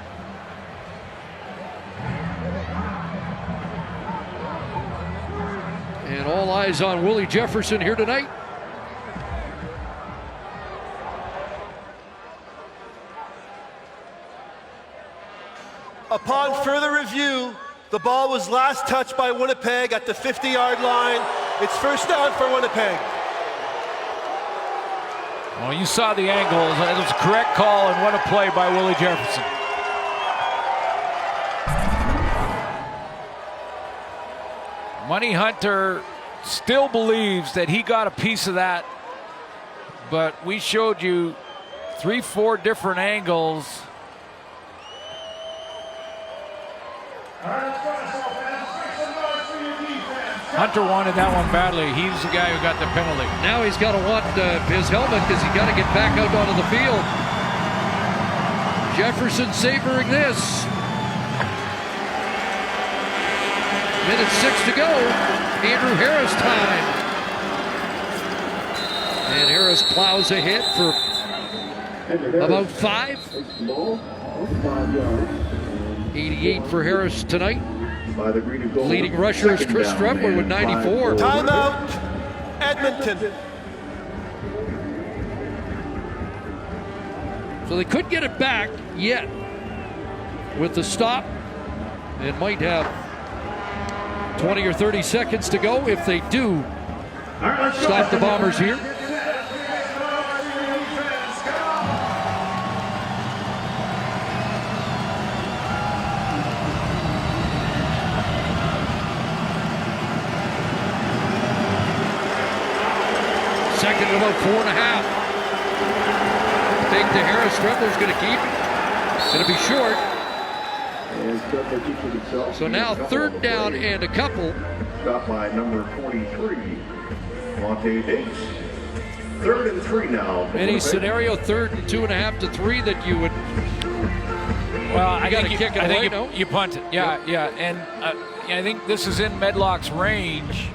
And all eyes on Willie Jefferson here tonight. Upon further review, the ball was last touched by Winnipeg at the 50-yard line. It's first down for Winnipeg. Well, you saw the angles. It was a correct call, and what a play by Willie Jefferson. Money Hunter still believes that he got a piece of that, but we showed you 3-4 different angles. Hunter wanted that one badly. He's the guy who got the penalty. Now he's got to want his helmet because he's got to get back out onto the field. Jefferson savoring this. Minute 6 to go. Andrew Harris time. And Harris plows ahead for about 5. 88 for Harris tonight. Leading rusher is Chris Streveler with 94. Timeout, Edmonton. So they couldn't get it back yet. With the stop, it might have 20 or 30 seconds to go. If they do stop the Bombers here. Second and about 4.5. Fake to Harris. Streveler's going to keep. Going to be short. So now third down and a couple. Stop by number 43, Monte Davis. 3rd and 3 now. Any scenario, 3rd and 2.5 to 3 that you would. Well, I got to think kick it I away. think you punt it. Yeah. And I think this is in Medlock's range.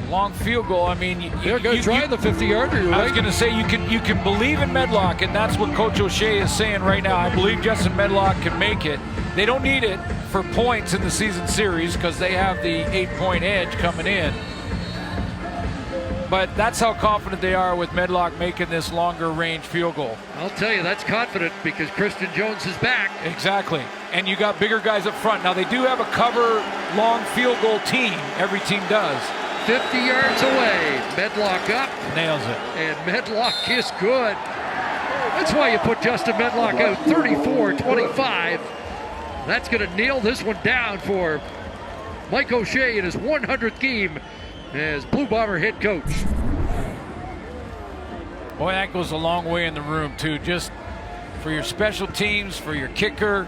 Long field goal. I mean, they're going to try the 50-yarder. Right? I was going to say you can believe in Medlock, and that's what Coach O'Shea is saying right now. I believe Justin Medlock can make it. They don't need it for points in the season series because they have the 8-point edge coming in. But that's how confident they are with Medlock making this longer range field goal. I'll tell you, that's confident because Christian Jones is back. Exactly. And you got bigger guys up front. Now, they do have a cover long field goal team. Every team does. 50 yards away. Medlock up. Nails it. And Medlock is good. That's why you put Justin Medlock out 34-25. That's going to nail this one down for Mike O'Shea in his 100th game as Blue Bomber head coach. Boy, that goes a long way in the room, too. Just for your special teams, for your kicker.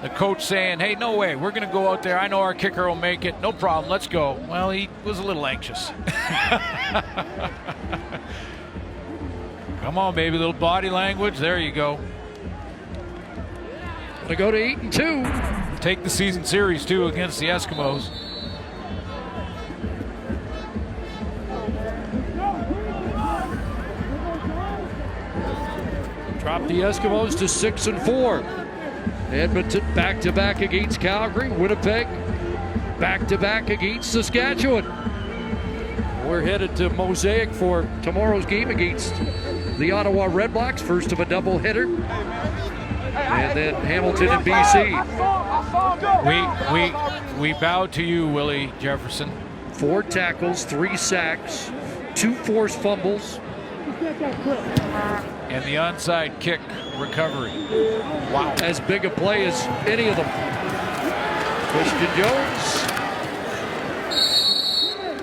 The coach saying, hey, no way, we're going to go out there. I know our kicker will make it. No problem, let's go. Well, he was a little anxious. Come on, baby, little body language. There you go. Going to go to 8-2. Take the season series, too, against the Eskimos. Drop the Eskimos to 6-4. Edmonton back-to-back against Calgary. Winnipeg back-to-back against Saskatchewan. We're headed to Mosaic for tomorrow's game against the Ottawa Redblacks. First of a doubleheader. And then Hamilton and BC. We bow to you, Willie Jefferson. 4 tackles, 3 sacks, 2 forced fumbles. And the onside kick recovery. Wow. As big a play as any of them. Christian Jones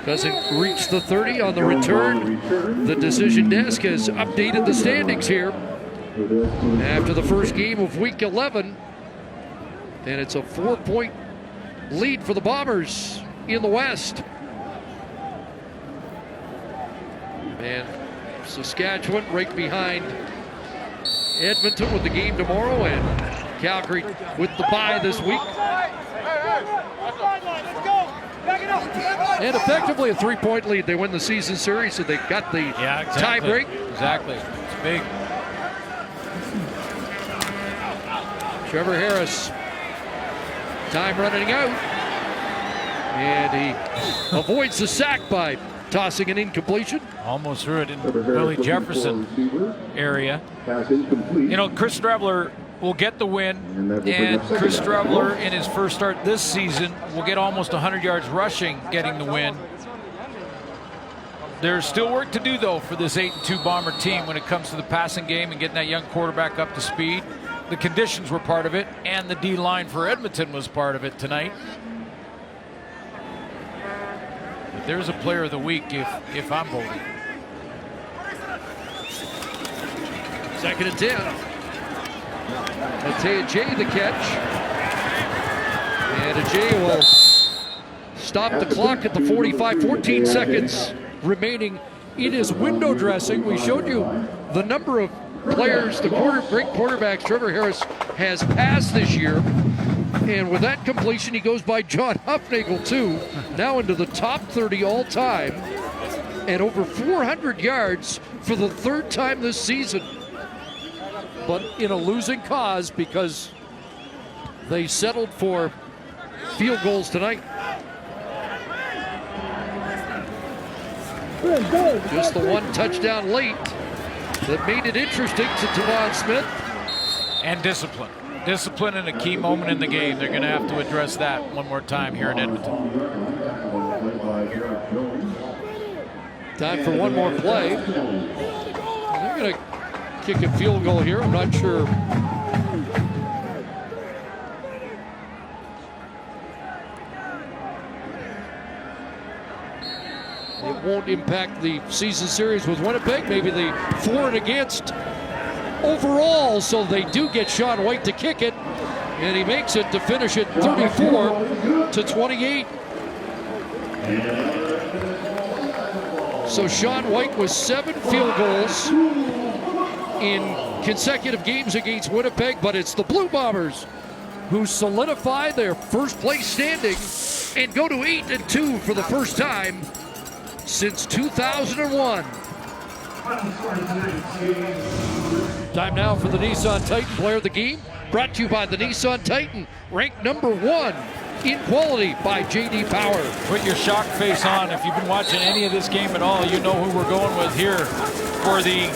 doesn't reach the 30 on the return. The decision desk has updated the standings here. After the first game of week 11, And it's a 4-point lead for the Bombers in the West. And Saskatchewan right behind Edmonton with the game tomorrow, and Calgary with the bye this week. And effectively a 3-point lead. They win the season series, so they got the tie break. Exactly. It's big. Trevor Harris, time running out. And he avoids the sack by tossing an incompletion. Almost threw it in Willie Jefferson area. You know, Chris Streveler will get the win, and Chris Streveler in his first start this season will get almost 100 yards rushing getting the win. There's still work to do, though, for this 8-2 Bomber team when it comes to the passing game and getting that young quarterback up to speed. The conditions were part of it, and the D-line for Edmonton was part of it tonight. But there's a player of the week if I'm voting. 2nd and 10. Ajay the catch. And Ajay will stop the clock at the 45, 14 seconds remaining in his window dressing. We showed you the number of players, the great quarterbacks Trevor Harris has passed this year. And with that completion, he goes by John Hufnagel, too. Now into the top 30 all time. And over 400 yards for the 3rd time this season. But in a losing cause because they settled for field goals tonight. Just the one touchdown late that made it interesting to Tavon Smith. And discipline. Discipline in a key moment in the game. They're going to have to address that one more time here in Edmonton. Time for one more play. They're going to kick a field goal here. I'm not sure. It won't impact the season series with Winnipeg. Maybe the for and against overall, so they do get Sean White to kick it, and he makes it to finish it 34-28. So Sean White with 7 field goals in consecutive games against Winnipeg, but it's the Blue Bombers who solidify their first place standing and go to 8-2 for the first time since 2001. Time now for the Nissan Titan Player of the Game, brought to you by the Nissan Titan, ranked #1 in quality by J.D. Power. Put your shock face on. If you've been watching any of this game at all, you know who we're going with here for the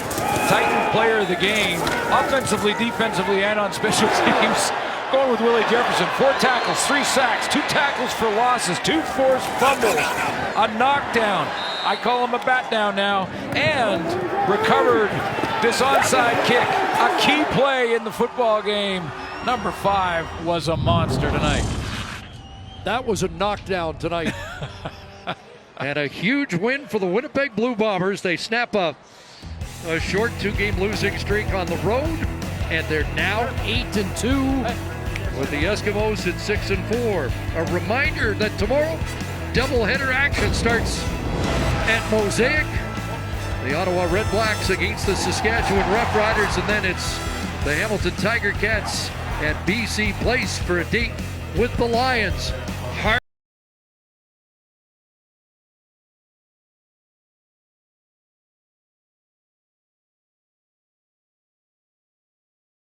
Titan Player of the Game, offensively, defensively, and on special teams. Going with Willie Jefferson. 4 tackles, 3 sacks, 2 tackles for losses, 2 forced fumbles, a knockdown. I call him a bat down now, and recovered this onside kick. A key play in the football game. Number 5 was a monster tonight. That was a knockdown tonight. And a huge win for the Winnipeg Blue Bombers. They snap a short 2-game losing streak on the road, and they're now 8-2 with the Eskimos at 6-4. A reminder that tomorrow, doubleheader action starts at Mosaic. The Ottawa Red Blacks against the Saskatchewan Roughriders, and then it's the Hamilton Tiger Cats at BC Place for a date with the Lions.